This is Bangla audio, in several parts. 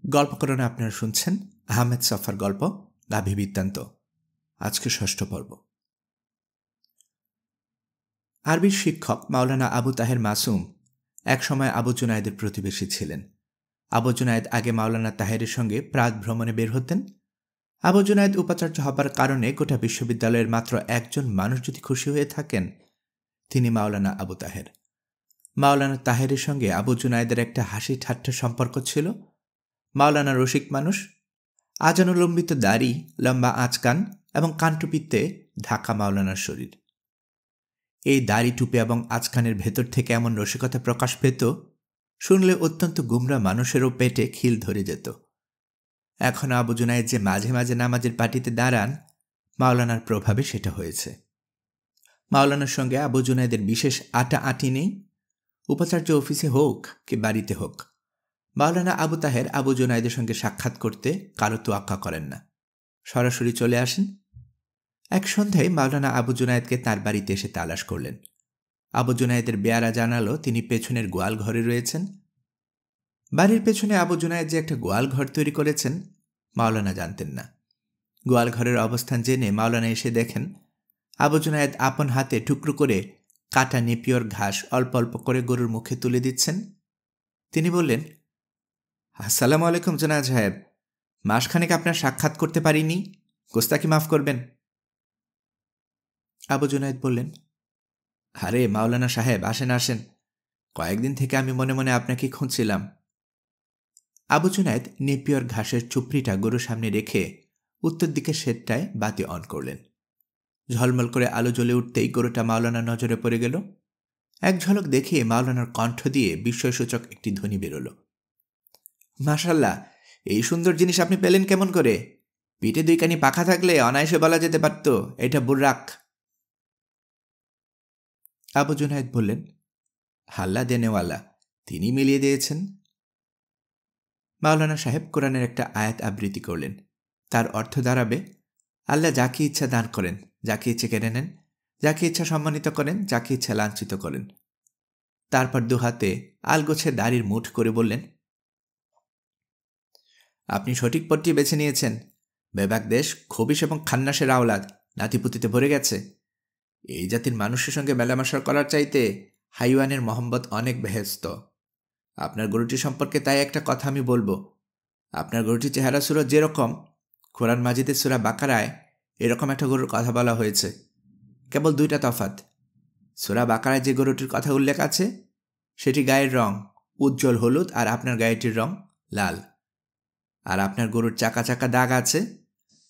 গল্পকরণে আপনারা শুনছেন আহমেদ সফার গল্প গাভী বৃত্তান্ত। আজকে ৬ষ্ঠ পর্ব। আরবির শিক্ষক মাওলানা আবু তাহের মাসুম একসময় আবু জুনায়েদের প্রতিবেশী ছিলেন। আবু জুনায়েদ আগে মাওলানা তাহেরের সঙ্গে প্রাত ভ্রমণে বের হতেন। আবু জুনায়েদ উপাচার্য হবার কারণে গোটা বিশ্ববিদ্যালয়ের মাত্র একজন মানুষ যদি খুশি হয়ে থাকেন, তিনি মাওলানা আবু তাহের। মাওলানা তাহেরের সঙ্গে আবু জুনায়েদের একটা হাসি ঠাট্টা সম্পর্ক ছিল। মাওলানা রসিক মানুষ, আজানুলম্বিত দাড়ি, লম্বা আঁচকান এবং কানটুপিতে ঢাকা মাওলানার শরীর। এই দাড়ি টুপি এবং আঁচকানের ভেতর থেকে এমন রসিকতা প্রকাশ পেত, শুনলে অত্যন্ত গুমরা মানুষেরও পেটে খিল ধরে যেত। এখন আবু জুনায়েদ যে মাঝে মাঝে নামাজের পার্টিতে দাঁড়ান, মাওলানার প্রভাবে সেটা হয়েছে। মাওলানার সঙ্গে আবু জুনায়েদের বিশেষ আঁটি নেই। উপাচার্য অফিসে হোক কি বাড়িতে হোক, মাওলানা আবু তাহের আবু জুনায়েদের সঙ্গে সাক্ষাৎ করতে কারো তোয়াক্কা করেন না, সরাসরি চলে আসেন। এক সন্ধ্যায় মাওলানা আবু জুনায়েদকে তাঁর বাড়িতে এসে তালাশ করলেন। আবু জুনায়েদের বেয়ারা জানালো তিনি পেছনের গোয়াল ঘরে রয়েছেন। বাড়ির পেছনে আবু জুনায়েদ যে একটা গোয়াল ঘর তৈরি করেছেন, মাওলানা জানতেন না। গোয়াল ঘরের অবস্থান জেনে মাওলানা এসে দেখেন আবু জুনায়েদ আপন হাতে টুকরো করে কাটা নেপিয়র ঘাস অল্প অল্প করে গরুর মুখে তুলে দিচ্ছেন। তিনি বললেন, আসসালামু আলাইকুম জনাব সাহেব, মাসখানেক আপনার সাক্ষাৎ করতে পারিনি, গোস্তাকি মাফ করবেন। আবু জুনায়েদ বললেন, আরে মাওলানা সাহেব, আসেন আসেন, কয়েকদিন থেকে আমি মনে মনে আপনাকে খুঁজছিলাম। আবু জুনায়েদ নেপিয়র ঘাসের চুপড়িটা গরুর সামনে রেখে উত্তর দিকে শেডটায় বাতি অন করলেন। ঝলমল করে আলো জ্বলে উঠতেই গরুটা মাওলানার নজরে পড়ে গেল। এক ঝলক দেখে মাওলানার কণ্ঠ দিয়ে বিস্ময়সূচক একটি ধ্বনি বেরোল, মাশাল্লাহ, এই সুন্দর জিনিস আপনি পেলেন কেমন করে? পিঠে দুইখানি পাখা থাকলে অনায়াসে বলা যেতে পারত এটা বুর্রাক। আবু জুনায়েদ বললেন, হাল্লা দেনেওয়ালা, তিনি মিলিয়ে দিয়েছেন। মাওলানা সাহেব কোরআনের একটা আয়াত আবৃত্তি করলেন। তার অর্থ দাঁড়াবে, আল্লাহ যাকে ইচ্ছা দান করেন, যাকে ইচ্ছে কেড়ে নেন, যাকে ইচ্ছা সম্মানিত করেন, যাকে ইচ্ছা লাঞ্ছিত করেন। তারপর দুহাতে আলগোছে দাড়ির মুঠ করে বললেন, আপনি সঠিক পথটি বেছে নিয়েছেন। বেবাক দেশ খবিশ এবং খান্নাসের আওলাদ নাতিপুতিতে ভরে গেছে। এই জাতির মানুষের সঙ্গে মেলামেশা করার চাইতে হাইওয়ানের মোহাম্মদ অনেক বেহেস্ত। আপনার গরুটি সম্পর্কে তাই একটা কথা আমি বলবো, আপনার গরুটি চেহারা সুরত যেরকম, কোরআন মাজিদের সূরা বাকারায় এরকম একটা গরুর কথা বলা হয়েছে। কেবল দুইটা তফাৎ, সূরা বাকারায় যে গরুটির কথা উল্লেখ আছে সেটি গায়ের রং উজ্জ্বল হলুদ, আর আপনার গায়েটির রং লাল। আর আপনার গরুর চাকা চাকা দাগ আছে,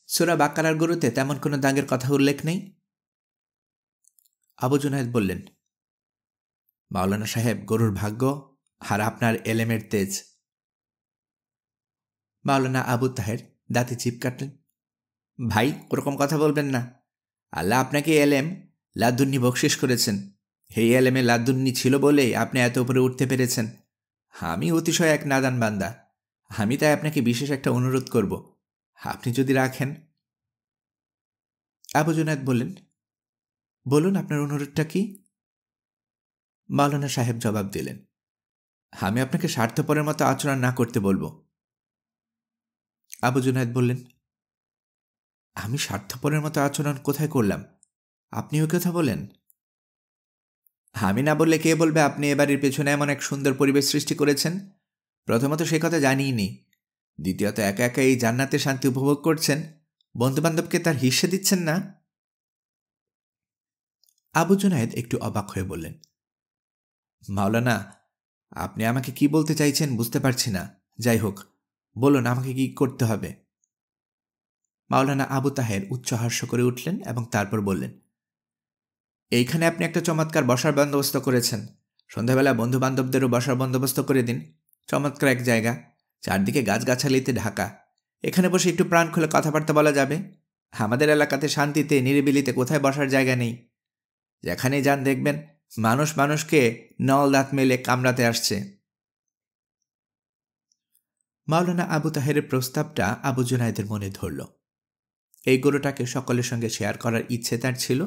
সূরা বাকারার গরুতে তেমন কোনো দাগের কথা উল্লেখ নেই। আবু জুনায়েদ বললেন, মাওলানা সাহেব, গরুর ভাগ্য আর আপনার এলেমের তেজ। মাওলানা আবু তাহের দাঁতে চিপ কাটলেন, ভাই, ওরকম কথা বলবেন না। আল্লাহ আপনাকে এলেম লাদুন্নি বকশিস করেছেন। এই এলেমে লাদুন্নি ছিল বলেই আপনি এত উপরে উঠতে পেরেছেন। আমি অতিশয় এক নাদান বান্দা। আমি তাই আপনাকে বিশেষ একটা অনুরোধ করব, আপনি যদি রাখেন। আবু জুনায়েদ বললেন, বলুন আপনার অনুরোধটা কি? মাওলানা সাহেব জবাব দিলেন, আমি আপনাকে স্বার্থপরের মতো আচরণ না করতে বলবো। আবু জুনায়েদ বললেন, আমি স্বার্থপরের মতো আচরণ কোথায় করলাম? আপনি ওই কথা বলেন। আমি না বললে কে বলবে আপনি এবারের পেছনে এমন এক সুন্দর পরিবেশ সৃষ্টি করেছেন? প্রথমত সে কথা জানিই নি, দ্বিতীয়ত একা একা এই জান্নাতের শান্তি উপভোগ করছেন, বন্ধুবান্ধবকে তার হিস্সে দিচ্ছেন না। আবু জুনায়েদ একটু অবাক হয়ে বললেন, মাওলানা, আপনি আমাকে কি বলতে চাইছেন বুঝতে পারছি না। যাই হোক, বলুন আমাকে কি করতে হবে। মাওলানা আবু তাহের উচ্চহাস্য করে উঠলেন এবং তারপর বললেন, এইখানে আপনি একটা চমৎকার বসার বন্দোবস্ত করেছেন। সন্ধ্যাবেলা বন্ধুবান্ধবদেরও বসার বন্দোবস্ত করে দিন। চমৎকার এক জায়গা, চারদিকে গাছগাছালিতে ঢাকা। এখানে বসে একটু প্রাণ খুলে কথাবার্তা বলা যাবে। আমাদের এলাকাতে শান্তিতে নিরিবিলিতে কোথায় বসার জায়গা নেই। যেখানেই যান দেখবেন মানুষ মানুষকে নল দাঁত মেলে কামড়াতে আসছে। মাওলানা আবু তাহেরের প্রস্তাবটা আবু জুনায়েদের মনে ধরল। এই গরুটাকে সকলের সঙ্গে শেয়ার করার ইচ্ছে তার ছিল,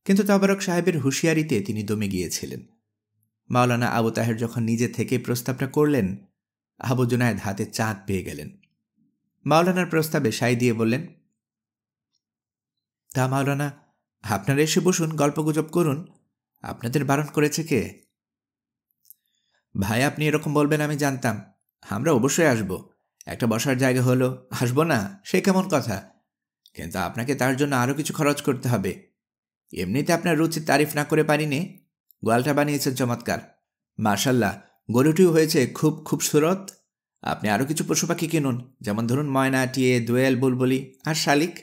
কিন্তু তবারক সাহেবের হুঁশিয়ারিতে তিনি দমে গিয়েছিলেন। মাওলানা আবু তাহের যখন নিজে থেকে প্রস্তাবটা করলেন, আবু জুনায়েদ হাতে চাঁদ পেয়ে গেলেন। মাওলানার প্রস্তাবে সায় দিয়ে বললেন, তা মাওলানা, আপনারা এসে বসুন, গল্পগুজব করুন। আপনাদের বারণ করেছে কে? ভাই, আপনি এরকম বলবেন আমি জানতাম। আমরা অবশ্যই আসব। একটা বসার জায়গা হলো আসবো না, সে কেমন কথা? কিন্তু আপনাকে তার জন্য আরও কিছু খরচ করতে হবে। এমনিতে আপনার রুচির তারিফ না করে পারিনি। গোয়ালটা বানিয়েছেন চমৎকার, মাশাল্লাহ। গরুটিও হয়েছে খুব খুবসুরত। আপনি আরও কিছু পশু পাখি কিনুন, যেমন ধরুন ময়না, টিয়ে, দোয়েল, বুলবুলি আর শালিক।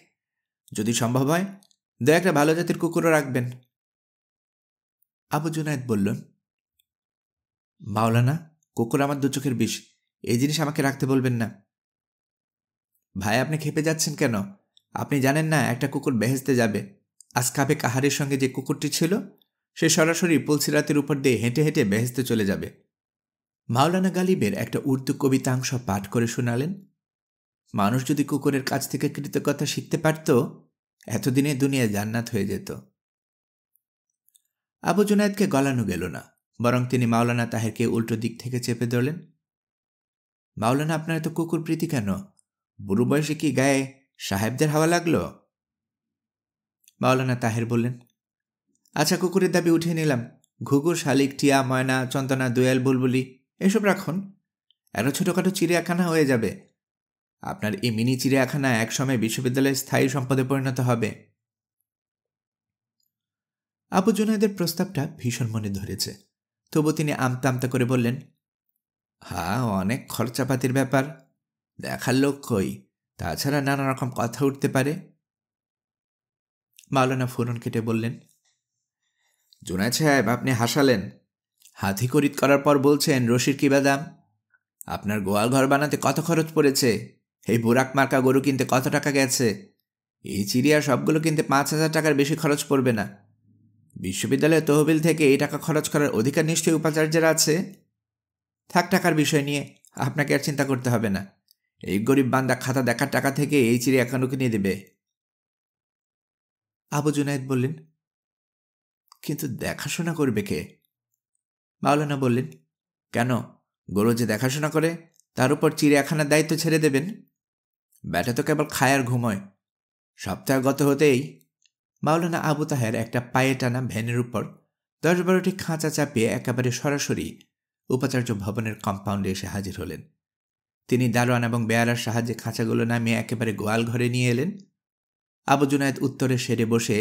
যদি সম্ভব হয় একটা ভালো জাতের কুকুরও রাখবেন। আবু জুনায়েদ বললেন, মাওলানা, কুকুর আমার দু চোখের বিষ। এই জিনিস আমাকে রাখতে বলবেন না। ভাই, আপনি খেপে যাচ্ছেন কেন? আপনি জানেন না একটা কুকুর বেহেশতে যাবে? আসকাবে কাহারের সঙ্গে যে কুকুরটি ছিল, সে সরাসরি পুলসিরাতের উপর দিয়ে হেঁটে হেঁটে বেহেশতে চলে যাবে। মাওলানা গালিবের একটা উর্দু কবিতাংশ পাঠ করে শোনালেন। মানুষ যদি কুকুরের কাছ থেকে কৃতজ্ঞতা শিখতে পারত, এতদিনে দুনিয়া জান্নাত হয়ে যেত। আবু জুনায়েদকে গলানো গেল না, বরং তিনি মাওলানা তাহেরকে উল্টো দিক থেকে চেপে ধরলেন। মাওলানা, আপনার এত কুকুর প্রীতি কেন? বুড়ো বয়সে কি গায়ে সাহেবদের হাওয়া লাগলো? মাওলানা তাহের বললেন, আচ্ছা, কুকুরের দাবি উঠিয়ে নিলাম। ঘুঘু, শালিক, টিয়া, ময়না, চন্দনা, দোয়েল, বুলবুলি এসব রাখুন। এত ছোটোখাটো চিড়িয়াখানা হয়ে যাবে। আপনার এই মিনি চিড়িয়াখানা একসময় বিশ্ববিদ্যালয়ের স্থায়ী সম্পদে পরিণত হবে। আবু জুনায়েদের প্রস্তাবটা ভীষণ মনে ধরেছে, তবু তিনি আমতা আমতা করে বললেন, হ্যাঁ, অনেক খরচাপাতির ব্যাপার, দেখার লোক কই, তাছাড়া নানা রকম কথা উঠতে পারে। মাওলানা ফুরন কেটে বললেন, জুনায়েদ সাহেব, আপনি হাসালেন। হাতি খরিদ করার পর বলছেন রশির কি দাম? আপনার গোয়াল ঘর বানাতে কত খরচ পড়েছে? এই বুরাক মার্কা গরু কিনতে কত টাকা গেছে? এই চিড়িয়া সবগুলো কিনতে 5,000 টাকার বেশি খরচ পড়বে না। বিশ্ববিদ্যালয়ের তহবিল থেকে এই টাকা খরচ করার অধিকার নিশ্চয়ই উপাচার্যের আছে। থাক, টাকার বিষয় নিয়ে আপনাকে আর চিন্তা করতে হবে না। এই গরিব বান্দা খাতা দেখার টাকা থেকে এই চিড়িয়াখানা কিনে দেবে। আবু জুনায়েদ বললেন, কিন্তু দেখাশোনা করবে কে? মাওলানা বললেন, কেন, গরু যে দেখাশোনা করে তার উপর চিড়িয়াখানার দায়িত্ব ছেড়ে দেবেন? ব্যাটা তো কেবল খায় আর ঘুমোয়। সপ্তাহ গত হতেই মাওলানা আবু তাহের একটা পায়ে টানা ভ্যানের উপর 10-12টি খাঁচা চাপিয়ে একেবারে সরাসরি উপাচার্য ভবনের কম্পাউন্ডে এসে হাজির হলেন। তিনি দারোয়ান এবং বেয়ারার সাহায্যে খাঁচাগুলো নামিয়ে একেবারে গোয়াল ঘরে নিয়ে এলেন। আবু জুনায়েদ উত্তরে সেরে বসে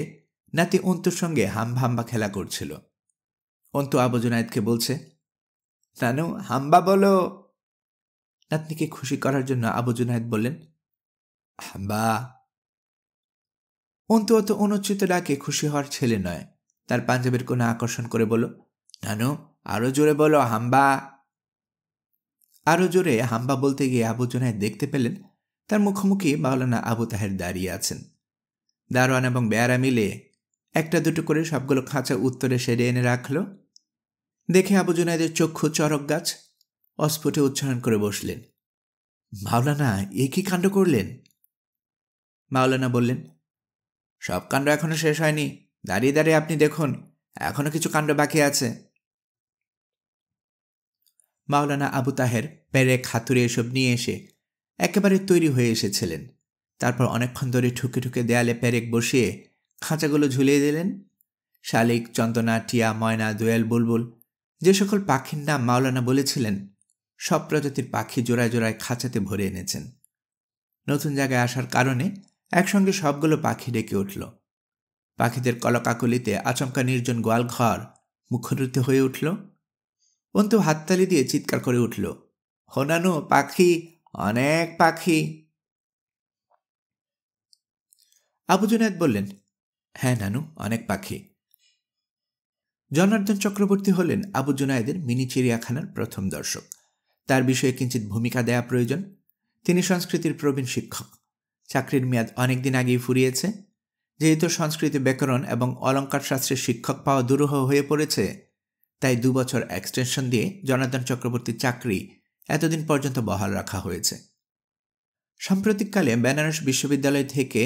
নাতি অন্তুর সঙ্গে হাম্বা খেলা করছিল। অন্তু আবু জুনায়েদকে বলছে, নানু, হাম্বা বলো। নাতনিকে খুশি করার জন্য আবু জুনায়েদ বললেন, হাম্বা। অন্তু অত অনুচ্চিত ডাকে খুশি হওয়ার ছেলে নয়। তার পাঞ্জাবের কোনো আকর্ষণ করে বলল, নানু, আরো জোরে বলো, হাম্বা। আরো জোরে হাম্বা বলতে গিয়ে আবু জুনায়েদ দেখতে পেলেন তার মুখোমুখি মাওলানা আবু তাহের দাঁড়িয়ে আছেন। দারোয়ান এবং বেয়ারা মিলে একটা দুটো করে সবগুলো খাঁচা উত্তরে সেরে এনে রাখল। দেখে আবু জুনায়েদের চক্ষু চরক গাছ, অস্ফুটে উচ্চারণ করে বসলেন, মাওলানা, এ কি কাণ্ড করলেন? মাওলানা বললেন, সব কাণ্ড এখনো শেষ হয়নি। দাঁড়িয়ে দাঁড়িয়ে আপনি দেখুন, এখনো কিছু কাণ্ড বাকি আছে। মাওলানা আবু তাহের পেরেক, হাতুড়ি এসব নিয়ে এসে একেবারে তৈরি হয়ে এসেছিলেন। তারপর অনেকক্ষণ ধরে ঠুকে ঠুকে দেয়ালে পেরেক বসিয়ে খাঁচাগুলো ঝুলিয়ে দিলেন। শালিক, চন্দনা, টিয়া, ময়না, দোয়েল, বুলবুল যে সকল পাখির নাম মাওলানা বলেছিলেন, সব প্রজাতির পাখি জোড়ায় জোড়ায় খাঁচাতে ভরে এনেছেন। নতুন জায়গায় আসার কারণে একসঙ্গে সবগুলো পাখি ডেকে উঠল। পাখিদের কলকাকলিতে আচমকা নির্জন গোয়াল ঘর মুখরিত হয়ে উঠল। অন্তু হাততালি দিয়ে চিৎকার করে উঠল, হোনানু, পাখি, অনেক পাখি। আবু জুনায়েদ বললেন, হ্যাঁ নানু, অনেক পাখি। জনার্দন চক্রবর্তী হলেন আবু জুনায়েদের মিনি চিড়িয়াখানার প্রথম দর্শক। তার বিষয়ে কিঞ্চিত ভূমিকা দেয়া প্রয়োজন। তিনি সংস্কৃতির প্রবীণ শিক্ষক। চাকরির মেয়াদ অনেকদিন আগেই ফুরিয়েছে। যেহেতু সংস্কৃতি, ব্যাকরণ এবং অলঙ্কার শাস্ত্রের শিক্ষক পাওয়া দুরূহ হয়ে পড়েছে, তাই 2 বছর এক্সটেনশন দিয়ে জনার্দন চক্রবর্তীর চাকরি এতদিন পর্যন্ত বহাল রাখা হয়েছে। সাম্প্রতিককালে বেনারস বিশ্ববিদ্যালয় থেকে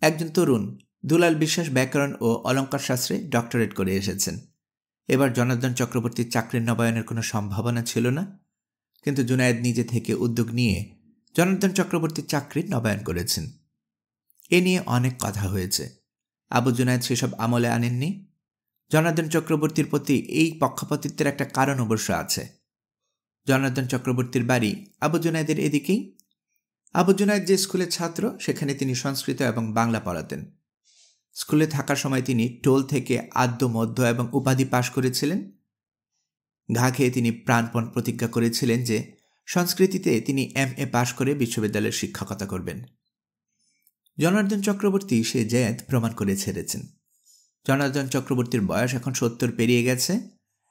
একজন তরুণ দুলাল বিশ্বাস ব্যাকরণ ও অলঙ্কার শাস্ত্রে ডক্টরেট করে এসেছেন। এবার জনার্দন চক্রবর্তীর চাকরির নবায়নের কোনো সম্ভাবনা ছিল না, কিন্তু জুনায়েদ নিজে থেকে উদ্যোগ নিয়ে জনার্দন চক্রবর্তীর চাকরির নবায়ন করেছেন। এ নিয়ে অনেক কথা হয়েছে। আবু জুনায়েদ সেসব আমলে আনেননি। জনার্দন চক্রবর্তীর প্রতি এই পক্ষপাতিত্বের একটা কারণ অবশ্য আছে। জনার্দন চক্রবর্তীর বাড়ি আবু জুনায়েদের এদিকেই। আবু জুনায়েদ যে স্কুলের ছাত্র, সেখানে তিনি সংস্কৃত এবং বাংলা পড়াতেন। স্কুলে থাকার সময় তিনি টোল থেকে আদ্য, মধ্য এবং উপাধি পাশ করেছিলেন। ঘা খেয়ে তিনি প্রাণপণ প্রতিজ্ঞা করেছিলেন যে সংস্কৃতিতে তিনি MA পাশ করে বিশ্ববিদ্যালয়ের শিক্ষকতা করবেন। জনার্দন চক্রবর্তী সে জেদ প্রমাণ করে ছেড়েছেন। জনার্দন চক্রবর্তীর বয়স এখন 70 পেরিয়ে গেছে,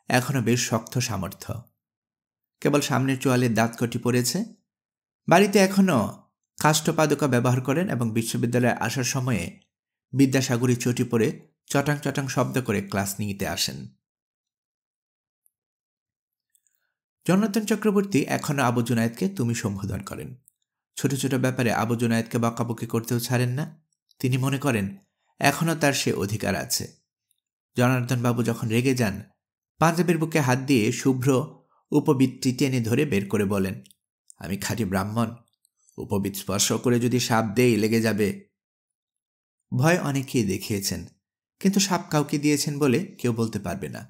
এখনও বেশ শক্ত সামর্থ্য। কেবল সামনের চোয়ালে দাঁতকটি পড়েছে। বাড়িতে এখনও কাষ্ঠপাদুকা ব্যবহার করেন এবং বিশ্ববিদ্যালয়ে আসার সময়ে বিদ্যাসাগরী চটি পরে চটাং চটাং শব্দ করে ক্লাস নিতে আসেন। জনার্দন চক্রবর্তী এখনও আবু জুনায়েদকে তুমি সম্বোধন করেন। ছোট ছোট ব্যাপারে আবু জুনায়েদকে বকাবকি করতেও ছাড়েন না। তিনি মনে করেন এখনও তার সে অধিকার আছে। জনার্দন বাবু যখন রেগে যান, পাঞ্জাবের বুকে হাত দিয়ে শুভ্র উপবীতটি টেনে ধরে বের করে বলেন, আমি খাঁটি ব্রাহ্মণ, উপবীত স্পর্শ করে যদি সাপ দেই লেগে যাবে। ভয় অনেকেই দেখিয়েছেন, কিন্তু সাপ কাউকে দিয়েছেন বলে কেউ বলতে পারবে না।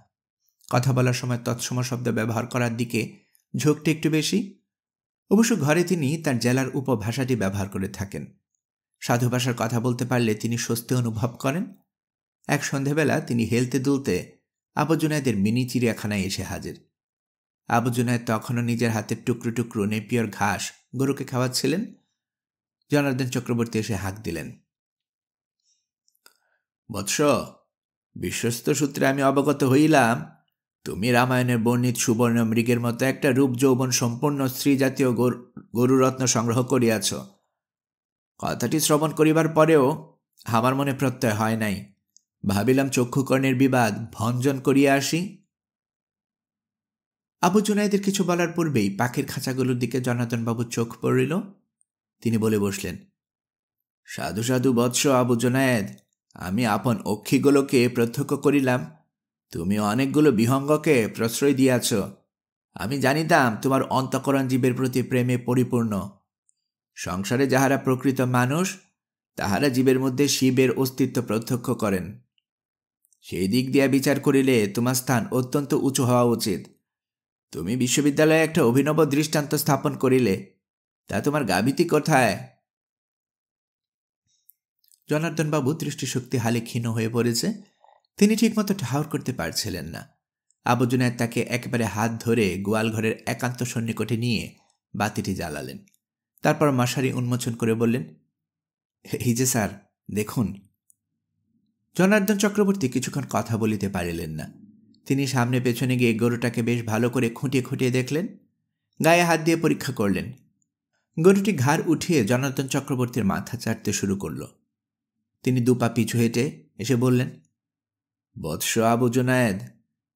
কথা বলার সময় তৎসম শব্দ ব্যবহার করার দিকে ঝোঁকটা একটু বেশি। অবশ্য ঘরে তিনি তার জেলার উপভাষাটি ব্যবহার করে থাকেন। সাধু ভাষার কথা বলতে পারলে তিনি স্বস্তি অনুভব করেন। এক সন্ধেবেলা তিনি হেলতে দুলতে আবু জুনায়েদের মিনি চিড়িয়াখানায় এসে হাজির। আবু জুনায়েদ তখনও নিজের হাতের টুকরো টুকরো নেপিয়র ঘাস গরুকে খাওয়াচ্ছিলেন। জনার্দন চক্রবর্তী এসে হাঁক দিলেন, বৎস, বিশ্বস্ত সূত্রে আমি অবগত হইলাম তুমি রামায়ণের বর্ণিত সুবর্ণ মৃগের মতো একটা রূপ যৌবন সম্পূর্ণ স্ত্রী জাতীয় গরুরত্ন সংগ্রহ করিয়াছ। কথাটি শ্রবণ করিবার পরেও আমার মনে প্রত্যয় হয় নাই। ভাবিলাম চক্ষুকর্ণের বিবাদ ভঞ্জন করিয়া আসি। আবু জুনায়েদের কিছু বলার পূর্বেই পাখির খাঁচাগুলোর দিকে জনার্দনবাবুর চোখ পড়িল। তিনি বলে বসলেন, সাধু সাধু বৎস আবু জুনায়েদ, আমি আপন অক্ষিগুলোকে প্রত্যক্ষ করিলাম তুমি অনেকগুলো বিহঙ্গকে প্রশ্রয় দিয়াছ। আমি জানিতাম তোমার অন্তঃকরণ জীবের প্রতি প্রেমে পরিপূর্ণ। সংসারে যাহারা প্রকৃত মানুষ, তাহারা জীবের মধ্যে শিবের অস্তিত্ব প্রত্যক্ষ করেন। সেই দিক দিয়া বিচার করিলে তোমার স্থান অত্যন্ত উঁচু হওয়া উচিত। তুমি বিশ্ববিদ্যালয়ে একটা অভিনব দৃষ্টান্ত স্থাপন করিলে, তা তোমার গাভিতি কোথায়? জনার্দনবাবু দৃষ্টিশক্তি হালে ক্ষীণ হয়ে পড়েছে। তিনি ঠিকমতো ঠাহর করতে পারছিলেন না। আবু জুনায়েদ তাকে একেবারে হাত ধরে গোয়ালঘরের একান্ত সন্নিকটে নিয়ে বাতিটি জ্বালালেন। তারপর মশারি উন্মোচন করে বললেন, এই যে স্যার দেখুন। জনার্দন চক্রবর্তী কিছুক্ষণ কথা বলিতে পারিলেন না। তিনি সামনে পেছনে গিয়ে গরুটাকে বেশ ভালো করে খুঁটিয়ে খুঁটিয়ে দেখলেন, গায়ে হাত দিয়ে পরীক্ষা করলেন। গরুটি ঘাড় উঠিয়ে জনার্দন চক্রবর্তীর মাথা চাটতে শুরু করল। তিনি দুপা পিছু হেঁটে এসে বললেন, বৎস আবু জুনায়েদ,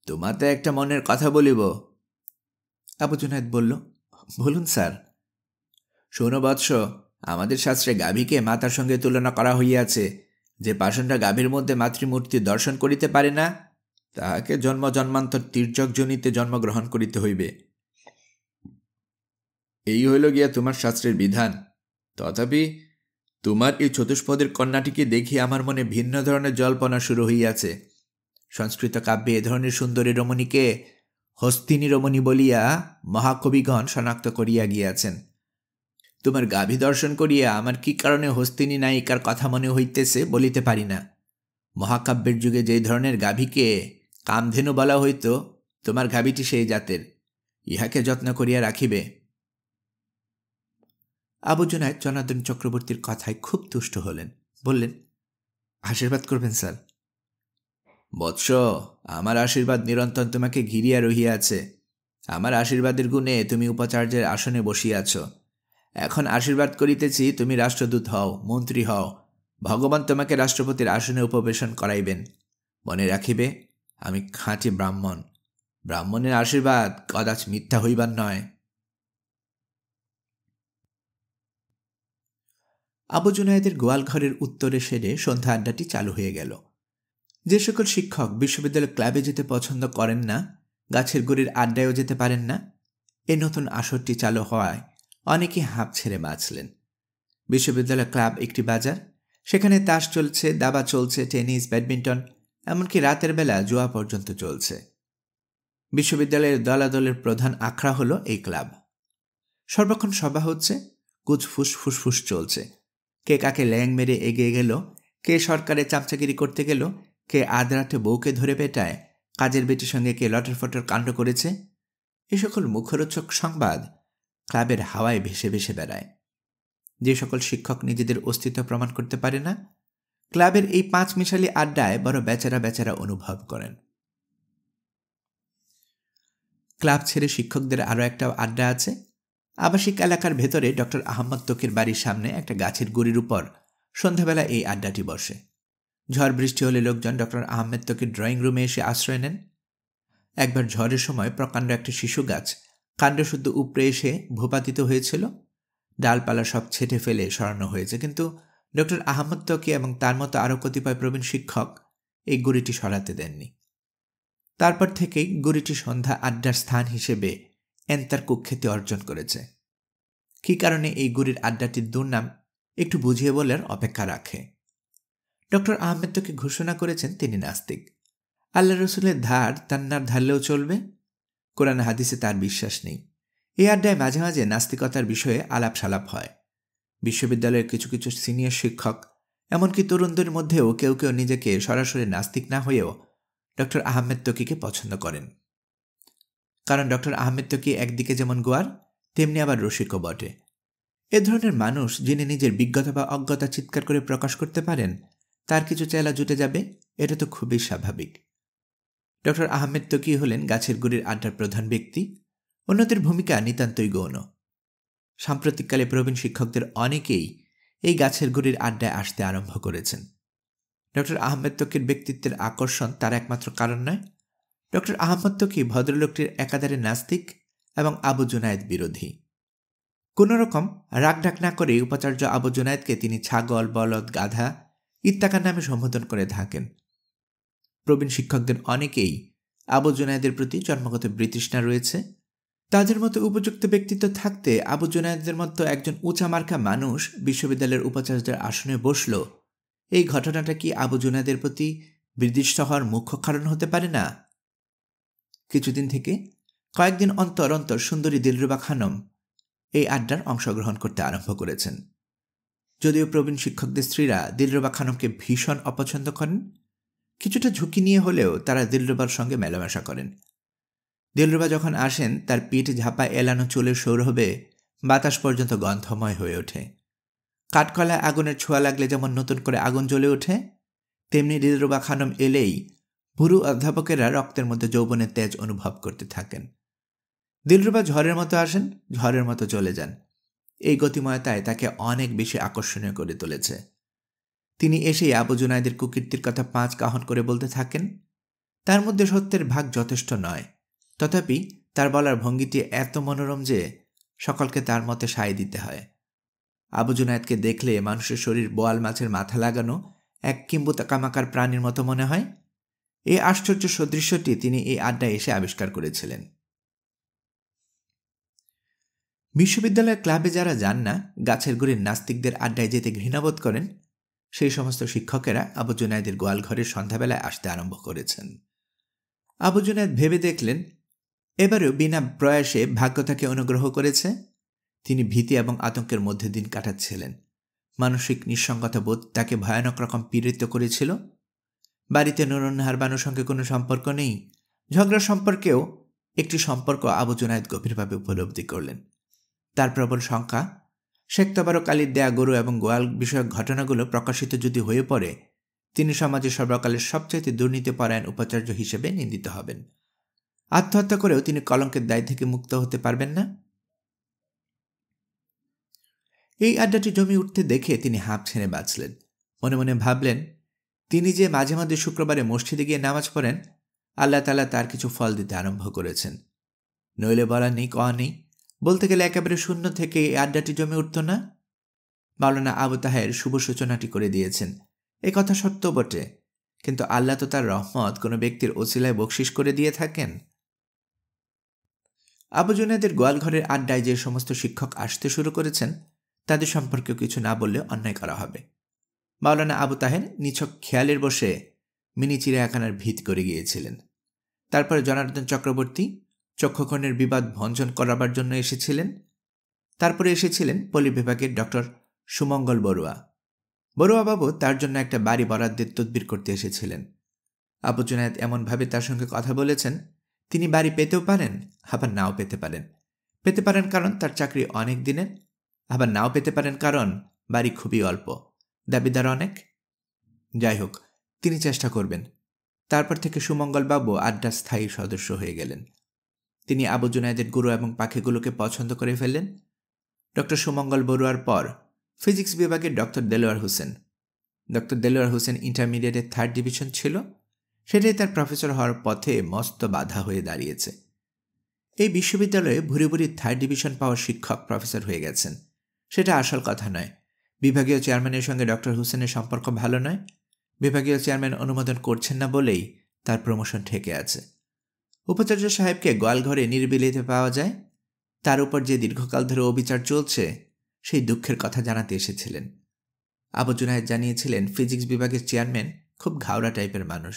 তোমাতে একটা মনের কথা বলিব। আবু জুনায়েদ বলল, বলুন স্যার। শোনো বৎস, আমাদের শাস্ত্রে গাভীকে মাতার সঙ্গে তুলনা করা হইয়াছে। যে পাষণ্ডা গাভীর মধ্যে মাতৃমূর্তি দর্শন করিতে পারে না, তাহাকে জন্ম জন্মান্তর তির্যক জনিতে জন্মগ্রহণ করিতে হইবে। এই হইল গিয়া তোমার শাস্ত্রের বিধান। তথাপি তোমার এই চতুষ্পদের কন্যাটিকে দেখি আমার মনে ভিন্ন ধরনের জল্পনা শুরু হইয়াছে। সংস্কৃত কাব্যে এ ধরনের সুন্দরী রমণীকে হস্তিনী রমণী বলিয়া মহাকবিগণ শনাক্ত করিয়া গিয়াছেন। তোমার গাভী দর্শন করিয়া আমার কি কারণে হস্তিনী নায়িকার কথা মনে হইতেছে বলিতে পারি না। মহাকাব্যের যুগে যে ধরনের গাভীকে কামধেনু বলা হইত, তোমার গাভীটি সেই জাতের। ইহাকে যত্ন করিয়া রাখিবে। আবু জুনায়েদ জনার্দন চক্রবর্তীর কথায় খুব তুষ্ট হলেন। বললেন, আশীর্বাদ করবেন স্যার। বৎস, আমার আশীর্বাদ নিরন্তর তোমাকে ঘিরিয়া রহিয়াছে। আমার আশীর্বাদের গুণে তুমি উপাচার্যের আসনে বসিয়াছ। এখন আশীর্বাদ করিতেছি তুমি রাষ্ট্রদূত হও, মন্ত্রী হও। ভগবান তোমাকে রাষ্ট্রপতির আসনে উপবেশন করাইবেন। মনে রাখিবে, আমি খাঁটি ব্রাহ্মণ। ব্রাহ্মণের আশীর্বাদ কদাচ মিথ্যা হইবার নয়। আবু জুনায়েদের গোয়ালঘরের উত্তরে সেরে সন্ধ্যা আড্ডাটি চালু হয়ে গেল। যে সকল শিক্ষক বিশ্ববিদ্যালয় ক্লাবে যেতে পছন্দ করেন না, গাছের গুড়ির আড্ডায়ও যেতে পারেন না, এই নতুন আসরটি চালু হওয়ায় অনেকেই হাঁপ ছেড়ে বাঁচলেন। বিশ্ববিদ্যালয় ক্লাব একটি বাজার, সেখানে তাস চলছে, দাবা চলছে, টেনিস, ব্যাডমিন্টন, এমনকি রাতের বেলা জুয়া পর্যন্ত চলছে। বিশ্ববিদ্যালয়ের দলাদলের প্রধান আখড়া হল এই ক্লাব। সর্বক্ষণ সভা হচ্ছে, কুচফুস ফুসফুস চলছে। কে কাকে ল্যাং মেরে এগিয়ে গেল, কে সরকারে চামচাগিরি করতে গেল, কে আধ রাতে বউকে ধরে পেটায়, কাজের বেটির সঙ্গে কে লটরফটর কাণ্ড করেছে। এ সকল মুখরোচক সংবাদ ক্লাবের হাওয়ায় ভেসে ভেসে বেড়ায়। যে সকল শিক্ষক নিজেদের অস্তিত্ব প্রমাণ করতে পারে না, ক্লাবের এই পাঁচ মিশালি আড্ডায় বড় বেচারা বেচারা অনুভব করেন। ক্লাব ছেড়ে শিক্ষকদের আরও একটা আড্ডা আছে। আবাসিক এলাকার ভেতরে ডক্টর আহমদ তকির বাড়ির সামনে একটা গাছের গুড়ির উপর সন্ধ্যাবেলা এই আড্ডাটি বসে। ঝড় বৃষ্টি হলে লোকজন ডক্টর আহমেদ তকির ড্রয়িং রুমে এসে আশ্রয় নেন। একবার ঝড়ের সময় প্রকাণ্ড একটা শিশু গাছ কাণ্ডশুদ্ধ উপড়ে এসে ভূপাতিত হয়েছিল। ডালপালা সব ছেটে ফেলে সরানো হয়েছে, কিন্তু ডক্টর আহমদ তকি এবং তার মতো আরও কতিপয় প্রবীণ শিক্ষক এই গুড়িটি সরাতে দেননি। তারপর থেকেই গুড়িটি সন্ধ্যা আড্ডার স্থান হিসেবে এন্তার কুখ্যাতি অর্জন করেছে। কী কারণে এই গুড়ির আড্ডাটির দুর্নাম একটু বুঝিয়ে বলার অপেক্ষা রাখে। ডক্টর আহমেদ তকি ঘোষণা করেছেন তিনি নাস্তিক। আল্লাহ রসুলের ধার তান্নার ধারলেও চলবে, কোরআন হাদিসে তার বিশ্বাস নেই। এই আড্ডায় মাঝে মাঝে নাস্তিকতার বিষয়ে আলাপ সালাপ হয়। বিশ্ববিদ্যালয়ের কিছু কিছু সিনিয়র শিক্ষক, এমনকি তরুণদের মধ্যেও কেউ কেউ নিজেকে সরাসরি নাস্তিক না হয়েও ডক্টর আহমেদ তকিকে পছন্দ করেন। কারণ ডক্টর আহমেদ তকি একদিকে যেমন গোয়ার, তেমনি আবার রসিকও বটে। এ ধরনের মানুষ যিনি নিজের বিজ্ঞতা বা অজ্ঞতা চিৎকার করে প্রকাশ করতে পারেন, তার কিছু চেলা জুটে যাবে, এটা তো খুবই স্বাভাবিক। ডক্টর আহমেদ তকি হলেন গাছের গুড়ির আড্ডার প্রধান ব্যক্তি। অন্যদের ভূমিকা নিতান্তই গৌণ। সাম্প্রতিককালে প্রবীণ শিক্ষকদের অনেকেই এই গাছের গুড়ির আড্ডায় আসতে আরম্ভ করেছেন। ডক্টর আহমেদ তকির ব্যক্তিত্বের আকর্ষণ তার একমাত্র কারণ নয়। ডক্টর আহমদ তকি ভদ্রলোকটির একাধারে নাস্তিক এবং আবু জুনায়েদ বিরোধী। কোনোরকম রাগঢাক না করে উপাচার্য আবু জুনায়েদকে তিনি ছাগল, বলদ, গাধা ইত্যাকার নামে সম্বোধন করে থাকেন। প্রবীণ শিক্ষকদের অনেকেই আবু জুনায়েদের প্রতি জন্মগত বিতৃষ্ণা রয়েছে। তাদের মতো উপযুক্ত ব্যক্তিত্ব থাকতে আবু জুনায়েদের মতো একজন উঁচামার্কা মানুষ বিশ্ববিদ্যালয়ের উপাচার্যের আসনে বসল, এই ঘটনাটা কি আবু জুনায়েদের প্রতি বিদ্বিষ্ট হওয়ার মুখ্য কারণ হতে পারে না? কিছুদিন থেকে কয়েকদিন অন্তর অন্তর সুন্দরী দিলরুবা খানম এই আড্ডার অংশগ্রহণ করতে আরম্ভ করেছেন। যদিও প্রবীণ শিক্ষকদের স্ত্রীরা দিলরুবা খানমকে ভীষণ অপছন্দ করেন, কিছুটা ঝুঁকি নিয়ে হলেও তারা দিলরুবার সঙ্গে মেলামেশা করেন। দিলরুবা যখন আসেন, তার পিঠ ঝাপা এলানো চুলের সৌরভে বাতাস পর্যন্ত গন্ধময় হয়ে ওঠে। কাঠকলায় আগুনের ছোঁয়া লাগলে যেমন নতুন করে আগুন জ্বলে ওঠে, তেমনি দিলরুবা খানম এলেই বুড়ো অধ্যাপকেরা রক্তের মধ্যে যৌবনের তেজ অনুভব করতে থাকেন। দিলরুবা ঝড়ের মতো আসেন, ঝড়ের মতো চলে যান। এই গতিময়তায় তাকে অনেক বেশি আকর্ষণীয় করে তুলেছে। তিনি এসেই আবু জুনায়েদের কুকীর্তির কথা পাঁচ কাহন করে বলতে থাকেন। তার মধ্যে সত্যের ভাগ যথেষ্ট নয়, তথাপি তার বলার ভঙ্গিটি এত মনোরম যে সকলকে তার মতে সায় দিতে হয়। আবু জুনায়েদকে দেখলে মানুষের শরীর বোয়াল মাছের মাথা লাগানো এক কিম্বুতাকামাকার প্রাণীর মতো মনে হয়। এই আশ্চর্য সদৃশ্যটি তিনি এই আড্ডায় এসে আবিষ্কার করেছিলেন। বিশ্ববিদ্যালয়ের ক্লাবে যারা যান না, গাছের গুড়ির নাস্তিকদের আড্ডায় যেতে ঘৃণাবোধ করেন, সেই সমস্ত শিক্ষকেরা আবু জুনায়েদের গোয়ালঘরের সন্ধ্যাবেলায় আসতে আরম্ভ করেছেন। আবু জুনায়েদ ভেবে দেখলেন, এবারেও বিনা প্রয়াসে ভাগ্য তাকে অনুগ্রহ করেছে। তিনি ভীতি এবং আতঙ্কের মধ্যে দিন কাটাচ্ছিলেন। মানসিক নিঃসঙ্গতা বোধ তাকে ভয়ানক রকম পীড়িত করেছিল। বাড়িতে নুরুন্নাহার বানুর সঙ্গে কোনো সম্পর্ক নেই। ঝগড়া সম্পর্কেও একটি সম্পর্ক আবু জুনায়েদ গভীরভাবে উপলব্ধি করলেন। তার প্রবল শঙ্কা, শেখ তবারক আলীর দেয়া গরু এবং গোয়াল বিষয়ক ঘটনাগুলো প্রকাশিত যদি হয়ে পড়ে, তিনি সমাজে সর্বকালের সবচাইতে দুর্নীতিপরায়ণ উপাচার্য হিসেবে নিন্দিত হবেন। আত্মহত্যা করেও তিনি কলঙ্কের দায় থেকে মুক্ত হতে পারবেন না। এই আড্ডাটি জমে উঠতে দেখে তিনি হাঁপ ছেড়ে বাঁচলেন। মনে মনে ভাবলেন, তিনি যে মাঝে মাঝে শুক্রবারে মসজিদে গিয়ে নামাজ পড়েন, আল্লাহ তাআলা তার কিছু ফল দিতে আরম্ভ করেছেন। নইলে বলা নেই, কওয়া নেই, বলতে গেলে একেবারে শূন্য থেকে এই আড্ডাটি জমে উঠত না। মাওলানা আবু তাহের শুভ সূচনাটি করে দিয়েছেন, এ কথা সত্য বটে, কিন্তু আল্লাহ তো তার রহমত কোনো ব্যক্তির ওসিলায় বকশিস করে দিয়ে থাকেন। আবু জুনায়েদের গোয়ালঘরের আড্ডায় যে সমস্ত শিক্ষক আসতে শুরু করেছেন তাদের সম্পর্কে কিছু না বললে অন্যায় করা হবে। মাওলানা আবু তাহের নিছক খেয়ালের বসে মিনি চিড়িয়াখানার ভিত করে গিয়েছিলেন। তারপরে জনার্দন চক্রবর্তী চক্ষুকর্ণের বিবাদ ভঞ্জন করাবার জন্য এসেছিলেন। তারপরে এসেছিলেন পল্লী বিভাগের ডক্টর সুমঙ্গল বড়ুয়া। বড়ুয়াবাবু তার জন্য একটা বাড়ি বরাদ্দের তদবির করতে এসেছিলেন। আবু জুনায়েদ এমনভাবে তার সঙ্গে কথা বলেছেন, তিনি বাড়ি পেতেও পারেন, আবার নাও পেতে পারেন। পেতে পারেন কারণ তার চাকরি অনেক দিনের, আবার নাও পেতে পারেন কারণ বাড়ি খুবই অল্প, দাবিদার অনেক। যাই হোক, তিনি চেষ্টা করবেন। তারপর থেকে সুমঙ্গলবাবু আড্ডার স্থায়ী সদস্য হয়ে গেলেন। তিনি আবু জুনায়েদের গুরু এবং পাখিগুলোকে পছন্দ করে ফেললেন। ডক্টর সুমঙ্গল বড়ুয়ার পর ফিজিক্স বিভাগের ডক্টর দেলোয়ার হোসেন। ডক্টর দেলোয়ার হোসেন ইন্টারমিডিয়েটের 3rd ডিভিশন ছিল, সেটাই তার প্রফেসর হওয়ার পথে মস্ত বাধা হয়ে দাঁড়িয়েছে। এই বিশ্ববিদ্যালয়ে ভুরি ভুরি 3rd ডিভিশন পাওয়া শিক্ষক প্রফেসর হয়ে গেছেন, সেটা আসল কথা নয়। বিভাগীয় চেয়ারম্যানের সঙ্গে ডক্টর হোসেনের সম্পর্ক ভালো নয়। বিভাগীয় চেয়ারম্যান অনুমোদন করছেন না বলেই তার প্রমোশন ঠেকে আছে। উপাচার্য সাহেবকে গোয়ালঘরে নির্বিলিতে পাওয়া যায়, তার উপর যে দীর্ঘকাল ধরে অবিচার চলছে সেই দুঃখের কথা জানাতে এসেছিলেন। আবু জুনায়েদ জানিয়েছিলেন ফিজিক্স বিভাগের চেয়ারম্যান খুব ঘাওড়া টাইপের মানুষ,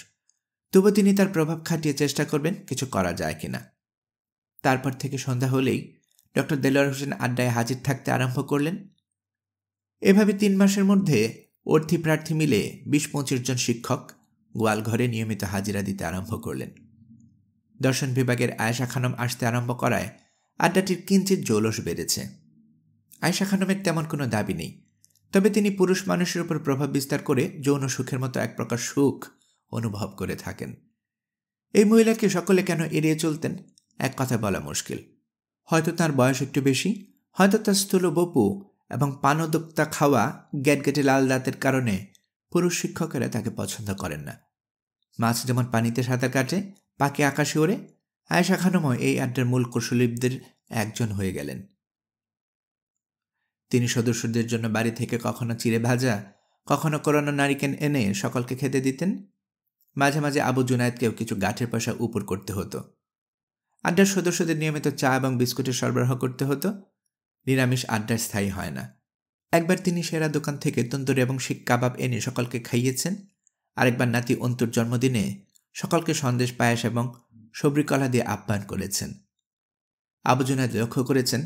তবু তিনি তার প্রভাব খাটিয়ে চেষ্টা করবেন কিছু করা যায় কিনা। তারপর থেকে সন্ধ্যা হলেই ডক্টর দেলোয়ার হোসেন আড্ডায় হাজির থাকতে আরম্ভ করলেন। এভাবে 3 মাসের মধ্যে অর্থী প্রার্থী মিলে 20-25 জন শিক্ষক গোয়ালঘরে নিয়মিত হাজিরা দিতে আরম্ভ করলেন। দর্শন বিভাগের আয়েশা খানম আসতে আরম্ভ করায় আড্ডাটির কিঞ্চিত জৌলস বেড়েছে। আয়েশা খানমের তেমন কোনো দাবি নেই, তবে তিনি পুরুষ মানুষের উপর প্রভাব বিস্তার করে যৌন সুখের মতো এক প্রকার সুখ অনুভব করে থাকেন। এই মহিলাকে সকলে কেন এড়িয়ে চলতেন এক কথায় বলা মুশকিল। হয়তো তার বয়স একটু বেশি, হয়তো তার স্থূল বপু এবং পানদোক্তা খাওয়া গ্যাটগেটে লাল দাঁতের কারণে পুরুষ শিক্ষকেরা তাকে পছন্দ করেন না। মাছ যেমন পানিতে সাঁতার কাটে, পাখি আকাশে ওড়ে, আয়েশা খানমও এই আড্ডার মূল কৌশলীদের একজন হয়ে গেলেন। তিনি সদস্যদের জন্য বাড়ি থেকে কখনো চিড়ে ভাজা, কখনো কোরানো নারিকেল এনে সকলকে খেতে দিতেন। মাঝে মাঝে আবু জুনায়েদকেও কিছু গাঁঠের পয়সা উপর করতে হতো। আড্ডার সদস্যদের নিয়মিত চা এবং বিস্কুটের সরবরাহ করতে হতো। নিরামিষ আড্ডায় স্থায়ী হয় না। একবার তিনি সেরা দোকান থেকে তন্দুরি এবং শিক কাবাব এনে সকলকে খাইয়েছেন। আরেকবার নাতি অন্তুর জন্মদিনে সকলকে সন্দেশ, পায়েস এবং সবরি কলা দিয়ে আপ্যায়ন করেছেন। আবু জুনায়েদ লক্ষ্য করেছেন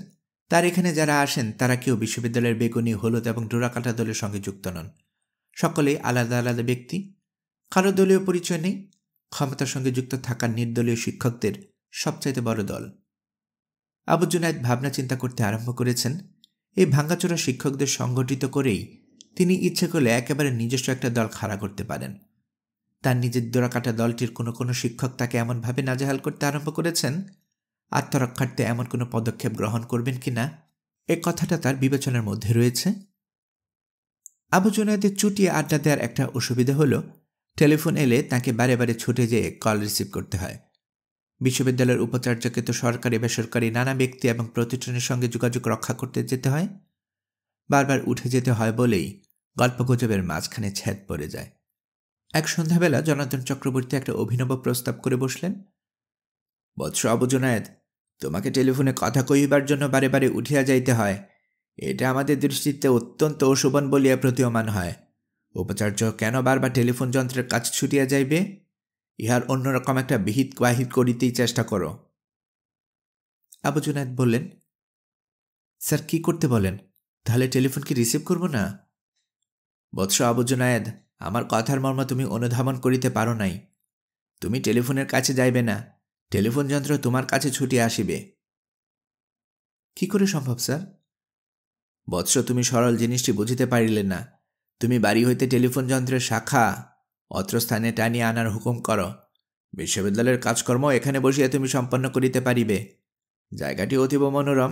তার এখানে যারা আসেন তারা কেউ বিশ্ববিদ্যালয়ের বেগুনি, হলুদ এবং ডোরাকাটা দলের সঙ্গে যুক্ত নন। সকলেই আলাদা আলাদা ব্যক্তি, কারো দলীয় পরিচয় নেই। ক্ষমতার সঙ্গে যুক্ত থাকার নির্দলীয় শিক্ষকদের সবচাইতে বড় দল। আবু জুনায়েদ ভাবনা চিন্তা করতে আরম্ভ করেছেন, এই ভাঙাচোরা শিক্ষকদের সংগঠিত করেই তিনি ইচ্ছে করলে একেবারে নিজস্ব একটা দল খাড়া করতে পারেন। তার নিজের ডোরাকাটা দলটির কোনো শিক্ষক তাকে এমনভাবে নাজেহাল করতে আরম্ভ করেছেন, আত্মরক্ষার্থে এমন কোনো পদক্ষেপ গ্রহণ করবেন কিনা এ কথাটা তার বিবেচনার মধ্যে রয়েছে। আবু জুনায়েদের চুটিয়ে আড্ডা দেওয়ার একটা অসুবিধা হলো, টেলিফোন এলে তাকে বারে বারে ছুটে যেয়ে কল রিসিভ করতে হয়। বিশ্ববিদ্যালয়ের উপাচার্যকে তো সরকারি বেসরকারি নানা ব্যক্তি এবং প্রতিষ্ঠানের সঙ্গে যোগাযোগ রক্ষা করতে যেতে হয়। বারবার উঠে যেতে হয় বলেই গল্পগুজবের মাঝখানে ছেদ পড়ে যায়। এক সন্ধ্যাবেলা জনার্দন চক্রবর্তী একটা অভিনব প্রস্তাব করে বসলেন। বৎস আবু জুনায়েদ, তোমাকে টেলিফোনে কথা কইবার জন্য বারে বারে উঠিয়া যাইতে হয়, এটা আমাদের দৃষ্টিতে অত্যন্ত অশোভন বলিয়া প্রতীয়মান হয়। উপাচার্য কেন বারবার টেলিফোন যন্ত্রের কাছে ছুটিয়া যাইবে? ইহার অন্যরকম একটা বিহিত বাহির করিতেই চেষ্টা করো। আবু জুনায়েদ বললেন, স্যার কি করতে বলেন? তাহলে টেলিফোন কি রিসিভ করব না? বৎস আবু জুনায়েদ, আমার কথার মর্ম তুমি অনুধাবন করিতে পারো নাই। তুমি টেলিফোনের কাছে যাইবে না, টেলিফোন যন্ত্র তোমার কাছে ছুটিয়া আসিবে। কি করে সম্ভব স্যার? বৎস, তুমি সরল জিনিসটি বুঝিতে পারিলে না। তুমি বাড়ি হইতে টেলিফোন যন্ত্রের শাখা অত্র স্থানে টানিয়া আনার হুকুম করো। বিশ্ববিদ্যালয়ের কাজকর্ম এখানে বসিয়া তুমি সম্পন্ন করিতে পারিবে। জায়গাটি অতীব মনোরম,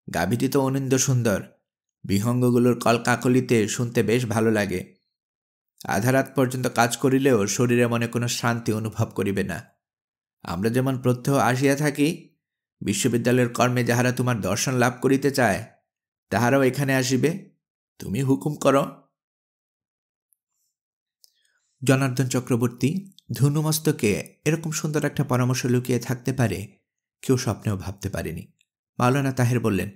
গাভীটি তো অনিন্দ্য সুন্দর, বিহঙ্গগুলোর কলকাকলিতে শুনতে বেশ ভালো লাগে। আধারাত পর্যন্ত কাজ করিলেও শরীরে মনে কোনো শান্তি অনুভব করিবে না। আমরা যেমন প্রত্যহ আসিয়া থাকি, বিশ্ববিদ্যালয়ের কর্মে যাহারা তোমার দর্শন লাভ করিতে চায় তাহারাও এখানে আসিবে। তুমি হুকুম করো। জনার্দন চক্রবর্তী ধনুমস্তকে এরকম সুন্দর একটা পরামর্শ লুকিয়ে থাকতে পারে কেউ স্বপ্নেও ভাবতে পারেনি। মাওলানা তাহের বললেন,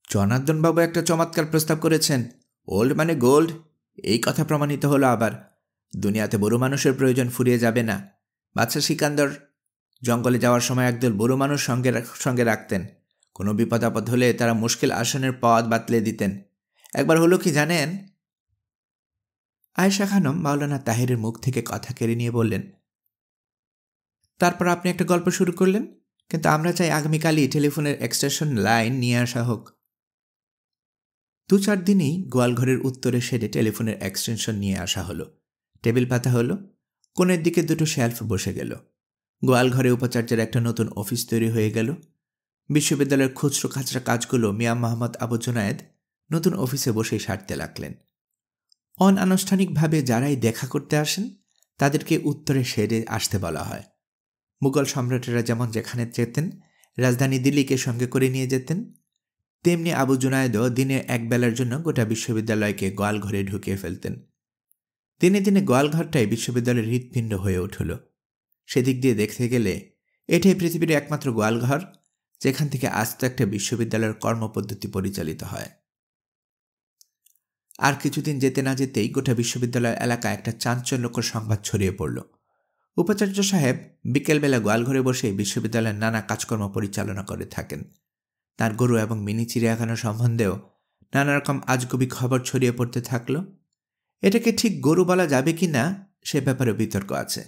জনার্দনবাবু একটা চমৎকার প্রস্তাব করেছেন। ওল্ড মানে গোল্ড, এই কথা প্রমাণিত হলো আবার। দুনিয়াতে বুড়ো মানুষের প্রয়োজন ফুরিয়ে যাবে না। বাদশা সিকান্দর জঙ্গলে যাওয়ার সময় একদল বুড়ো মানুষ সঙ্গে রাখতেন। কোনো বিপদ আপদ হলে তারা মুশকিল আসনের পথ বাতলে দিতেন। একবার হলো কি জানেন? আয়েশা খানম মাওলানা তাহেরের মুখ থেকে কথা কেড়ে নিয়ে বললেন, তারপর আপনি একটা গল্প শুরু করলেন, কিন্তু আমরা চাই আগামীকালই টেলিফোনের এক্সটেনশন লাইন নিয়ে আসা হোক। 2-4 দিনেই গোয়ালঘরের উত্তরে শেডে টেলিফোনের এক্সটেনশন নিয়ে আসা হলো। টেবিল পাতা হলো, কোণের দিকে 2টো শেলফ বসে গেল। গোয়ালঘরে উপাচার্যের একটা নতুন অফিস তৈরি হয়ে গেল। বিশ্ববিদ্যালয়ের খুচরো খাচরা কাজগুলো মিয়া মোহাম্মদ আবু জুনায়েদ নতুন অফিসে বসেই সারতে লাগলেন। অনানুষ্ঠানিকভাবে যারাই দেখা করতে আসেন তাদেরকে উত্তরে শেডে আসতে বলা হয়। মুঘল সম্রাটেরা যেমন যেখানে যেতেন রাজধানী দিল্লিকে সঙ্গে করে নিয়ে যেতেন, তেমনি আবু জুনায়েদও দিনে একবেলার জন্য গোটা বিশ্ববিদ্যালয়কে গোয়ালঘরে ঢুকিয়ে ফেলতেন। দিনে দিনে গোয়ালঘরটাই বিশ্ববিদ্যালয়ের হৃৎপিণ্ড হয়ে উঠল। সেদিক দিয়ে দেখতে গেলে এটাই পৃথিবীর একমাত্র গোয়ালঘর যেখান থেকে আস্ত একটা বিশ্ববিদ্যালয়ের কর্মপদ্ধতি পরিচালিত হয়। আর কিছুদিন যেতে না যেতেই গোটা বিশ্ববিদ্যালয় এলাকায় একটা চাঞ্চল্যকর সংবাদ ছড়িয়ে পড়ল। উপাচার্য সাহেব বিকেলবেলা গোয়ালঘরে বসে বিশ্ববিদ্যালয়ের নানা কাজকর্ম পরিচালনা করে থাকেন। তার গরু এবং মিনি চিড়িয়াখানা সম্বন্ধেও নানা রকম আজগুবি খবর ছড়িয়ে পড়তে থাকল। এটাকে ঠিক গরু বলা যাবে কি না সে ব্যাপারে বিতর্ক আছে।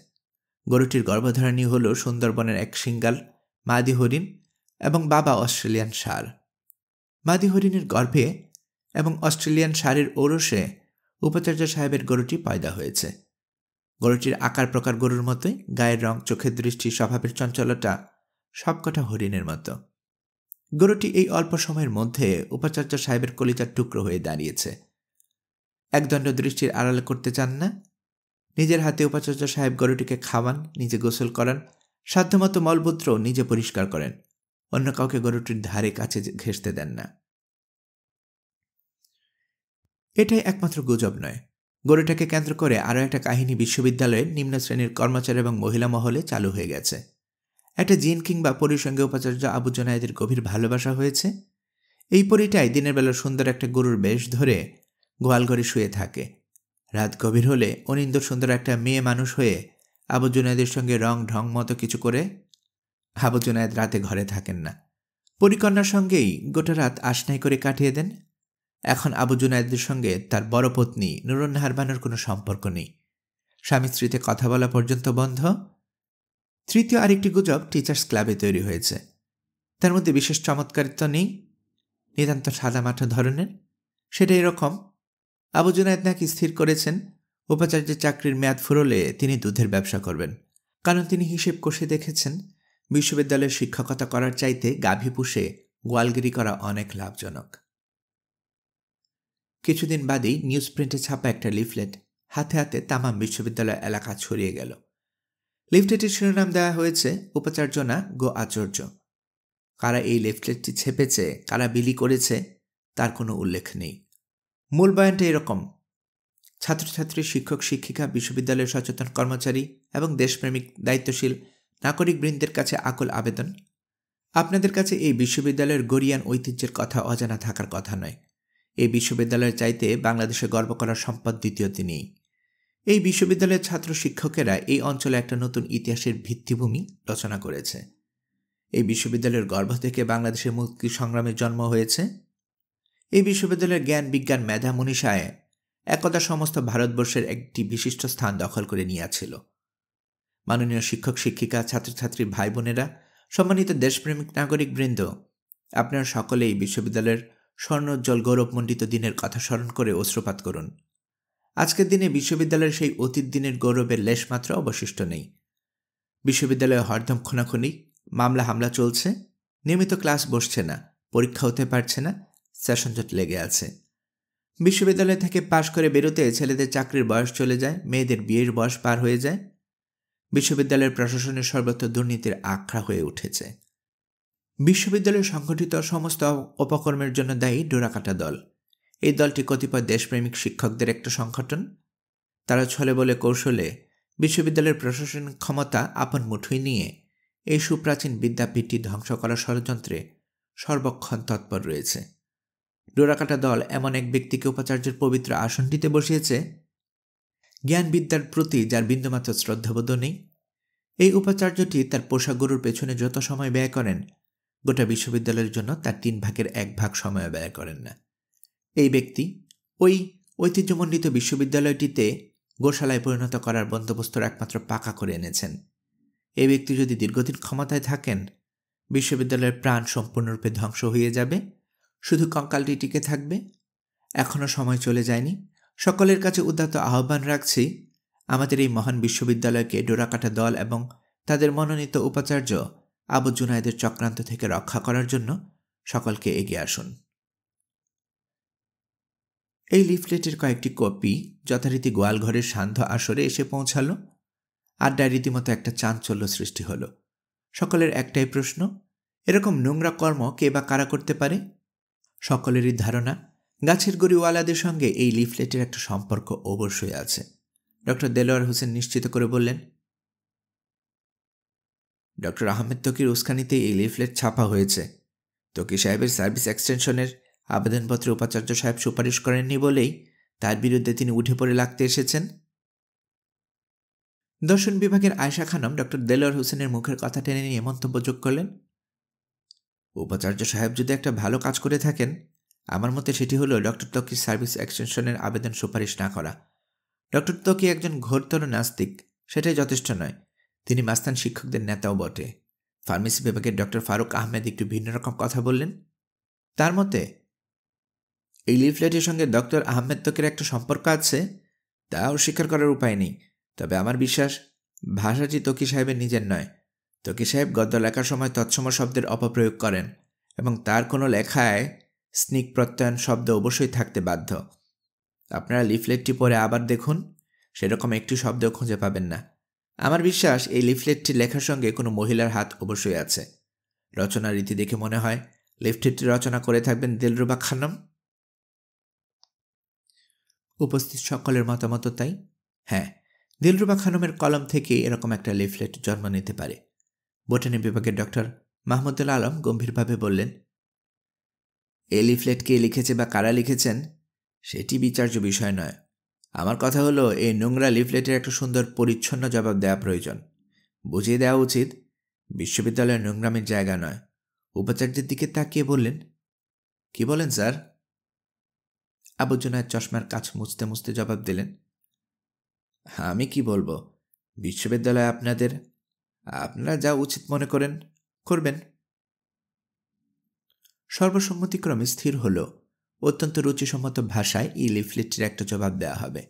গরুটির গর্ভধারণী হল সুন্দরবনের এক সিঙ্গাল মাদি হরিণ এবং বাবা অস্ট্রেলিয়ান ষাঁড়। মাদি হরিণের গর্ভে এবং অস্ট্রেলিয়ান ষাঁড়ের ঔরসে উপাচার্য সাহেবের গরুটি পয়দা হয়েছে। গরুটির আকার প্রকার গরুর মতোই, গায়ের রং, চোখের দৃষ্টি, স্বভাবের চঞ্চলতা সবকটা হরিণের মতো। গরুটি এই অল্প সময়ের মধ্যে উপাচার্য সাহেবের কলিজার টুকরো হয়ে দাঁড়িয়েছে। একদণ্ড দৃষ্টির আড়ালে করতে চান না। নিজের হাতে উপাচার্য সাহেব গরুটিকে খাওয়ান, নিজে গোসল করান, সাধ্যমতো মলমূত্র নিজে পরিষ্কার করেন। অন্য কাউকে গরুটির ধারে কাছে ঘেঁষতে দেন না। এটাই একমাত্র গুজব নয়। গরুটাকে কেন্দ্র করে আরও একটা কাহিনী বিশ্ববিদ্যালয়ের নিম্ন শ্রেণীর কর্মচারী এবং মহিলা মহলে চালু হয়ে গেছে। একটা জিন কিংবা পরীর সঙ্গে উপাচার্য আবু জুনায়েদের গভীর ভালোবাসা হয়েছে। এই পরীটাই দিনের বেলা সুন্দর একটা গরুর বেশ ধরে গোয়ালঘরে শুয়ে থাকে। রাত গভীর হলে অনিন্দর সুন্দর একটা মেয়ে মানুষ হয়ে আবু জুনায়েদের সঙ্গে রং ঢং মতো কিছু করে। আবু জুনায়েদ রাতে ঘরে থাকেন না, পরিকন্যার সঙ্গেই গোটা রাত আশনাই করে কাটিয়ে দেন। এখন আবু জুনায়েদের সঙ্গে তার বড় পত্নী নুরুন্নাহার বানুর কোনো সম্পর্ক নেই। স্বামী স্ত্রীতে কথা বলা পর্যন্ত বন্ধ। তৃতীয় আরেকটি গুজব টিচার্স ক্লাবে তৈরি হয়েছে। তার মধ্যে বিশেষ চমৎকারিত্ব নেই, নিতান্ত সাদামাটা ধরনের। সেটা এরকম, আবু জুনায়েদ নাকি স্থির করেছেন উপাচার্যের চাকরির মেয়াদ ফুরোলে তিনি দুধের ব্যবসা করবেন। কারণ তিনি হিসেব কষে দেখেছেন বিশ্ববিদ্যালয়ের শিক্ষকতা করার চাইতে গাভী পুষে গোয়ালগিরি করা অনেক লাভজনক। কিছুদিন বাদেই নিউজ প্রিন্টে ছাপা একটা লিফলেট হাতে হাতে তামাম বিশ্ববিদ্যালয় এলাকা ছড়িয়ে গেল। লিফলেটের শিরোনাম দেওয়া হয়েছে উপাচার্য না গো আচার্য। কারা এই লিফলেটটি ছেপেছে, কারা বিলি করেছে তার কোনো উল্লেখ নেই। মূল বয়ানটা এরকম: ছাত্রছাত্রী, শিক্ষক শিক্ষিকা, বিশ্ববিদ্যালয়ের সচেতন কর্মচারী এবং দেশপ্রেমিক দায়িত্বশীল নাগরিকবৃন্দের কাছে আকুল আবেদন, আপনাদের কাছে এই বিশ্ববিদ্যালয়ের গরিয়ান ঐতিহ্যের কথা অজানা থাকার কথা নয়। এই বিশ্ববিদ্যালয়ের চাইতে বাংলাদেশে গর্ব করার সম্পদ দ্বিতীয়টি নেই। এই বিশ্ববিদ্যালয়ের ছাত্র শিক্ষকেরা এই অঞ্চলে একটা নতুন ইতিহাসের ভিত্তিভূমি রচনা করেছে। এই বিশ্ববিদ্যালয়ের গর্ভ থেকে বাংলাদেশের মুক্তি সংগ্রামের জন্ম হয়েছে। এই বিশ্ববিদ্যালয়ের জ্ঞান, বিজ্ঞান, মেধা, মনীষায় একদা সমস্ত ভারতবর্ষের একটি বিশিষ্ট স্থান দখল করে নিয়েছিল। মাননীয় শিক্ষক শিক্ষিকা, ছাত্রছাত্রী ভাই বোনেরা, সম্মানিত দেশপ্রেমিক নাগরিকবৃন্দ, আপনারা সকলে এই বিশ্ববিদ্যালয়ের স্বর্ণোজ্জ্বল গৌরবমণ্ডিত দিনের কথা স্মরণ করে অশ্রুপাত করুন। আজকের দিনে বিশ্ববিদ্যালয়ের সেই অতীত দিনের গৌরবের লেশমাত্র অবশিষ্ট নেই। বিশ্ববিদ্যালয়ে হরদম খুনাখুনি, মামলা হামলা চলছে, নিয়মিত ক্লাস বসছে না, পরীক্ষা হতে পারছে না, সেশনজট লেগে আছে। বিশ্ববিদ্যালয় থেকে পাশ করে বেরোতে ছেলেদের চাকরির বয়স চলে যায়, মেয়েদের বিয়ের বয়স পার হয়ে যায়। বিশ্ববিদ্যালয়ের প্রশাসনের সর্বত্র দুর্নীতির আখড়া হয়ে উঠেছে। বিশ্ববিদ্যালয়ে সংগঠিত সমস্ত অপকর্মের জন্য দায়ী ডোরাকাটা দল। এই দলটি কতিপয় দেশপ্রেমিক শিক্ষকদের একটা সংগঠন। তারা ছলে বলে কৌশলে বিশ্ববিদ্যালয়ের প্রশাসনিক ক্ষমতা আপন মুঠোয় নিয়ে এই সুপ্রাচীন বিদ্যাপীঠটি ধ্বংস করার ষড়যন্ত্রে সর্বক্ষণ তৎপর রয়েছে। ডোরাকাটা দল এমন এক ব্যক্তিকে উপাচার্যের পবিত্র আসনটিতে বসিয়েছে, জ্ঞানবিদ্যার প্রতি যার বিন্দুমাত্র শ্রদ্ধাবোধ নেই। এই উপাচার্যটি তার পোষা গরুর পেছনে যত সময় ব্যয় করেন, গোটা বিশ্ববিদ্যালয়ের জন্য তার 3 ভাগের 1 ভাগ সময় ব্যয় করেন না। এই ব্যক্তি ওই ঐতিহ্যমণ্ডিত বিশ্ববিদ্যালয়টিতে গোশালায় পরিণত করার বন্দোবস্তর একমাত্র পাকা করে এনেছেন। এই ব্যক্তি যদি দীর্ঘদিন ক্ষমতায় থাকেন, বিশ্ববিদ্যালয়ের প্রাণ সম্পূর্ণরূপে ধ্বংস হয়ে যাবে, শুধু কঙ্কালটি টিকে থাকবে। এখনও সময় চলে যায়নি। সকলের কাছে উদাত্ত আহ্বান রাখছি, আমাদের এই মহান বিশ্ববিদ্যালয়কে ডোরাকাটা দল এবং তাদের মনোনীত উপাচার্য আবু জুনায়েদের চক্রান্ত থেকে রক্ষা করার জন্য সকলকে এগিয়ে আসুন। এই লিফলেটের কয়েকটি কপি যথারীতি গোয়ালঘরের সান্ধ্য আসরে এসে পৌঁছালো। আড্ডায় রীতিমতো একটা চাঞ্চল্য সৃষ্টি হলো। সকলের একটাই প্রশ্ন, এরকম নোংরা কর্ম কে বা কারা করতে পারে? সকলেরই ধারণা গাছের গড়িওয়ালাদের সঙ্গে এই লিফলেটের একটা সম্পর্ক অবশ্যই আছে। ডক্টর দেলোয়ার হোসেন নিশ্চিত করে বললেন, ডক্টর আহমেদ তকির উস্কানিতে এই লিফলেট ছাপা হয়েছে। তকি সাহেবের সার্ভিস এক্সটেনশনের আবেদনপত্রে উপাচার্য সাহেব সুপারিশ করেননি বলেই তার বিরুদ্ধে তিনি উঠে পড়ে লাগতে এসেছেন। দর্শন বিভাগের আয়েশা খানম ডক্টর দেলোয়ার হোসেনের মুখের কথা টেনে নিয়ে মন্তব্য যোগ করলেন, উপাচার্য সাহেব যদি একটা ভালো কাজ করে থাকেন, আমার মতে সেটি হলো ডক্টর তকির সার্ভিস এক্সটেনশনের আবেদন সুপারিশ না করা। ডক্টর তকি একজন ঘোরতর নাস্তিক, সেটাই যথেষ্ট নয়, তিনি মাস্তান শিক্ষকদের নেতাও বটে। ফার্মেসি বিভাগের ডক্টর ফারুক আহমেদ একটু ভিন্ন রকম কথা বললেন। তার মতে এই লিফলেটের সঙ্গে ডক্টর আহমেদ তকির একটা সম্পর্ক আছে, তা অস্বীকার করার উপায় নেই। তবে আমার বিশ্বাস ভাষাটি তকি সাহেবের নিজের নয়। তকি সাহেব গদ্য লেখার সময় তৎসম শব্দের অপপ্রয়োগ করেন এবং তার কোনো লেখায় স্নিক প্রত্যয়ন শব্দ অবশ্যই থাকতে বাধ্য। আপনারা লিফলেটটি পড়ে আবার দেখুন, সেরকম একটি শব্দও খুঁজে পাবেন না। আমার বিশ্বাস এই লিফলেটটি লেখার সঙ্গে কোনো মহিলার হাত অবশ্যই আছে। রচনা রীতি দেখে মনে হয় লিফলেটটি রচনা করে থাকবেন দিলরুবা খানম। উপস্থিত সকলের মতামত তাই। হ্যাঁ, দিলরুবা খানমের কলম থেকে এরকম একটা লিফলেট জন্ম নিতে পারে। বোটানি বিভাগের ডক্টর মাহমুদুল আলম গম্ভীরভাবে বললেন, এই লিফলেট কে লিখেছে বা কারা লিখেছেন সেটি বিচার্য বিষয় নয়। আমার কথা হলো, এই নোংরা লিফলেটের একটা সুন্দর পরিচ্ছন্ন জবাব দেওয়া প্রয়োজন। বুঝিয়ে দেওয়া উচিত বিশ্ববিদ্যালয়ের নোংরামের জায়গা নয়। উপাচার্যের দিকে তাকিয়ে বললেন, কি বলেন স্যার? আবু জুনায়েদ চশমার কাছ মুছতে মুছতে জবাব দিলেন, আমি কি বলবো, বিশ্ববিদ্যালয়ে আপনারা যা উচিত মনে করেন করবেন। সর্বসম্মতিক্রমে স্থির হল অত্যন্ত রুচিসম্মত ভাষায় এই লিফলেটটির একটা জবাব দেওয়া হবে।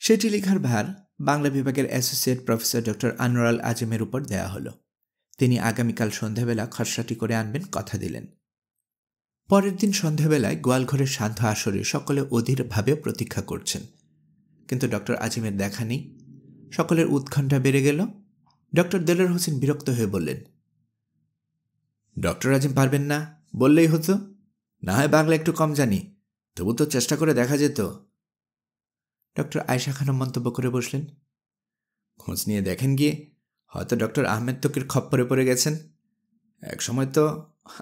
সেটি লেখার ভার বাংলা বিভাগের অ্যাসোসিয়েট প্রফেসর ডক্টর আনোয়ার আজিমের উপর দেওয়া হলো। তিনি আগামীকাল সন্ধ্যাবেলা খসড়াটি করে আনবেন কথা দিলেন। পরের দিন সন্ধ্যাবেলায় গোয়ালঘরের সান্ধ্য আসরে সকলে অধীরভাবে প্রতীক্ষা করছেন, কিন্তু ডক্টর আজিমের দেখা নেই। সকলের উৎকণ্ঠা বেড়ে গেল। ডক্টর দেলোয়ার হোসেন বিরক্ত হয়ে বললেন, ডক্টর আজিম পারবেন না বললেই হতো, না হয় বাংলা একটু কম জানি, তবু তো চেষ্টা করে দেখা যেত। ডক্টর আয়েশা খানম মন্তব্য করে বসলেন, খোঁজ নিয়ে দেখেন গিয়ে, হয়তো ডক্টর আহমেদ তকির খপ্পরে পড়ে গেছেন। একসময় তো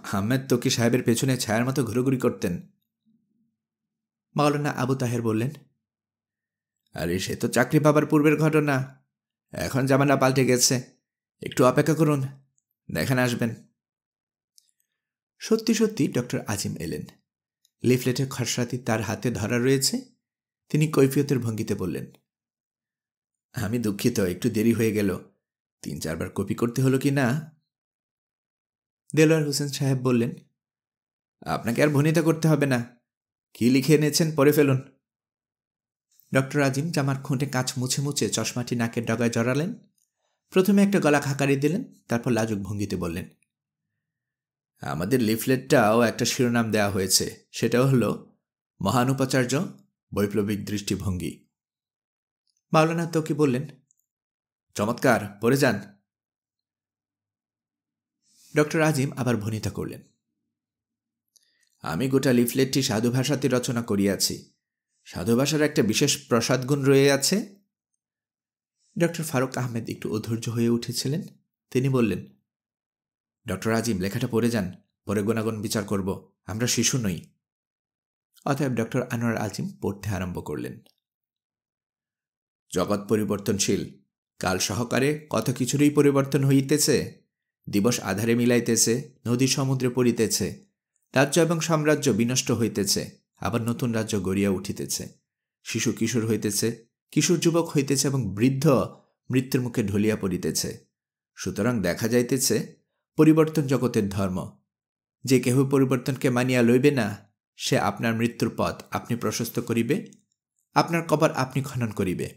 আহমেদ তকি সাহেবের পেছনে ছায়ার মতো ঘুরোঘুরি করতেন। মাওলানা আবু তাহের বললেন, আরে সে তো চাকরি পাবার পূর্বের ঘটনা, এখন জামানা পাল্টে গেছে, একটু অপেক্ষা করুন, দেখেন আসবেন। সত্যি সত্যি ডক্টর আজিম এলেন। লিফলেটের খসড়াটি তার হাতে ধরা রয়েছে। তিনি কৈফিয়তের ভঙ্গিতে বললেন, আমি দুঃখিত, একটু দেরি হয়ে গেল, 3-4 বার কপি করতে হলো কি না। দেলোয়ার হোসেন সাহেব বললেন, আপনাকে আর ভনিতা করতে হবে না, কি লিখে এনেছেন পড়ে ফেলুন। ডক্টর আজিম জামার খুঁটে কাঁচ মুছে মুছে চশমাটি নাকের ডগায় জড়ালেন। প্রথমে একটা গলা খাকারি দিলেন, তারপর লাজুক ভঙ্গিতে বললেন, আমাদের লিফলেটটাও একটা শিরোনাম দেওয়া হয়েছে, সেটাও হলো মহান উপাচার্য বৈপ্লবিক দৃষ্টিভঙ্গি। মাওলানা তকি বললেন, চমৎকার, পড়ে যান। ডক্টর আজিম আবার ভনিতা করলেন, আমি গোটা লিফলেটটি সাধু ভাষাতে রচনা করিয়াছি। সাধু ভাষার একটা বিশেষ প্রসাদগুণ রয়ে আছে। ডক্টর ফারুক আহমেদ একটু অধৈর্য হয়ে উঠেছিলেন। তিনি বললেন, ডক্টর আজিম, লেখাটা পড়ে যান, পরে গুণাগুণ বিচার করব, আমরা শিশু নই। অতএব ডক্টর আনোয়ার আজিম পড়তে আরম্ভ করলেন। জগৎ পরিবর্তনশীল, কাল সহকারে কত কিছুরই পরিবর্তন হইতেছে। দিবস আধারে মিলাইতেছে, নদী সমুদ্রে পড়িতেছে, রাজ্য এবং সাম্রাজ্য বিনষ্ট হইতেছে, আবার নতুন রাজ্য গড়িয়া উঠিতেছে। শিশু কিশোর হইতেছে, কিশোর যুবক হইতেছে এবং বৃদ্ধ মৃত্যুর মুখে ঢলিয়া পড়িতেছে। সুতরাং দেখা যাইতেছে পরিবর্তন জগতের ধর্ম। যে কেহ পরিবর্তনকে মানিয়া লইবে না, সে আপনার মৃত্যুর পথ আপনি প্রশস্ত করিবে, আপনার কবর আপনি খনন করিবে।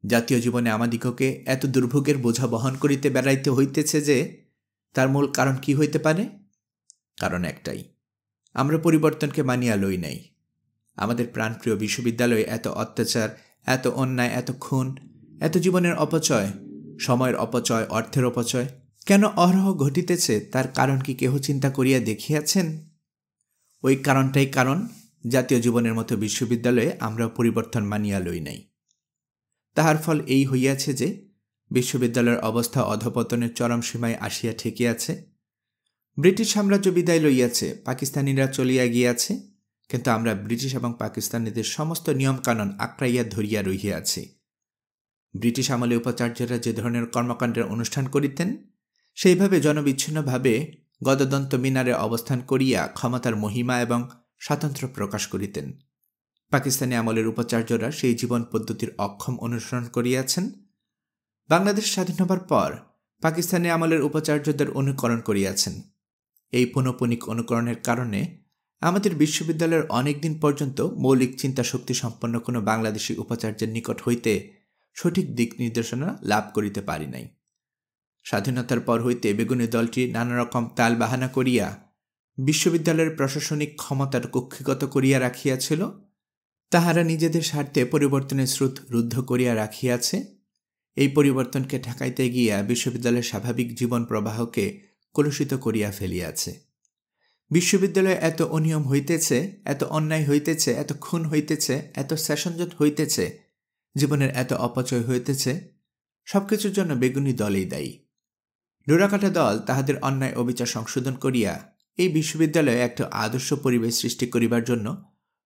জাতীয় জীবনে আমাদিগকে এত দুর্ভোগের বোঝা বহন করিতে বেড়াইতে হইতেছে যে তার মূল কারণ কি হইতে পারে? কারণ একটাই, আমরা পরিবর্তনকে মানিয়া লই নাই। আমাদের প্রাণপ্রিয় বিশ্ববিদ্যালয়ে এত অত্যাচার, এত অন্যায়, এত খুন, এত জীবনের অপচয়, সময়ের অপচয়, অর্থের অপচয় কেন অহরহ ঘটিতেছে, তার কারণ কি কেহ চিন্তা করিয়া দেখিয়াছেন? ওই কারণটাই কারণ, জাতীয় জীবনের মতো বিশ্ববিদ্যালয়ে আমরা পরিবর্তন মানিয়া লই নাই। তাহার ফল এই হইয়াছে যে বিশ্ববিদ্যালয়ের অবস্থা অধপতনের চরম সীমায় আসিয়া ঠেকিয়াছে। ব্রিটিশ সাম্রাজ্য বিদায় লইয়াছে, পাকিস্তানিরা চলিয়া গিয়াছে, কিন্তু আমরা ব্রিটিশ এবং পাকিস্তানিদের সমস্ত নিয়মকানুন আঁকড়াইয়া ধরিয়া রহিয়াছি। ব্রিটিশ আমলে উপাচার্যরা যে ধরনের কর্মকাণ্ডের অনুষ্ঠান করিতেন, সেইভাবে জনবিচ্ছিন্নভাবে গদদন্ত মিনারে অবস্থান করিয়া ক্ষমতার মহিমা এবং স্বাতন্ত্র্য প্রকাশ করিতেন। পাকিস্তানি আমলের উপাচার্যরা সেই জীবন পদ্ধতির অক্ষম অনুসরণ করিয়াছেন। বাংলাদেশ স্বাধীন হবার পর পাকিস্তানি আমলের উপাচার্যদের অনুকরণ করিয়াছেন। এই পুনঃপুনিক অনুকরণের কারণে আমাদের বিশ্ববিদ্যালয়ের অনেকদিন পর্যন্ত মৌলিক চিন্তা শক্তি সম্পন্ন কোনো বাংলাদেশি উপাচার্যের নিকট হইতে সঠিক দিক নির্দেশনা লাভ করিতে পারি নাই। স্বাধীনতার পর হইতে বেগুনি দলটি নানা রকম তাল বাহানা করিয়া বিশ্ববিদ্যালয়ের প্রশাসনিক ক্ষমতার কক্ষিগত করিয়া রাখিয়াছিল। তাহারা নিজেদের স্বার্থে পরিবর্তনের স্রোত রুদ্ধ করিয়া রাখিয়াছে। এই পরিবর্তনকে ঠেকাইতে গিয়া বিশ্ববিদ্যালয়ের স্বাভাবিক জীবন প্রবাহকে কলুষিত করিয়া ফেলিয়াছে। বিশ্ববিদ্যালয়ে এত অনিয়ম হইতেছে, এত অন্যায় হইতেছে, এত খুন হইতেছে, এত সেশনজট হইতেছে, জীবনের এত অপচয় হইতেছে, সবকিছুর জন্য বেগুনি দলই দায়ী। ডোরাকাটা দল তাহাদের অন্যায় অবিচার সংশোধন করিয়া এই বিশ্ববিদ্যালয়ে একটা আদর্শ পরিবেশ সৃষ্টি করিবার জন্য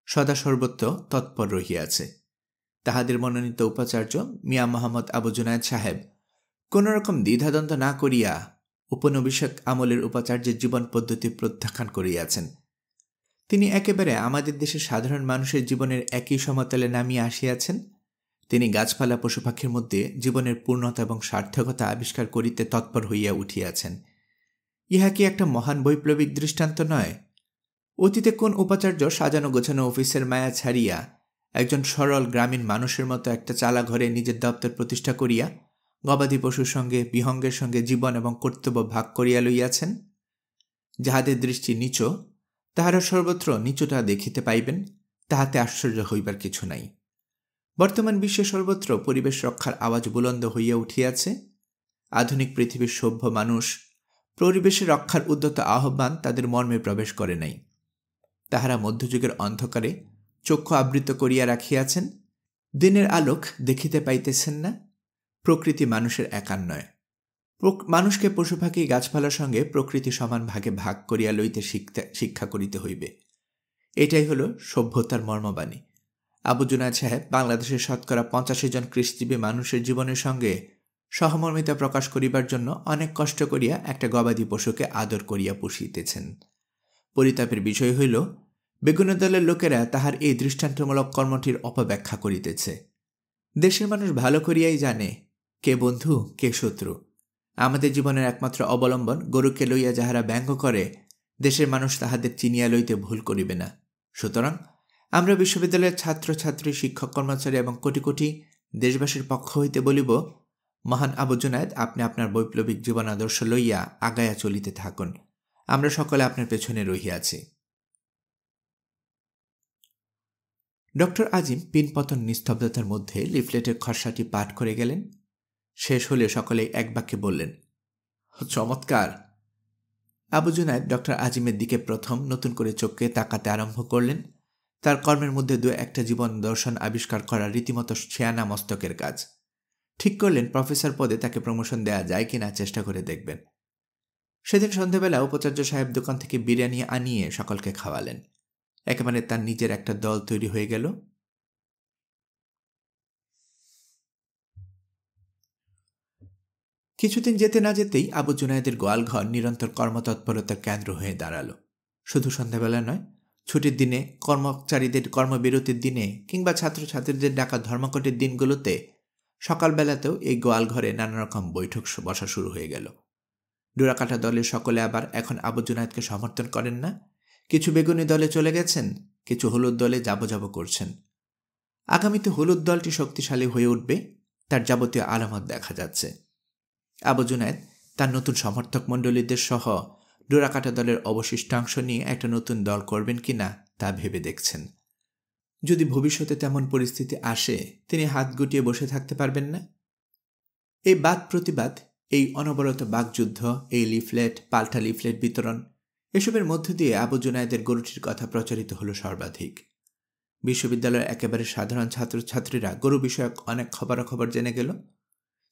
সদা সর্বত্র তৎপর রহিয়াছে। তাহাদের মনোনীত উপাচার্য মিয়া মোহাম্মদ আবু জুনায়েদ সাহেব কোনোরকম দ্বিধাদ্বন্দ্ব না করিয়া উপনিবেশিক আমলের উপাচার্যের জীবন পদ্ধতি প্রত্যাখ্যান করিয়াছেন। তিনি একেবারে আমাদের দেশের সাধারণ মানুষের জীবনের একই সমতলে নামিয়ে আসিয়াছেন। তিনি গাছপালা পশু পাখির মধ্যে জীবনের পূর্ণতা এবং সার্থকতা আবিষ্কার করিতে তৎপর হইয়া উঠিয়াছেন। ইহা কি একটা মহান বৈপ্লবিক দৃষ্টান্ত নয়? অতীতে কোন উপাচার্য সাজানো গোছানো অফিসের মায়া ছাড়িয়া একজন সরল গ্রামীণ মানুষের মতো একটা চালা ঘরে নিজের দপ্তর প্রতিষ্ঠা করিয়া গবাদি পশুর সঙ্গে বিহঙ্গের সঙ্গে জীবন এবং কর্তব্য ভাগ করিয়া লইয়াছেন? যাহাদের দৃষ্টি নিচ, তাহারা সর্বত্র নিচুটা দেখিতে পাইবেন, তাহাতে আশ্চর্য হইবার কিছু নাই। বর্তমান বিশ্বে সর্বত্র পরিবেশ রক্ষার আওয়াজ বুলন্দ হইয়া উঠিয়াছে। আধুনিক পৃথিবীর সভ্য মানুষ পরিবেশের রক্ষার উদ্যত আহ্বান তাদের মর্মে প্রবেশ করে নাই। তাহারা মধ্যযুগের অন্ধকারে চক্ষু আবৃত করিয়া রাখিয়াছেন, দিনের আলোক দেখিতে পাইতেছেন না। প্রকৃতি মানুষের একার নয়। মানুষকে পশু পাখি গাছপালার সঙ্গে প্রকৃতি সমান ভাগে ভাগ করিয়া লইতে শিক্ষা করিতে হইবে। এটাই হল সভ্যতার মর্মবাণী। আবু জুনায়েদ সাহেব বাংলাদেশের শতকরা 85 জন কৃষিজীবী মানুষের জীবনের সঙ্গে সহমর্মিতা প্রকাশ করিবার জন্য অনেক কষ্ট করিয়া একটা গবাদি পশুকে আদর করিয়া পুষিতেছেন। পরিতাপের বিষয় হইল, বেগুনি দলের লোকেরা তাহার এই দৃষ্টান্তমূলক কর্মটির অপব্যাখ্যা করিতেছে। দেশের মানুষ ভালো করিয়াই জানে কে বন্ধু কে শত্রু। আমাদের জীবনের একমাত্র অবলম্বন গরুকে লইয়া যাহারা ব্যঙ্গ করে, দেশের মানুষ তাহাদের চিনিয়া লইতে ভুল করিবে না। সুতরাং আমরা বিশ্ববিদ্যালয়ের ছাত্রছাত্রী, শিক্ষক কর্মচারী এবং কোটি কোটি দেশবাসীর পক্ষ হইতে বলিব, মহান আবু জুনায়েদ, আপনি আপনার বৈপ্লবিক জীবন আদর্শ লইয়া আগায়া চলিতে থাকুন। আমরা সকলে আপনার পেছনে রহিয়াছি। ডক্টর আজিম পিনপতন নিস্তব্ধতার মধ্যে লিফলেটের খসড়াটি পাঠ করে গেলেন। শেষ হলে সকলেই এক বাক্যে বললেন, চমৎকার। আবু জুনায়েদ ডক্টর আজিমের দিকে প্রথম নতুন করে চোখকে তাকাতে আরম্ভ করলেন। তার কর্মের মধ্যে দু একটা জীবন দর্শন আবিষ্কার করা রীতিমতো ছেয়ানা মস্তকের কাজ। ঠিক করলেন প্রফেসর পদে তাকে প্রমোশন দেয়া যায় কিনা চেষ্টা করে দেখবেন। সেদিন সন্ধ্যাবেলা উপাচার্য সাহেব দোকান থেকে বিরিয়ানি আনিয়ে সকলকে খাওয়ালেন। একেবারে তার নিজের একটা দল তৈরি হয়ে গেল। কিছুদিন যেতে না যেতেই আবু জুনায়েদের গোয়ালঘর নিরন্তর কর্মতৎপরতার কেন্দ্র হয়ে দাঁড়ালো। শুধু সন্ধ্যাবেলা নয়, ছুটির দিনে, কর্মচারীদের কর্মবিরতির দিনে কিংবা ছাত্রছাত্রীদের ডাকা ধর্মঘটের দিনগুলোতে সকালবেলাতেও এই গোয়ালঘরে নানা রকম বৈঠক বসা শুরু হয়ে গেল। ডোরাকাটা দলের সকলে আবার এখন আবু জুনায়েদকে সমর্থন করেন না। কিছু বেগুনি দলে চলে গেছেন, কিছু হলুদ দলে যাবো করছেন। আগামীতে হলুদ দলটি শক্তিশালী হয়ে উঠবে, তার যাবতীয় আলামত দেখা যাচ্ছে। আবু জুনায়েদ তার নতুন সমর্থক মণ্ডলীদের সহ ডোরাকাটা দলের অবশিষ্টাংশ নিয়ে একটা নতুন দল করবেন কিনা তা ভেবে দেখছেন। যদি ভবিষ্যতে তেমন পরিস্থিতি আসে, তিনি হাত গুটিয়ে বসে থাকতে পারবেন না। এই বাদ প্রতিবাদ, এই অনবরত বাকযুদ্ধ, এই লিফলেট, পাল্টা লিফলেট বিতরণ, এসবের মধ্য দিয়ে আবু জুনায়েদের গরুটির কথা প্রচারিত হল সর্বাধিক। বিশ্ববিদ্যালয়ের একেবারে সাধারণ ছাত্রছাত্রীরা গরু বিষয়ক অনেক খবরাখবর জেনে গেল।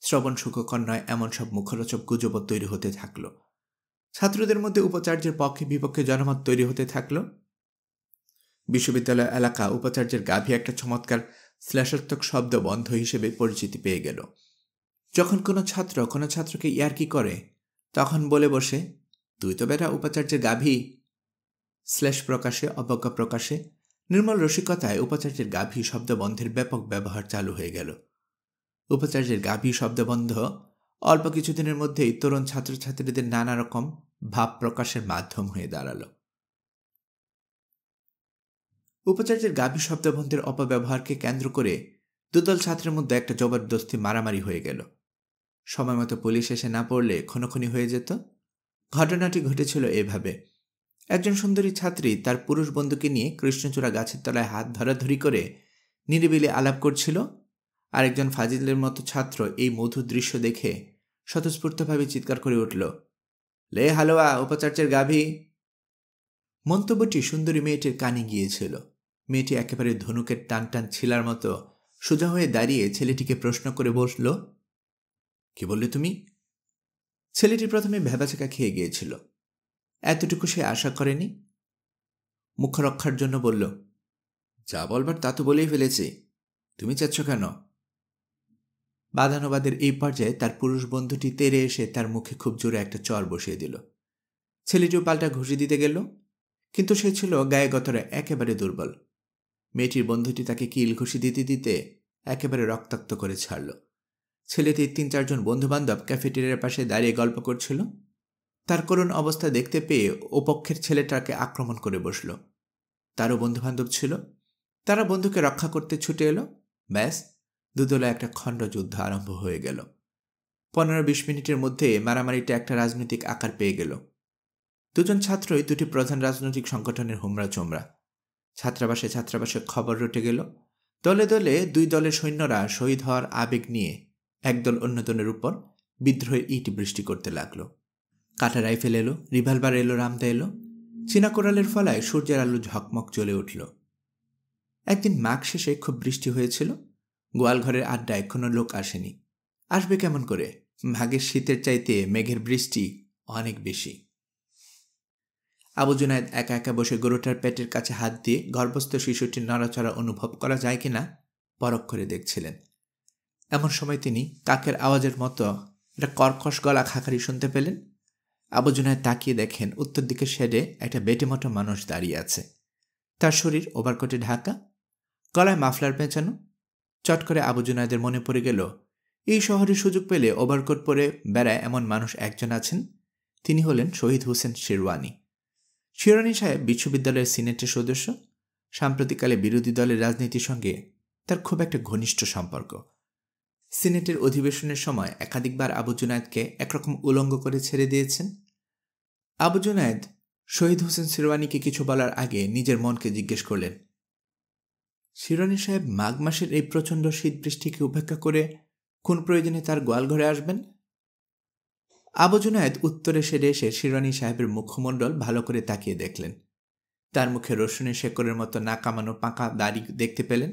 শ্রবণ সুখকর নয় এমন সব মুখরোচক গুজব তৈরি হতে থাকল। ছাত্রদের মধ্যে উপাচার্যের পক্ষে বিপক্ষে জনমত তৈরি হতে থাকল। বিশ্ববিদ্যালয় এলাকা উপাচার্যের গাভী একটা চমৎকার শ্লেষাত্মক শব্দ বন্ধ হিসেবে পরিচিতি পেয়ে গেল। যখন কোনো ছাত্র কোনো ছাত্রকে ইয়ার্কি করে, তখন বলে বসে, তুই তো বেটা উপাচার্যের গাভী। শ্লেষ প্রকাশে, অবজ্ঞা প্রকাশে, নির্মল রসিকতায় উপাচার্যের গাভী শব্দবন্ধের ব্যাপক ব্যবহার চালু হয়ে গেল। উপাচার্যের গাভী শব্দবন্ধ অল্প কিছুদিনের মধ্যেই তরুণ ছাত্রছাত্রীদের নানা রকম ভাব প্রকাশের মাধ্যম হয়ে দাঁড়াল। উপাচার্যের গাভী শব্দবন্ধের অপব্যবহারকে কেন্দ্র করে দুদল ছাত্রের মধ্যে একটা জবরদস্তি মারামারি হয়ে গেল। সময়মতো পুলিশ এসে না পড়লে খুনোখুনি হয়ে যেত। ঘটনাটি ঘটেছিল এভাবে। একজন সুন্দরী ছাত্রী তার পুরুষ বন্ধুকে নিয়ে কৃষ্ণচূড়া গাছের তলায় হাত ধরাধরি করে নিরিবিলি আলাপ করছিল। আরেকজন ফাজিলের মতো ছাত্র এই মধুর দৃশ্য দেখে স্বতঃস্ফূর্তভাবে চিৎকার করে উঠল, লে হালুয়া, উপাচার্যের গাভী। মন্তব্যটি সুন্দরী মেয়েটির কানে গিয়েছিল। মেয়েটি একেবারে ধনুকের টান টান ছিলার মতো সোজা হয়ে দাঁড়িয়ে ছেলেটিকে প্রশ্ন করে বসল, কি বললে তুমি? ছেলেটি প্রথমে ভেবাচাকা খেয়ে গিয়েছিল। এতটুকু সে আশা করেনি। মুখ রক্ষার জন্য বলল, যা বলবার তা তো বলেই ফেলেছি, তুমি চাচ্ছ কেন? বাদানুবাদের এই পর্যায়ে তার পুরুষ বন্ধুটি তেড়ে এসে তার মুখে খুব জোরে একটা চর বসিয়ে দিল। ছেলেটিও পাল্টা ঘুষি দিতে গেল, কিন্তু সে ছিল গায়ে গতরে একেবারে দুর্বল। মেয়েটির বন্ধুটি তাকে কিল ঘুষি দিতে দিতে একেবারে রক্তাক্ত করে ছাড়ল। ছেলেটির ৩-৪ জন বন্ধুবান্ধব ক্যাফেটেরিয়ার পাশে দাঁড়িয়ে গল্প করছিল। তার করুণ অবস্থা দেখতে পেয়ে ওপক্ষের ছেলেটাকে আক্রমণ করে বসল। তারও বন্ধুবান্ধব ছিল, তারা বন্ধুকে রক্ষা করতে ছুটে এলো। ব্যাস, দুদলে একটা খণ্ড যুদ্ধ আরম্ভ হয়ে গেল। ১৫-২০ মিনিটের মধ্যে মারামারিটা একটা রাজনৈতিক আকার পেয়ে গেল। দুজন ছাত্রই দুটি প্রধান রাজনৈতিক সংগঠনের হুমড়া চোমড়া। ছাত্রাবাসে খবর রটে গেল। দলে দলে দুই দলের সৈন্যরা শহীদ হওয়ার আবেগ নিয়ে একদল অন্য দলের উপর বিদ্রোহের ইট বৃষ্টি করতে লাগল। কাটা রাইফেল এলো, রিভলভার এলো, রামদা এলো। চীনা কোরালের ফলায় সূর্যের আলো ঝকমক জ্বলে উঠল। একদিন মাঘ শেষে খুব বৃষ্টি হয়েছিল। গোয়ালঘরের আড্ডায় কোনো লোক আসেনি। আসবে কেমন করে? মাঘের শীতের চাইতে মেঘের বৃষ্টি অনেক বেশি। আবু জুনায়েদ একা একা বসে গরুটার পেটের কাছে হাত দিয়ে গর্ভস্থ শিশুটির নড়াচড়া অনুভব করা যায় কিনা পরখ করে দেখছিলেন। এমন সময় তিনি কাকের আওয়াজের মতো একটা কর্কশ গলা খাকারি শুনতে পেলেন। আবু জুনায়েদ তাকিয়ে দেখেন উত্তর দিকের শেডে একটা বেটেমোটা মানুষ দাঁড়িয়ে আছে। তার শরীর ওভারকোটে ঢাকা, গলায় মাফলার পেঁচানো। চট করে আবু জুনায়েদের মনে পড়ে গেল, এই শহরে সুযোগ পেলে ওভারকোট পরে বেড়ায় এমন মানুষ একজন আছেন। তিনি হলেন শহীদ হোসেন শেরওয়ানি। শেরওয়ানি সাহেব বিশ্ববিদ্যালয়ের সিনেটের সদস্য। সাম্প্রতিককালে বিরোধী দলের রাজনীতির সঙ্গে তার খুব একটা ঘনিষ্ঠ সম্পর্ক। সিনেটের অধিবেশনের সময় একাধিকবার আবু জুনায়েদকে একরকম উলঙ্গ করে ছেড়ে দিয়েছেন। আবু জুনায়েদ শহীদ হোসেন শেরওয়ানিকে কিছু বলার আগে নিজের মনকে জিজ্ঞেস করলেন, শেরওয়ানি সাহেব মাঘ মাসের এই প্রচণ্ড শীত বৃষ্টিকে উপেক্ষা করে কোন প্রয়োজনে তার গোয়ালঘরে আসবেন? আবু জুনায়েদ উত্তরে সেরে এসে শেরওয়ানি সাহেবের মুখমণ্ডল ভালো করে তাকিয়ে দেখলেন। তার মুখে রসুনের শেকড়ের মতো না কামানো পাকা দাড়ি দেখতে পেলেন।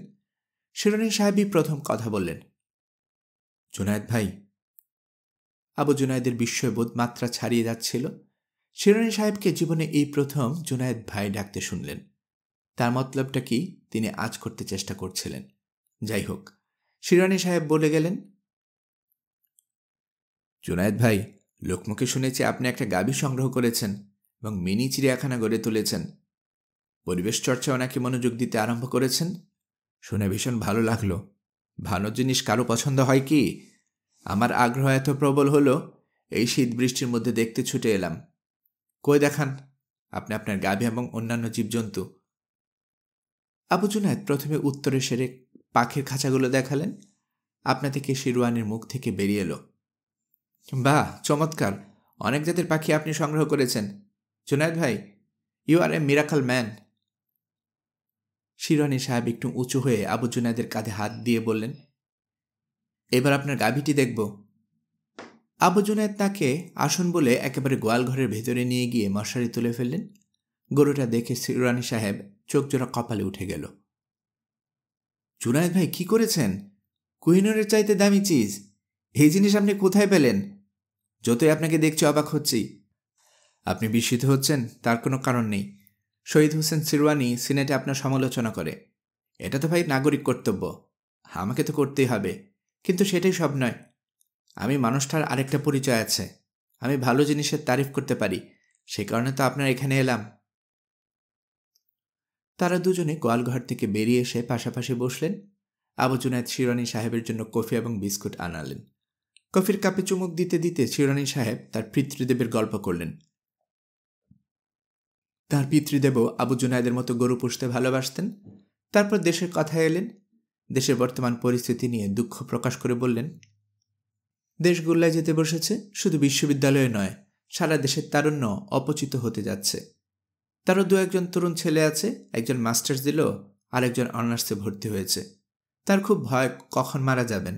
শেরওয়ানি সাহেবই প্রথম কথা বললেন, জুনায়েদ ভাই। আবু জুনায়েদের বিস্ময়বোধ মাত্রা ছাড়িয়ে যাচ্ছিল। শিরানি সাহেবকে জীবনে এই প্রথম জুনায়েদ ভাই ডাকতে শুনলেন। তার মতলবটা কি তিনি আজ করতে চেষ্টা করছিলেন। যাই হোক, শিরানি সাহেব বলে গেলেন, জুনায়েদ ভাই, লোকমুখে শুনেছি আপনি একটা গাভী সংগ্রহ করেছেন এবং মিনি চিড়িয়াখানা গড়ে তুলেছেন। পরিবেশ চর্চাও নাকি মনোযোগ দিতে আরম্ভ করেছেন। শুনে ভীষণ ভালো লাগলো। ভালো জিনিস কারো পছন্দ হয় কি? আমার আগ্রহ এত প্রবল হলো, এই শীত বৃষ্টির মধ্যে দেখতে ছুটে এলাম। কই দেখান আপনি আপনার গাভী এবং অন্যান্য জীবজন্তু। আবু জুনায়েদ প্রথমে উত্তরে সেরে পাখির খাঁচাগুলো দেখালেন। আপনা থেকে শিরওয়ানির মুখ থেকে বেরিয়ে এলো, বাহ, চমৎকার! অনেক জাতের পাখি আপনি সংগ্রহ করেছেন। জুনায়েদ ভাই, you are a miracle man. Shirwani সাহেব একটু উঁচু হয়ে আবু জুনায়েদের কাঁধে হাত দিয়ে বললেন, এবার আপনার গাভীটি দেখব। আবু জুনায়েদ তাকে আসন বলে একেবারে গোয়াল ঘরের ভেতরে নিয়ে গিয়ে মশারি তুলে ফেললেন। গরুটা দেখে শিরওয়ানি সাহেব চোখজোড়া কপালে উঠে গেল। জুনায়েদ ভাই, কি করেছেন? কোহিনূরের চাইতে দামি চিজ! এই জিনিস আপনি কোথায় পেলেন? যতই আপনাকে দেখছি অবাক হচ্ছি। আপনি বিস্মিত হচ্ছেন তার কোনো কারণ নেই। শহীদ হোসেন শিরওয়ানি সিনেটে আপনার সমালোচনা করে। এটা তো ভাই নাগরিক কর্তব্য, আমাকে তো করতেই হবে। কিন্তু সেটাই সব নয়। আমি মানুষটার আরেকটা পরিচয় আছে। আমি ভালো জিনিসের তারিফ করতে পারি। সে কারণে তো আপনার এখানে এলাম। তারা দুজনে গোয়ালঘর থেকে বেরিয়ে এসে পাশাপাশি বসলেন। আবু জুনায়েদ শিরওয়ানি সাহেবের জন্য কফি এবং বিস্কুট আনালেন। কফির কাপে চুমুক দিতে দিতে শিরওয়ানি সাহেব তার পিতৃদেবের গল্প করলেন। তার পিতৃদেবও আবু জুনায়েদের মতো গরু পুষতে ভালোবাসতেন। তারপর দেশের কথায় এলেন। দেশের বর্তমান পরিস্থিতি নিয়ে দুঃখ প্রকাশ করে বললেন, দেশ গোল্লায় যেতে বসেছে। শুধু বিশ্ববিদ্যালয়ে নয়, সারা দেশের তারুণ্য অপচিত হতে যাচ্ছে। তারও দু একজন তরুণ ছেলে আছে, একজন মাস্টার্স দিল, আর একজন অনার্সে ভর্তি হয়েছে। তার খুব ভয় কখন মারা যাবেন।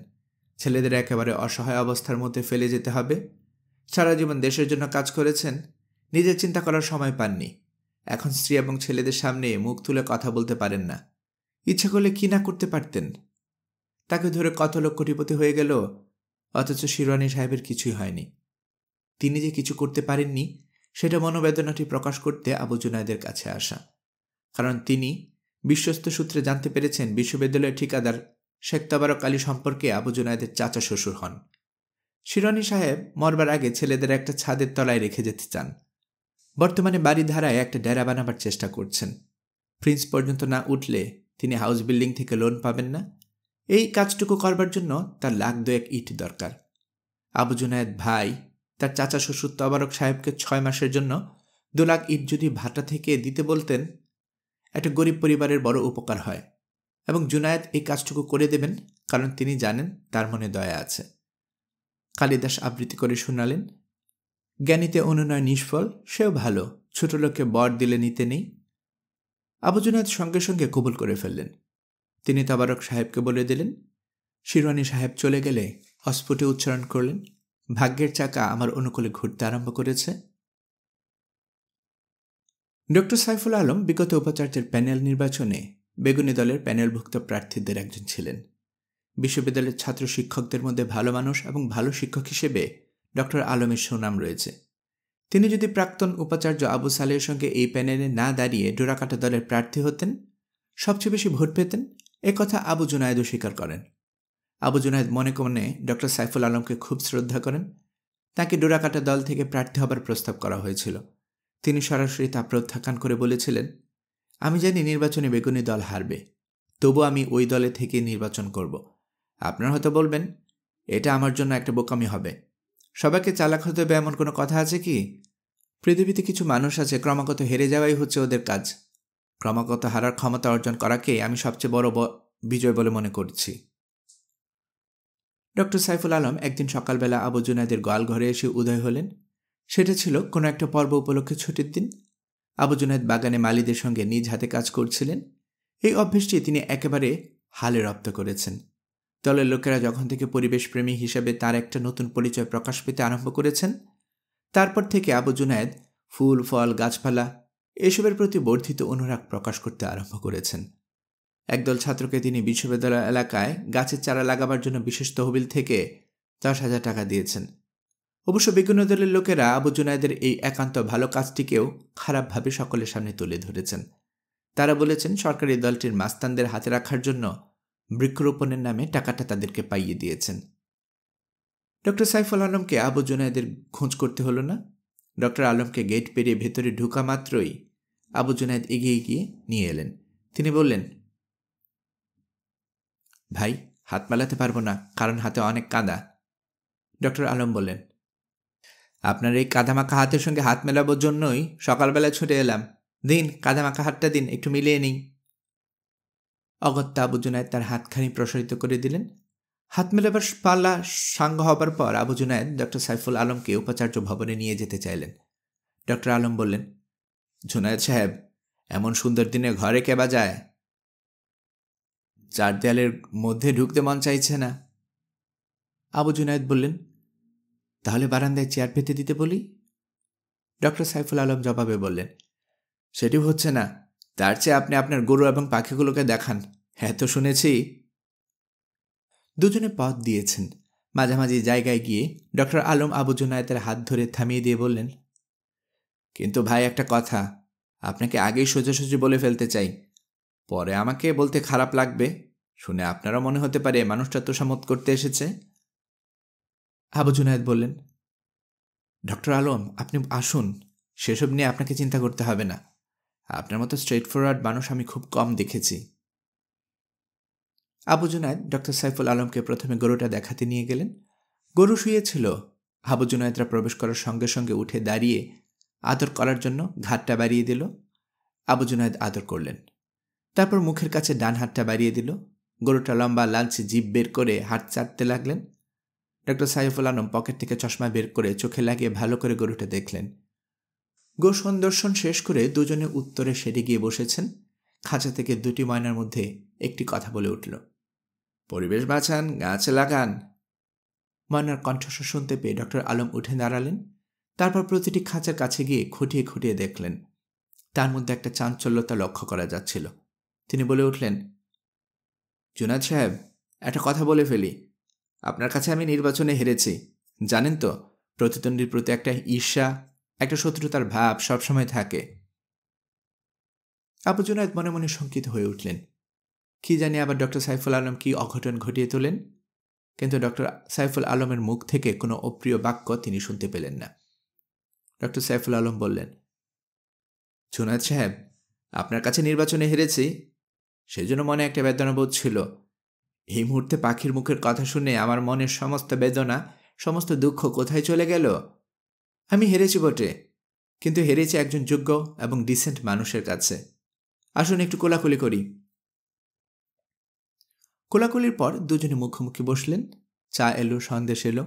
ছেলেদের একেবারে অসহায় অবস্থার মধ্যে ফেলে যেতে হবে। সারা জীবন দেশের জন্য কাজ করেছেন, নিজের চিন্তা করার সময় পাননি। এখন স্ত্রী এবং ছেলেদের সামনে মুখ তুলে কথা বলতে পারেন না। ইচ্ছা করলে কি না করতে পারতেন। তাকে ধরে কত লোক কোটিপতি হয়ে গেল, অথচ শিরওয়ানি সাহেবের কিছুই হয়নি। তিনি যে কিছু করতে পারেননি, সেটা মনোবেদনাটি প্রকাশ করতে আবু জুনায়েদের কাছে আসা। কারণ তিনি বিশ্বস্ত সূত্রে জানতে পেরেছেন বিশ্ববিদ্যালয়ের ঠিকাদার শেখ তাবারক আলী সম্পর্কে আবু জুনায়েদের চাচা শ্বশুর হন। শিরওয়ানি সাহেব মরবার আগে ছেলেদের একটা ছাদের তলায় রেখে যেতে চান। বর্তমানে বাড়ি ধারায় একটা ডেরা বানাবার চেষ্টা করছেন। প্রিন্স পর্যন্ত না উঠলে তিনি হাউস বিল্ডিং থেকে লোন পাবেন না। এই কাজটুকু করবার জন্য তার লাখ দুয়েক ইট দরকার। আবু জুনায়েদ ভাই তার চাচা শ্বশুর তাবারক সাহেবকে 6 মাসের জন্য 2 লাখ ইট যদি ভাটা থেকে দিতে বলতেন, একটা গরিব পরিবারের বড় উপকার হয়। এবং জুনায়েদ এই কাজটুকু করে দেবেন, কারণ তিনি জানেন তার মনে দয়া আছে। কালিদাস আবৃত্তি করে শোনালেন, জ্ঞানীতে অনুনয় নিষ্ফল, সেও ভালো, ছোট লোককে বর দিলে নিতে নেই। আবু জুনায়েদ সঙ্গে সঙ্গে কবুল করে ফেললেন। তিনি তাবারক সাহেবকে বলে দিলেন। শিরওয়ানি সাহেব চলে গেলে অস্ফুটে উচ্চারণ করলেন, ভাগ্যের চাকা আমার অনুকূলে ঘুরতে আরম্ভ করেছে। ডক্টর সাইফুল আলম বিগত উপাচার্যের প্যানেল নির্বাচনে বেগুনি দলের প্যানেলভুক্ত প্রার্থীদের একজন ছিলেন। বিশ্ববিদ্যালয়ের ছাত্র শিক্ষকদের মধ্যে ভালো মানুষ এবং ভালো শিক্ষক হিসেবে ডক্টর আলমের সুনাম রয়েছে। তিনি যদি প্রাক্তন উপাচার্য আবু সালেহের সঙ্গে এই প্যানেলে না দাঁড়িয়ে ডোরাকাটা দলের প্রার্থী হতেন, সবচেয়ে বেশি ভোট পেতেন, একথা আবু জুনায়েদও স্বীকার করেন। আবু জুনায়েদ মনে মনে ডক্টর সাইফুল আলমকে খুব শ্রদ্ধা করেন। তাকে ডোরাকাটা দল থেকে প্রার্থী হবার প্রস্তাব করা হয়েছিল। তিনি সরাসরি তা প্রত্যাখ্যান করে বলেছিলেন, আমি জানি নির্বাচনে বেগুনি দল হারবে, তবু আমি ওই দলে থেকে নির্বাচন করব। আপনারা হয়তো বলবেন, এটা আমার জন্য একটা বোকামি হবে। সবাইকে চালাক হতে হবে এমন কোনো কথা আছে কি? পৃথিবীতে কিছু মানুষ আছে, ক্রমাগত হেরে যাওয়াই হচ্ছে ওদের কাজ। ক্রমাগত হারার ক্ষমতা অর্জন করাকে আমি সবচেয়ে বড় বিজয় বলে মনে করছি। ডক্টর সাইফুল আলম একদিন সকালবেলা আবু জুনায়েদের গোয়ালঘরে এসে উদয় হলেন। সেটা ছিল কোনো একটা পর্ব উপলক্ষে ছুটির দিন। আবু জুনায়েদ বাগানে মালিদের সঙ্গে নিজ হাতে কাজ করছিলেন। এই অভ্যেসটি তিনি একেবারে হালে রপ্ত করেছেন। দলের লোকেরা যখন থেকে পরিবেশপ্রেমী হিসেবে তার একটা নতুন পরিচয় প্রকাশ পেতে আরম্ভ করেছেন, তারপর থেকে আবু জুনায়েদ ফুল, ফল, গাছপালা এসবের প্রতি বর্ধিত অনুরাগ প্রকাশ করতে আরম্ভ করেছেন। একদল ছাত্রকে তিনি বিশ্ববিদ্যালয় এলাকায় গাছের চারা লাগাবার জন্য বিশেষ তহবিল থেকে 10,000 টাকা দিয়েছেন। অবশ্য বিভিন্ন দলের লোকেরা আবু জুনায়েদের এই একান্ত ভালো কাজটিকেও খারাপভাবে সকলের সামনে তুলে ধরেছেন। তারা বলেছেন সরকারি দলটির মাস্তানদের হাতে রাখার জন্য বৃক্ষরোপণের নামে টাকাটা তাদেরকে পাইয়ে দিয়েছেন। ডক্টর সাইফুল আলমকে আবু জুনায়েদের খোঁজ করতে হলো না। ডক্টর আলমকে গেট পেরিয়ে ভেতরে ঢুকা মাত্রই আবু জুনায়েদ এগিয়ে গিয়ে নিয়ে এলেন। তিনি বললেন, ভাই, হাত মেলাতে পারবো না, কারণ হাতে অনেক কাদা। ডক্টর আলম বললেন, আপনার এই কাদামাখা হাতের সঙ্গে হাত মেলাবার জন্যই সকালবেলা ছুটে এলাম। দিন, কাদামাখা হাতটা দিন, একটু মিলিয়ে নিই। অগত্যা আবু জুনায়েদ তার হাতখানি প্রসারিত করে দিলেন। হাত মেলাবার পাল্লা সাঙ্গ হবার পর আবু জুনায়েদ ডক্টর সাইফুল আলমকে উপাচার্য ভবনে নিয়ে যেতে চাইলেন। ডক্টর আলম বললেন, জুনায়েদ সাহেব, এমন সুন্দর দিনে ঘরে কেবা যায়? চার দেয়ালের মধ্যে ঢুকতে মন চাইছে না। আবু জুনায়েদ বললেন, তাহলে বারান্দায় চেয়ার পেতে দিতে বলি? ডক্টর সাইফুল আলম জবাবে বললেন, সেটি হচ্ছে না, তার চেয়ে আপনি আপনার গরু এবং পাখিগুলোকে দেখান। হ্যাঁ, তো শুনেছি। দুজনে পথ দিয়েছেন। মাঝামাঝি জায়গায় গিয়ে ডক্টর আলম আবু জুনায়েদের হাত ধরে থামিয়ে দিয়ে বললেন, কিন্তু ভাই, একটা কথা আপনাকে আগেই সোজাসুজি বলে ফেলতে চাই, পরে আমাকে বলতে খারাপ লাগবে। শুনে আপনারও মনে হতে পারে মানুষটা তোষামত করতে এসেছে। আবু জুনায়েদ বললেন, ডক্টর আলম, আপনি আসুন, সেসব নিয়ে আপনাকে চিন্তা করতে হবে না। আপনার মতো স্ট্রেট ফরওয়ার্ড মানুষ আমি খুব কম দেখেছি। আবু জুনায়েদ ডক্টর সাইফুল আলমকে প্রথমে গরুটা দেখাতে নিয়ে গেলেন। গরু শুয়েছিল। আবু জুনায়েদরা প্রবেশ করার সঙ্গে সঙ্গে উঠে দাঁড়িয়ে আদর করার জন্য ঘাটটা বাড়িয়ে দিল। আবু জুনায়েদ আদর করলেন। তারপর মুখের কাছে ডান হাতটা বাড়িয়ে দিল। গরুটা লম্বা লালচে জিভ বের করে হাত চাটতে লাগলেন। ডক্টর সাইফুল আলম পকেট থেকে চশমা বের করে চোখে লাগিয়ে ভালো করে গরুটা দেখলেন। গো সন্দর্শন শেষ করে দুজনে উত্তরে সেরে গিয়ে বসেছেন। খাঁচা থেকে দুটি ময়নার মধ্যে একটি কথা বলে উঠল, পরিবেশ বাঁচান, গাছ লাগান। ময়নার কণ্ঠস্বর শুনতে পেয়ে ডক্টর আলম উঠে দাঁড়ালেন। তারপর প্রতিটি খাঁচার কাছে গিয়ে খুঁটিয়ে খুঁটিয়ে দেখলেন। তার মধ্যে একটা চাঞ্চল্যতা লক্ষ্য করা যাচ্ছিল। তিনি বলে উঠলেন, জুনায়েদ সাহেব, একটা কথা বলে ফেলি। আপনার কাছে আমি নির্বাচনে হেরেছি, জানেন তো। প্রতিদ্বন্দ্বীর প্রতি একটা ঈর্ষা, একটা শত্রুতার ভাব সবসময় থাকে। আবু জুনায়েদ মনে মনে শঙ্কিত হয়ে উঠলেন। কি জানি আবার ডক্টর সাইফুল আলম কি অঘটন ঘটিয়ে তোলেন। কিন্তু ডক্টর সাইফুল আলমের মুখ থেকে কোনো অপ্রিয় বাক্য তিনি শুনতে পেলেন না। ডক্টর সাইফুল আলম বললেন, জুনায়েদ সাহেব, আপনার কাছে নির্বাচনে হেরেছি, সেজন্য মনে একটা বেদনাবোধ ছিল। এই মুহূর্তে পাখির মুখের কথা শুনে আমার মনের সমস্ত বেদনা, সমস্ত দুঃখ কোথায় চলে গেল? আমি হেরেছি বটে, কিন্তু হেরেছি একজন যোগ্য এবং ডিসেন্ট মানুষের কাছে। আসুন একটু কোলাকুলি করি। কোলাকুলির পর দুজনে মুখোমুখি বসলেন। চা এলো, সন্দেশ এলো।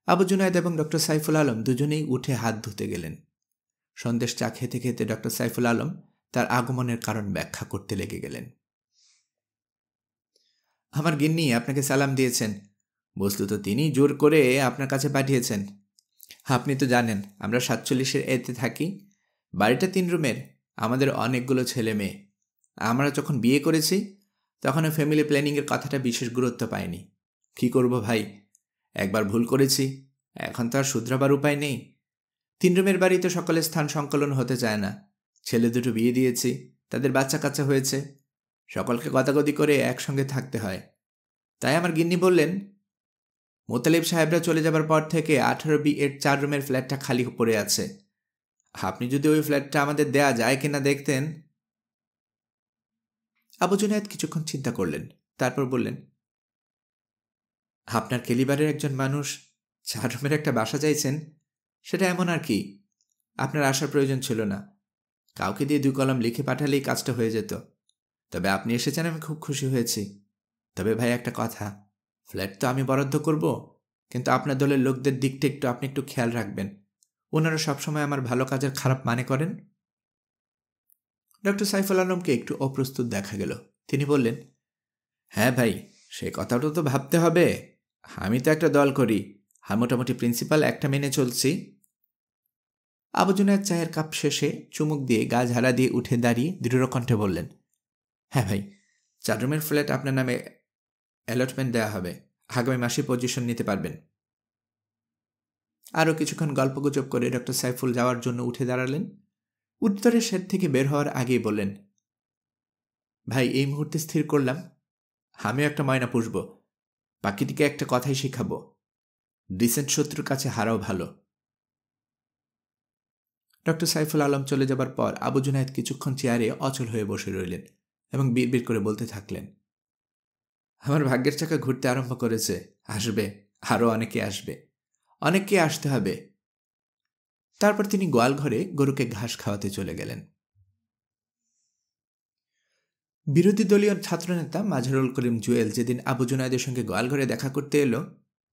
আবু জুনায়েদ এবং ডক্টর সাইফুল আলম দুজনেই উঠে হাত ধুতে গেলেন। সন্দেশ চা খেতে খেতে ডক্টর সাইফুল আলম তার আগমনের কারণ ব্যাখ্যা করতে লেগে গেলেন। আমার গিন্নি আপনাকে সালাম দিয়েছেন। বস্তুত তিনি জোর করে আপনার কাছে পাঠিয়েছেন। আপনি তো জানেন আমরা 47-এর এতে থাকি। বাড়িটা 3 রুমের। আমাদের অনেকগুলো ছেলে মেয়ে। আমরা যখন বিয়ে করেছি তখন ফ্যামিলি প্ল্যানিংয়ের কথাটা বিশেষ গুরুত্ব পায়নি। কী করব ভাই, একবার ভুল করেছি, এখন তো আর শুধরাবার উপায় নেই। 3 রুমের বাড়িতে সকলের স্থান সংকলন হতে চায় না। ছেলে দুটো বিয়ে দিয়েছি, তাদের বাচ্চা কাচ্চা হয়েছে, সকলকে গদাগদি করে একসঙ্গে থাকতে হয়। তাই আমার গিন্নি বললেন, মোতালেব সাহেবরা চলে যাবার পর থেকে 18B এর 4 রুমের ফ্ল্যাটটা খালি পড়ে আছে। আপনি যদি ওই ফ্ল্যাটটা আমাদের দেয়া যায় কিনা দেখতেন। আবু জুনায়েদ কিছুক্ষণ চিন্তা করলেন, তারপর বললেন, আপনার কেলিবারের একজন মানুষ 4 রুমের একটা বাসা চাইছেন, সেটা এমন আর কি। আপনার আসার প্রয়োজন ছিল না। কাউকে দিয়ে 2 কলম লিখে পাঠালেই কাজটা হয়ে যেত। তবে আপনি এসেছেন, আমি খুব খুশি হয়েছি। তবে ভাই, একটা কথা, ফ্ল্যাট তো আমি বরাদ্দ করব, কিন্তু আপনার দলের লোকদের দিকটা আপনি একটু খেয়াল রাখবেন। ওনারা সবসময় আমার ভালো কাজের খারাপ মানে করেন। ডক্টর সাইফুল আলমকে একটু অপ্রস্তুত দেখা গেল। তিনি বললেন, হ্যাঁ ভাই, সে কথাটা তো ভাবতে হবে। আমি তো একটা দল করি, আর মোটামুটি প্রিন্সিপাল একটা মেনে চলছি। আবু জুনায়েদ চায়ের কাপ শেষে চুমুক দিয়ে গা ঝাড়া দিয়ে উঠে দাঁড়িয়ে দৃঢ় কণ্ঠে বললেন, হ্যাঁ ভাই, 4 রুমের ফ্ল্যাট আপনার নামে অ্যালটমেন্ট দেওয়া হবে। আগামী মাসে পজিশন নিতে পারবেন। আরও কিছুক্ষণ গল্পগুজব করে ডক্টর সাইফুল যাওয়ার জন্য উঠে দাঁড়ালেন। উত্তরের শেড থেকে বের হওয়ার আগেই বললেন, ভাই, এই মুহূর্তে স্থির করলাম আমিও একটা ময়না পুষব। পাখিটিকে একটা কথাই শিখাবো, ডিসেন্ট শত্রুর কাছে হারাও ভালো। ডক্টর সাইফুল আলম চলে যাবার পর আবু জুনায়েদ কিছুক্ষণ চেয়ারে অচল হয়ে বসে রইলেন এবং বিড়বিড় করে বলতে থাকলেন, আমার ভাগ্যের চাকা ঘুরতে আরম্ভ করেছে, আসবে, আরও অনেকে আসবে, অনেককে আসতে হবে। তারপর তিনি গোয়াল ঘরে গরুকে ঘাস খাওয়াতে চলে গেলেন। বিরোধী দলীয় ছাত্রনেতা মাজহারুল করিম জুয়েল যেদিন আবু জুনায়েদের সঙ্গে গোয়ালঘরে দেখা করতে এলো,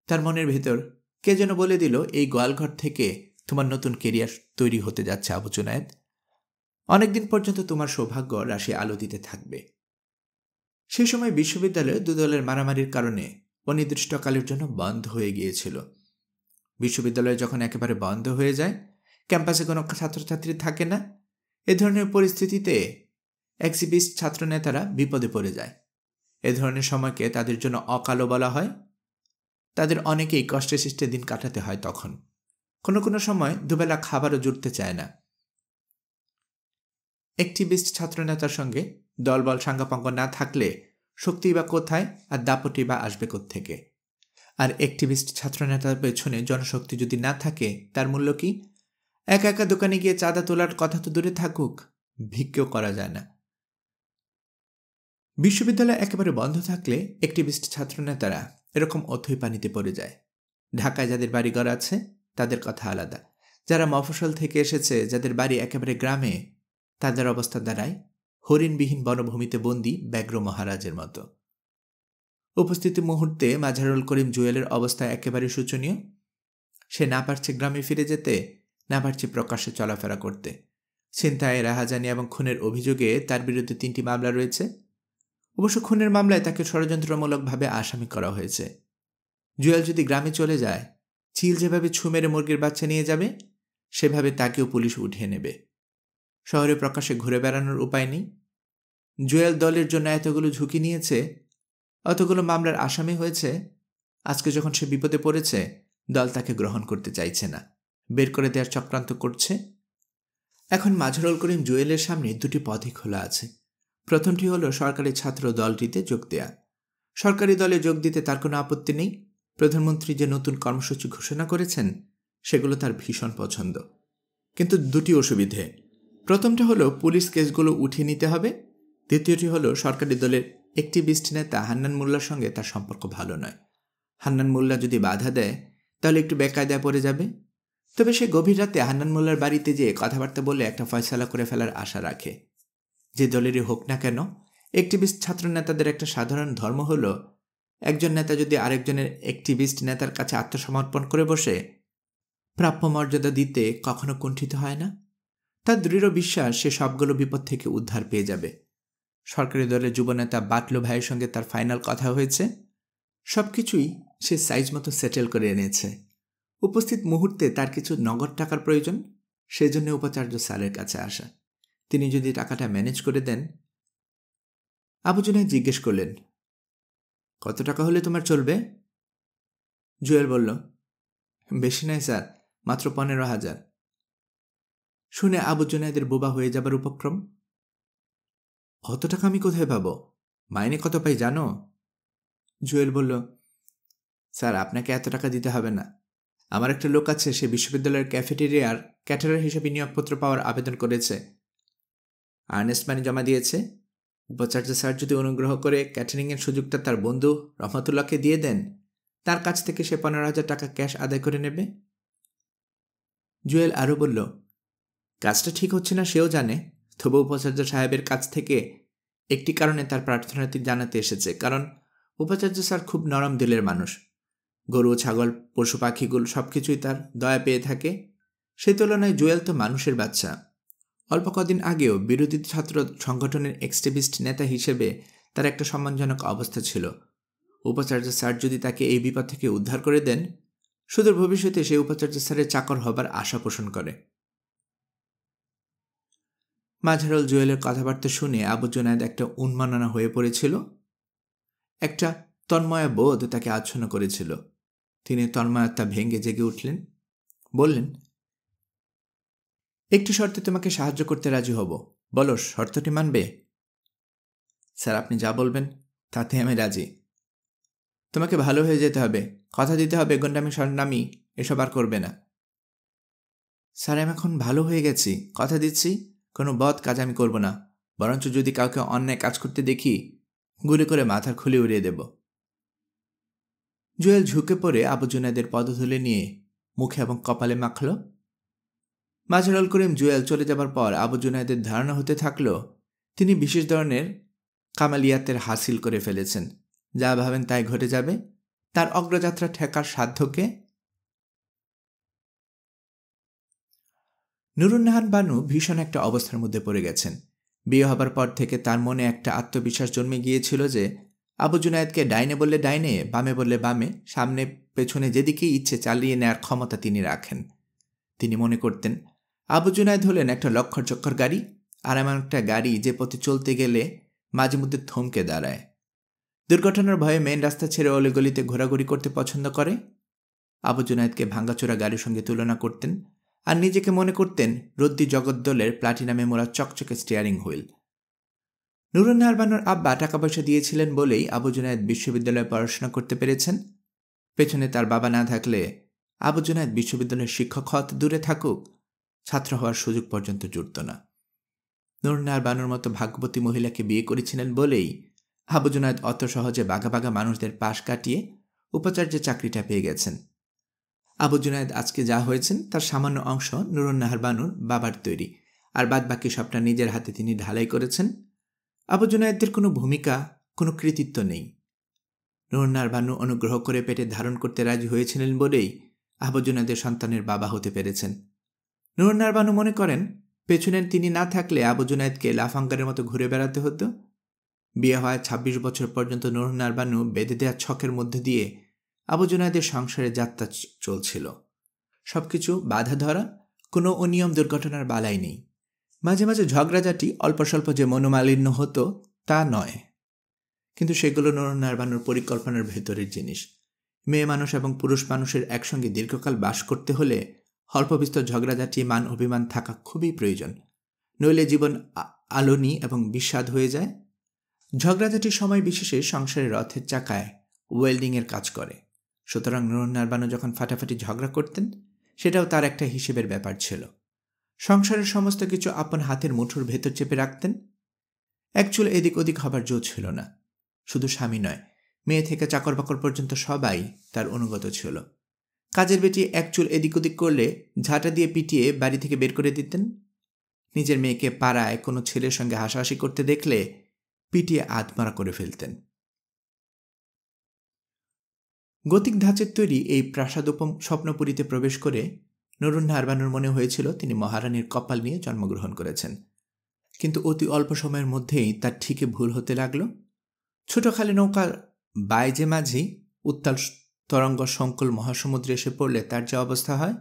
তার মনের ভেতর কে যেন বলে দিল, এই গোয়ালঘর থেকে তোমার নতুন কেরিয়ার তৈরি হতে যাচ্ছে আবু জুনায়েদ। অনেকদিন পর্যন্ত তোমার সৌভাগ্য রাশি আলো দিতে থাকবে। সেই সময় বিশ্ববিদ্যালয়ে দুদলের মারামারির কারণে অনির্দিষ্টকালের জন্য বন্ধ হয়ে গিয়েছিল। বিশ্ববিদ্যালয় যখন একেবারে বন্ধ হয়ে যায়, ক্যাম্পাসে কোনো ছাত্রছাত্রী থাকে না, এ ধরনের পরিস্থিতিতে এক্সিবিস্ট ছাত্রনেতারা বিপদে পড়ে যায়। এ ধরনের সময়কে তাদের জন্য অকালো বলা হয়। তাদের অনেকেই কষ্টে সৃষ্টে দিন কাটাতে হয়। তখন কোনো কোনো সময় দুবেলা খাবারও জুটতে চায় না। অ্যাক্টিভিস্ট ছাত্রনেতার সঙ্গে দলবল সাঙ্গাপাঙ্গ না থাকলে শক্তি বা কোথায়, আর দাপটি বা আসবে কোত্থেকে? আর অ্যাক্টিভিস্ট ছাত্রনেতার পেছনে জনশক্তি যদি না থাকে, তার মূল্য কি? একা একা দোকানে গিয়ে চাঁদা তোলার কথা তো দূরে থাকুক, ভিক্ষেও করা যায় না। বিশ্ববিদ্যালয় একেবারে বন্ধ থাকলে অ্যাক্টিভিস্ট ছাত্রনেতারা এরকম অথৈ পানিতে পড়ে যায়। ঢাকায় যাদের বাড়িঘর আছে তাদের কথা আলাদা, যারা মফস্বল থেকে এসেছে, যাদের বাড়ি একেবারে গ্রামে, তাদের অবস্থা দাঁড়ায় হরিণবিহীন বনভূমিতে বন্দী ব্যাঘ্র মহারাজের মতো। উপস্থিত মুহূর্তে মাজহারুল করিম জুয়েলের অবস্থা একেবারে শোচনীয়। সে না পারছে গ্রামে ফিরে যেতে, না পারছে প্রকাশ্যে চলাফেরা করতে। ছিনতাই, রাহাজানি এবং খুনের অভিযোগে তার বিরুদ্ধে 3টি মামলা রয়েছে। অবশ্য খুনের মামলায় তাকে ষড়যন্ত্রমূলকভাবে আসামি করা হয়েছে। জুয়েল যদি গ্রামে চলে যায়, চিল যেভাবে ছু মেরে মুরগির বাচ্চা নিয়ে যাবে, সেভাবে তাকেও পুলিশ উঠিয়ে নেবে। শহরে প্রকাশ্যে ঘুরে বেড়ানোর উপায় নেই। জুয়েল দলের জন্য এতগুলো ঝুঁকি নিয়েছে, অতগুলো মামলার আসামি হয়েছে। আজকে যখন সে বিপদে পড়েছে, দল তাকে গ্রহণ করতে চাইছে না, বের করে দেওয়ার চক্রান্ত করছে। এখন মাজহারুল করিম জুয়েলের সামনে 2টি পথই খোলা আছে। প্রথমটি হলো সরকারি ছাত্র দলটিতে যোগ দেয়া। সরকারি দলে যোগ দিতে তার কোনো আপত্তি নেই। প্রধানমন্ত্রী যে নতুন কর্মসূচি ঘোষণা করেছেন, সেগুলো তার ভীষণ পছন্দ। কিন্তু 2টি অসুবিধে। প্রথমটা হলো পুলিশ কেসগুলো উঠিয়ে নিতে হবে। দ্বিতীয়টি হলো সরকারি দলের অ্যাক্টিভিস্ট নেতা হান্নান মোল্লার সঙ্গে তার সম্পর্ক ভালো নয়। হান্নান মোল্লা যদি বাধা দেয়, তাহলে একটু বেকায়দায় পড়ে যাবে। তবে সে গভীর রাতে হান্নান মোল্লার বাড়িতে যেয়ে কথাবার্তা বলে একটা ফয়সালা করে ফেলার আশা রাখে। যে দলেরই হোক না কেন, অ্যাক্টিভিস্ট ছাত্র নেতাদের একটা সাধারণ ধর্ম হলো, একজন নেতা যদি আরেকজনের অ্যাক্টিভিস্ট নেতার কাছে আত্মসমর্পণ করে বসে, প্রাপ্য মর্যাদা দিতে কখনো কুণ্ঠিত হয় না। তার দৃঢ় বিশ্বাস সে সবগুলো বিপদ থেকে উদ্ধার পেয়ে যাবে। সরকারি দলের যুবনেতা বাটলু ভাইয়ের সঙ্গে তার ফাইনাল কথা হয়েছে। সবকিছুই সে সাইজ মতো সেটেল করে এনেছে। উপস্থিত মুহূর্তে তার কিছু নগদ টাকার প্রয়োজন, সেজন্য উপাচার্য স্যারের কাছে আসা। তিনি যদি টাকাটা ম্যানেজ করে দেন। আবু জুনায়েদ জিজ্ঞেস করলেন, কত টাকা হলে তোমার চলবে? জুয়েল বলল, বেশি নয় স্যার, মাত্র 15,000। শুনে আবু জুনায়েদের বোবা হয়ে যাবার উপক্রম। অত টাকা আমি কোথায় পাবো? মাইনে কত পাই জানো? জুয়েল বলল, স্যার, আপনাকে এত টাকা দিতে হবে না। আমার একটা লোক আছে, সে বিশ্ববিদ্যালয়ের ক্যাফেটেরিয়ার ক্যাটারার হিসেবে নিয়োগপত্র পাওয়ার আবেদন করেছে, আর্নেস্ট মানি জমা দিয়েছে। উপাচার্য স্যার যদি অনুগ্রহ করে ক্যাটারিংয়ের সুযোগটা তার বন্ধু রহমতুল্লাহকে দিয়ে দেন, তার কাছ থেকে সে 15,000 টাকা ক্যাশ আদায় করে নেবে। জুয়েল আরও বলল, কাজটা ঠিক হচ্ছে না সেও জানে, তবু উপাচার্য সাহেবের কাছ থেকে একটি কারণে তার প্রার্থনাটি জানাতে এসেছে। কারণ উপাচার্য স্যার খুব নরম দিলের মানুষ। গরু, ছাগল, পশু পাখিগুলো সব কিছুই তার দয়া পেয়ে থাকে। সে তুলনায় জুয়েল তো মানুষের বাচ্চা। অল্প কদিন আগেও বিরোধী ছাত্র সংগঠনের এক্সট্রিমিস্ট নেতা হিসেবে তার একটা সম্মানজনক অবস্থা ছিল। উপাচার্য স্যার যদি তাকে এই বিপদ থেকে উদ্ধার করে দেন, সুদূর ভবিষ্যতে সে উপাচার্য স্যারের চাকর হবার আশা পোষণ করে। মাজহারুল জুয়েলের কথাবার্তা শুনে আবু জুনায়েদ একটা উন্মাননা হয়ে পড়েছিল। একটা তন্ময়া বোধ তাকে আচ্ছন্ন করেছিল। তিনি তন্ময়তা ভেঙে জেগে উঠলেন। বললেন, একটি শর্তে তোমাকে সাহায্য করতে রাজি হব, বলো শর্তটি মানবে? স্যার, আপনি যা বলবেন তাতে আমি রাজি। তোমাকে ভালো হয়ে যেতে হবে, কথা দিতে হবে গন্ডামি সন্ডামি এসব আর করবে না। স্যার, আমি এখন ভালো হয়ে গেছি, কথা দিচ্ছি কোনো বদ কাজ আমি করব না, বরঞ্চ যদি কাউকে অন্যায় কাজ করতে দেখি গুলি করে মাথার খুলে উড়িয়ে দেব। জুয়েল ঝুঁকে পড়ে আবু জুনায়েদের পদধূলি নিয়ে মুখে এবং কপালে মাখল। মাজহারুল করিম জুয়েল চলে যাবার পর আবু জুনায়েদের ধারণা হতে থাকল তিনি বিশেষ ধরনের কামালিয়াতের হাসিল করে ফেলেছেন, যা ভাবেন তাই ঘটে যাবে, তার অগ্রযাত্রা ঠেকার সাধ্যকে। নুরুন্নাহার বানু ভীষণ একটা অবস্থার মধ্যে পড়ে গেছেন। বিয়ে হবার পর থেকে তার মনে একটা আত্মবিশ্বাস জন্মে গিয়েছিল যে আবু জুনায়েদকে ডাইনে বললে ডাইনে, বামে বললে বামে, সামনে পেছনে যেদিকেই ইচ্ছে চালিয়ে নেয়ার ক্ষমতা তিনি রাখেন। তিনি মনে করতেন আবু জুনায়েদ হলেন একটা লক্ষর চক্ষর গাড়ি, আর এমন একটা গাড়ি যে পথে চলতে গেলে মাঝে মধ্যে থমকে দাঁড়ায়। দুর্ঘটনার ভয়ে মেন রাস্তা ছেড়ে অলিগলিতে ঘোরাঘুরি করতে পছন্দ করে। আবু জুনায়েদকে ভাঙ্গাচোরা গাড়ির সঙ্গে তুলনা করতেন আর নিজেকে মনে করতেন রদ্দি জগদ্দলের প্লাটিনামে মোড়া চকচকে স্টিয়ারিং হুইল। নুরুন্নাহার বানুর আব্বা টাকা পয়সা দিয়েছিলেন বলেই আবু জুনায়েদ বিশ্ববিদ্যালয়ে পড়াশোনা করতে পেরেছেন। পেছনে তার বাবা না থাকলে আবু জুনায়েদ বিশ্ববিদ্যালয়ের শিক্ষক হওয়া দূরে থাকুক, ছাত্র হওয়ার সুযোগ পর্যন্ত জুটত না। নুরুন্নাহার বানুর মতো ভাগ্যবতী মহিলাকে বিয়ে করেছিলেন বলেই আবু জুনায়েদ অত সহজে বাঘা বাঘা মানুষদের পাশ কাটিয়ে উপাচার্যের চাকরিটা পেয়ে গেছেন। আবু জুনায়েদ আজকে যা হয়েছেন তার সামান্য অংশ নুরুন্নাহার বানুর বাবার তৈরি, আর বাদ বাকি সবটা নিজের হাতে তিনি ঢালাই করেছেন। আবু জুনায়েদের কোনো ভূমিকা, কোনো কৃতিত্ব নেই। নুরুন্নাহার বানু অনুগ্রহ করে পেটে ধারণ করতে রাজি হয়েছিলেন বলেই আবু জুনায়েদের সন্তানের বাবা হতে পেরেছেন। নুরুন্নাহার বানু মনে করেন পেছনে তিনি না থাকলে আবু জুনায়েদকে লাফাঙ্গারের মতো ঘুরে বেড়াতে হতো। বিয়ে হওয়ায় ২৬ বছর পর্যন্ত নুরুন্নাহার বানু বেঁধে দেওয়া ছকের মধ্যে দিয়ে আবু জুনায়েদের সংসারে যাত্রা চলছিল। সবকিছু বাধা ধরা, কোনো অনিয়ম দুর্ঘটনার বালাই নেই। মাঝে মাঝে ঝগড়াঝাটি, অল্প স্বল্প যে মনোমালিন্য হতো তা নয়, কিন্তু সেগুলো নুরুন্নাহার বানুর পরিকল্পনার ভেতরের জিনিস। মেয়ে মানুষ এবং পুরুষ মানুষের একসঙ্গে দীর্ঘকাল বাস করতে হলে অল্প বিস্তর ঝগড়াঝাটি, মান অভিমান থাকা খুবই প্রয়োজন, নইলে জীবন আলোনি এবং বিস্বাদ হয়ে যায়। ঝগড়াঝাটির সময় বিশেষে সংসারের রথের চাকায় ওয়েল্ডিংয়ের কাজ করে। সুতরাং নুরুন্নাহার বানু যখন ফাটাফাটি ঝগড়া করতেন সেটাও তার একটা হিসেবের ব্যাপার ছিল। সংসারের সমস্ত কিছু আপন হাতের মুঠোর ভেতর চেপে রাখতেন। এক চুল এদিক ওদিক হবার জো ছিল না। শুধু স্বামী নয়, মেয়ে থেকে চাকর বাকর পর্যন্ত সবাই তার অনুগত ছিল। কাজের বেটি এক চুল এদিক ওদিক করলে ঝাঁটা দিয়ে পিটিয়ে বাড়ি থেকে বের করে দিতেন। নিজের মেয়েকে পাড়ায় কোনো ছেলের সঙ্গে হাসাহাসি করতে দেখলে পিটিয়ে আধমারা করে ফেলতেন। গতিক ধাঁচের তৈরি এই প্রাসাদোপম স্বপ্নপুরীতে প্রবেশ করে নুরুন্নাহার বানুর মনে হয়েছিল তিনি মহারানীর কপাল নিয়ে জন্মগ্রহণ করেছেন। কিন্তু অতি অল্প সময়ের মধ্যেই তার ঠিকই ভুল হতে লাগল। ছোট খালি নৌকার বাইজে মাঝি উত্তাল তরঙ্গ সংকুল মহাসমুদ্রে এসে পড়লে তার যে অবস্থা হয়,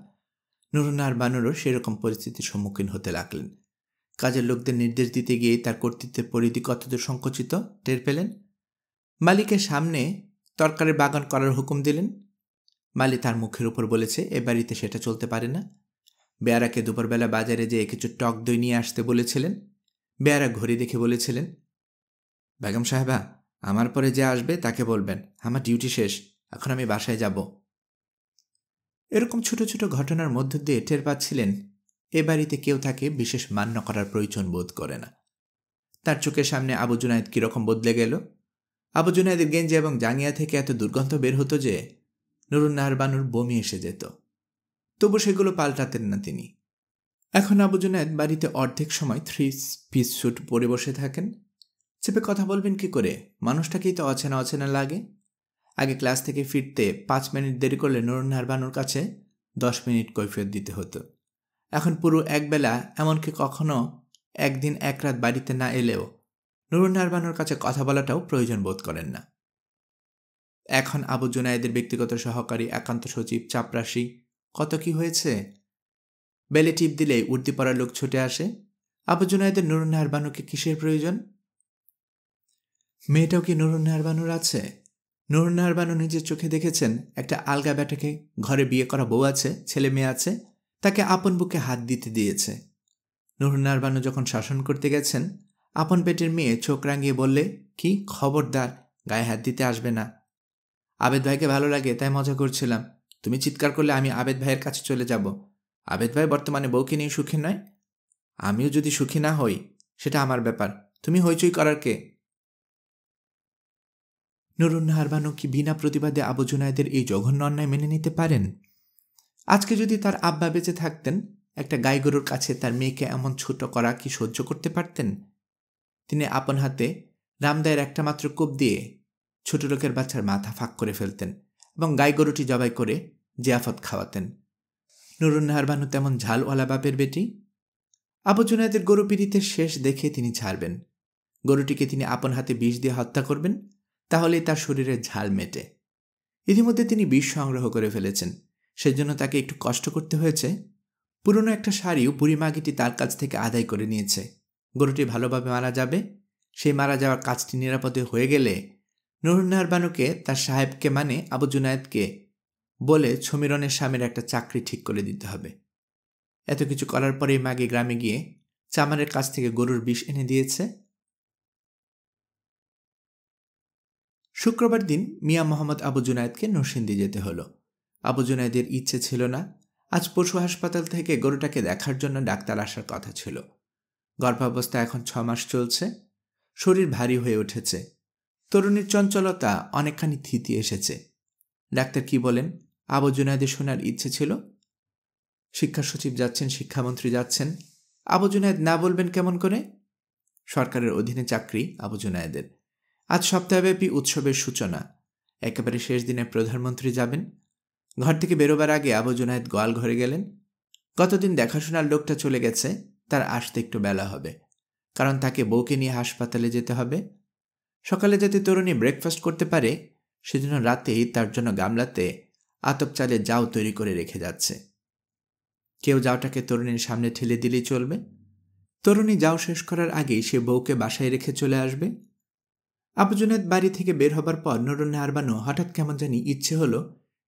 নুরুন্নাহার বানুরও সেরকম পরিস্থিতির সম্মুখীন হতে লাগলেন। কাজের লোকদের নির্দেশ দিতে গিয়ে তার কর্তৃত্বের পরিধি কতদূর সংকুচিত টের পেলেন। মালিকের সামনে তরকারির বাগান করার হুকুম দিলেন। মালি তার মুখের উপর বলেছে এ বাড়িতে সেটা চলতে পারে না। বেয়ারাকে দুপুরবেলা বাজারে যেয়ে কিছু টক দই নিয়ে আসতে বলেছিলেন। বেয়ারা ঘড়ি দেখে বলেছিলেন, বেগম সাহেবা, আমার পরে যে আসবে তাকে বলবেন আমার ডিউটি শেষ, এখন আমি বাসায় যাব। এরকম ছোট ছোট ঘটনার মধ্য দিয়ে টের পাচ্ছিলেন এ বাড়িতে কেউ তাকে বিশেষ মান্য করার প্রয়োজন বোধ করে না। তার চোখের সামনে আবু জুনায়েদ কীরকম বদলে গেল। আবু জুনায়েদের গেঞ্জি এবং জাঙ্গিয়া থেকে এত দুর্গন্ধ বের হতো যে নুরুন্নাহার বানুর বমি এসে যেত। তবু সেগুলো পাল্টাতেন না তিনি। এখন আবু জুনায়েদ বাড়িতে অর্ধেক সময় 3 পিস স্যুট পরে বসে থাকেন। চেপে কথা বলবেন কি করে? মানুষটাকেই তো অচেনা অচেনা লাগে। আগে ক্লাস থেকে ফিরতে 5 মিনিট দেরি করলে নুরুন্নাহার বানুর কাছে 10 মিনিট কৈফিয়ত দিতে হতো। এখন পুরো একবেলা, এমনকি কখনো একদিন এক রাত বাড়িতে না এলেও নুরুন্নাহার বানুর কাছে কথা বলাটাও প্রয়োজন বোধ করেন না। এখন আবু জুনায়েদের ব্যক্তিগত সহকারী, একান্ত সচিব, চাপরাশি, কত কি হয়েছে। বেলে টিপ দিলেই উর্দি পড়ার লোক ছুটে আসে। আবু জুনায়েদের নুরুন্নাহার বানুকে কিসের প্রয়োজন? মেয়েটাও কি নুরুন্নাহার বানুর আছে? নুরুন্নাহার বানু নিজের চোখে দেখেছেন একটা আলগা বেটাকে, ঘরে বিয়ে করা বউ আছে, ছেলে মেয়ে আছে, তাকে আপন বুকে হাত দিতে দিয়েছে। নুরুন্নাহার বানু যখন শাসন করতে গেছেন, আপন পেটের মেয়ে চোখ রাঙিয়ে বললে, কি খবরদার, গায়ে হাত দিতে আসবে না। আবেদ ভাইকে ভালো লাগে তাই মজা করছিলাম, তুমি চিৎকার করলে আমি আবেদ ভাইয়ের কাছে চলে যাব। আবেদ ভাই বর্তমানে বউকে নিয়ে সুখী নয়, আমিও যদি সুখী না হই সেটা আমার ব্যাপার, তুমি হইচই করার কে? নুরুন্নাহার বানু কি বিনা প্রতিবাদে আবু জুনায়েদের এই জঘন্য অন্যায় মেনে নিতে পারেন? আজকে যদি তার আব্বা বেঁচে থাকতেন, একটা গাই গরুর কাছে তার মেয়েকে এমন ছোট করা কি সহ্য করতে পারতেন? তিনি আপন হাতে রামদায়ের একটা মাত্র কোপ দিয়ে ছোট লোকের বাচ্চার মাথা ফাঁক করে ফেলতেন এবং গাই গরুটি জবাই করে জিয়াফত খাওয়াতেন। নুরুন্নাহার বানু তেমন ঝালওয়ালা বাপের বেটি। আবু জুনায়েদের গরু পিড়িতের শেষ দেখে তিনি ছাড়বেন। গরুটিকে তিনি আপন হাতে বিষ দিয়ে হত্যা করবেন, তাহলেই তার শরীরের ঝাল মেটে। ইতিমধ্যে তিনি বিষ সংগ্রহ করে ফেলেছেন, সেজন্য তাকে একটু কষ্ট করতে হয়েছে। পুরনো একটা শাড়িও বুড়ি মাগিটি তার কাছ থেকে আদায় করে নিয়েছে। গরুটি ভালোভাবে মারা যাবে। সেই মারা যাওয়ার কাজটি নিরাপদে হয়ে গেলে নুরুন্নাহার বানুকে তার সাহেবকে মানে আবু জুনায়েদকে বলে সমীরনের স্বামীর একটা চাকরি ঠিক করে দিতে হবে। এত কিছু করার পরেই মাগি গ্রামে গিয়ে চামারের কাছ থেকে গরুর বিষ এনে দিয়েছে। শুক্রবার দিন মিয়া মোহাম্মদ আবু জুনায়েদকে নরসিংদী যেতে হলো। আবু জুনায়েদের ইচ্ছে ছিল না। আজ পশু হাসপাতাল থেকে গরুটাকে দেখার জন্য ডাক্তার আসার কথা ছিল। গর্ভাবস্থা এখন 6 মাস চলছে। শরীর ভারী হয়ে উঠেছে। তরুণীর চঞ্চলতা অনেকখানি থিতি এসেছে। ডাক্তার কি বলেন আবু জুনায়েদের শোনার ইচ্ছে ছিল। শিক্ষা সচিব যাচ্ছেন, শিক্ষামন্ত্রী যাচ্ছেন, আবু জুনায়েদ না বলবেন কেমন করে? সরকারের অধীনে চাকরি আবু জুনায়েদের। আজ সপ্তাহব্যাপী উৎসবের সূচনা। একেবারে শেষ দিনে প্রধানমন্ত্রী যাবেন। ঘর থেকে বেরোবার আগে আবু জুনায়েদ গোয়াল ঘরে গেলেন। গতদিন দেখাশোনার লোকটা চলে গেছে, তার আসতে একটু বেলা হবে, কারণ তাকে বউকে নিয়ে হাসপাতালে যেতে হবে। সকালে যাতে তরুণী ব্রেকফাস্ট করতে পারে, সেজন্য রাতেই তার জন্য গামলাতে আতপ চালের জাউ তৈরি করে রেখে যাচ্ছে। কেউ জাউটাকে তরুণীর সামনে ঠেলে দিলেই চলবে। তরুণী জাউ শেষ করার আগেই সে বউকে বাসায় রেখে চলে আসবে। আবু জুনায়েদ বাড়ি থেকে বের হবার পর নুরুন্নাহার বানু হঠাৎ কেমন জানি ইচ্ছে হলো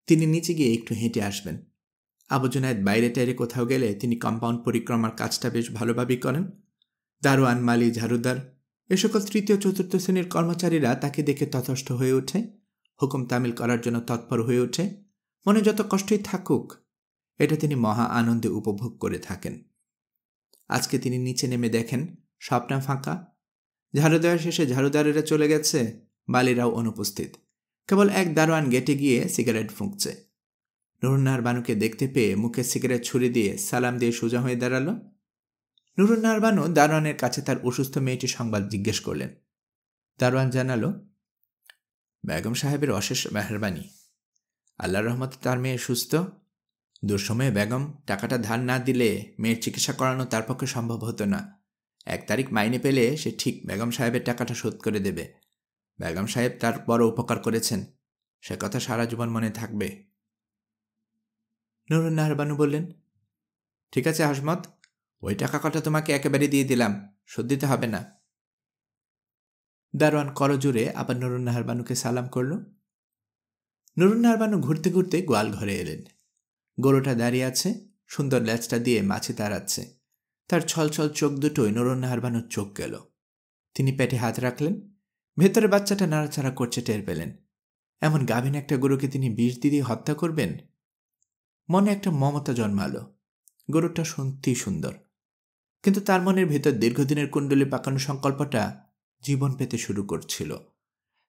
তিনি নিচে গিয়ে একটু হেঁটে আসবেন। আবু জুনায়েদ বাইরে টাইরে কোথাও গেলে তিনি কম্পাউন্ড পরিক্রমার কাজটা বেশ ভালোভাবেই করেন। দারোয়ান, মালি, ঝাড়ুদার এ সকল তৃতীয় চতুর্থ শ্রেণীর কর্মচারীরা তাকে দেখে তথস্থ হয়ে ওঠে, হুকুম তামিল করার জন্য তৎপর হয়ে ওঠে। মনে যত কষ্টই থাকুক, এটা তিনি মহা আনন্দে উপভোগ করে থাকেন। আজকে তিনি নিচে নেমে দেখেন সবটা ফাঁকা। ঝাড়ু দেওয়া শেষে ঝাড়ুদারেরা চলে গেছে, বালিরাও অনুপস্থিত। কেবল এক দারোয়ান গেটে গিয়ে সিগারেট ফুঁকছে। নুরুন্নাহার বানুকে দেখতে পেয়ে মুখে সিগারেট ছুরি দিয়ে সালাম দিয়ে সোজা হয়ে দাঁড়ালো। নুরুন্নাহার বানু দারোয়ানের কাছে তার অসুস্থ মেয়েটির সংবাদ জিজ্ঞেস করলেন। দারোয়ান জানালো, বেগম সাহেবের অশেষ মেহরবানি, আল্লাহর রহমতে তার মেয়ে সুস্থ। দুঃসময়ে বেগম টাকাটা ধার না দিলে মেয়ের চিকিৎসা করানো তার পক্ষে সম্ভব হতো না। 1 তারিখ মাইনে পেলে সে ঠিক বেগম সাহেবের টাকাটা শোধ করে দেবে। বেগম সাহেব তার বড় উপকার করেছেন, সে কথা সারা জীবন মনে থাকবে। নুরুন্নাহার বানু বললেন, ঠিক আছে হাসমত, ওই টাকা কটা তোমাকে একেবারে দিয়ে দিলাম, শোধ দিতে হবে না। দারোয়ান করজোরে আবার নুরুন্নাহার বানুকে সালাম করল। নুরুন্নাহার বানু ঘুরতে ঘুরতে গোয়াল ঘরে এলেন। গরুটা দাঁড়িয়ে আছে, সুন্দর ল্যাচটা দিয়ে মাছি তাড়াচ্ছে। তার ছলছল চোখ দুটোই নুরুন্নাহার বানুর চোখ গেল। তিনি পেটে হাত রাখলেন। ভেতরে বাচ্চাটা নাড়াচাড়া করছে টের পেলেন। এমন গাভীন একটা গরুকে তিনি বিষ দিয়ে হত্যা করবেন? মনে একটা মমতা জন্মালো। গরুটা সত্যিই সুন্দর, কিন্তু তার মনের ভেতর দীর্ঘদিনের কুণ্ডলী পাকানো সংকল্পটা জীবন পেতে শুরু করছিল।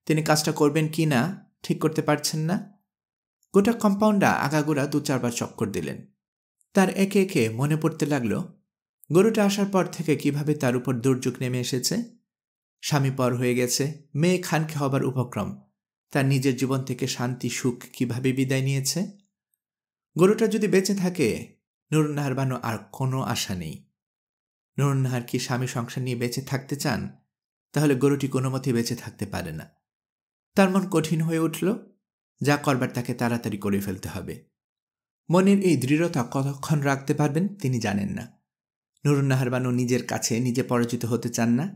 তিনি কাজটা করবেন কি না ঠিক করতে পারছেন না। গোটা কম্পাউন্ডা আগাগোড়া 2-4 বার চক্কর দিলেন। তার একে একে মনে পড়তে লাগলো গরুটা আসার পর থেকে কিভাবে তার উপর দুর্যোগ নেমে এসেছে। স্বামী পর হয়ে গেছে, মেয়ে খানকে হবার উপক্রম, তার নিজের জীবন থেকে শান্তি সুখ কিভাবে বিদায় নিয়েছে। গরুটা যদি বেঁচে থাকে, নুরুন্নাহার বানু আর কোনো আশা নেই। নুরুন্নাহার কি স্বামী সংসার নিয়ে বেঁচে থাকতে চান? তাহলে গরুটি কোনো মতেই বেঁচে থাকতে পারে না। তার মন কঠিন হয়ে উঠল। যা করবার তাকে তাড়াতাড়ি করে ফেলতে হবে। মনের এই দৃঢ়তা কতক্ষণ রাখতে পারবেন তিনি জানেন না। নুরুন্নাহার বানু নিজের কাছে নিজে পরাজিত হতে চান না।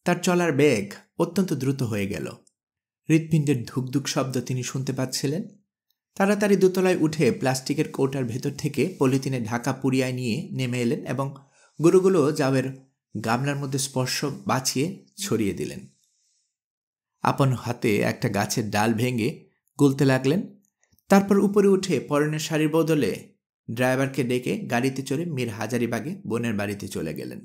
তার চলার বেগ অত্যন্ত দ্রুত হয়ে গেল। হৃৎপিণ্ডের ধুকধুক শব্দ তিনি শুনতে পাচ্ছিলেন। তাড়াতাড়ি দোতলায় উঠে প্লাস্টিকের কৌটার ভেতর থেকে পলিথিনে ঢাকা পুড়িয়ায় নিয়ে নেমে এলেন এবং গরুগুলো জাওয়ের গামলার মধ্যে স্পর্শ বাঁচিয়ে ছড়িয়ে দিলেন। আপন হাতে একটা গাছের ডাল ভেঙে গুলতে লাগলেন। তারপর উপরে উঠে পরনের শাড়ির বদলে ড্রাইভারকে ডেকে গাড়িতে চড়ে মীর হাজারিবাগে বোনের বাড়িতে চলে গেলেন।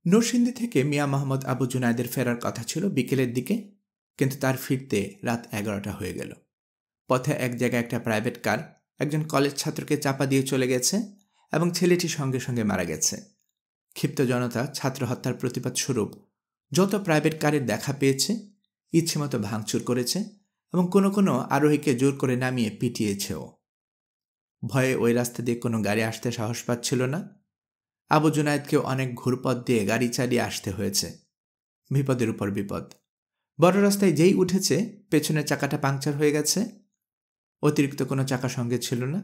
নরসিংদী থেকে মিয়া মোহাম্মদ আবু জুনায়েদের ফেরার কথা ছিল বিকেলের দিকে, কিন্তু তার ফিরতে রাত 11টা হয়ে গেল। পথে এক জায়গায় একটা প্রাইভেট কার একজন কলেজ ছাত্রকে চাপা দিয়ে চলে গেছে এবং ছেলেটি সঙ্গে সঙ্গে মারা গেছে। ক্ষিপ্ত জনতা ছাত্র হত্যার প্রতিবাদ স্বরূপ যত প্রাইভেট কারের দেখা পেয়েছে ইচ্ছেমতো ভাঙচুর করেছে এবং কোনো কোনো আরোহীকে জোর করে নামিয়ে পিটিয়েছেও। ভয়ে ওই রাস্তা দিয়ে কোনো গাড়ি আসতে সাহস পাচ্ছিল না। আবু জুনায়েদকে অনেক ঘুরপথ দিয়ে গাড়ি চালিয়ে আসতে হয়েছে। বিপদের উপর বিপদ। বড় রাস্তায় যেই উঠেছে পেছনের চাকাটা পাংচার হয়ে গেছে। অতিরিক্ত কোনো চাকা সঙ্গে ছিল না,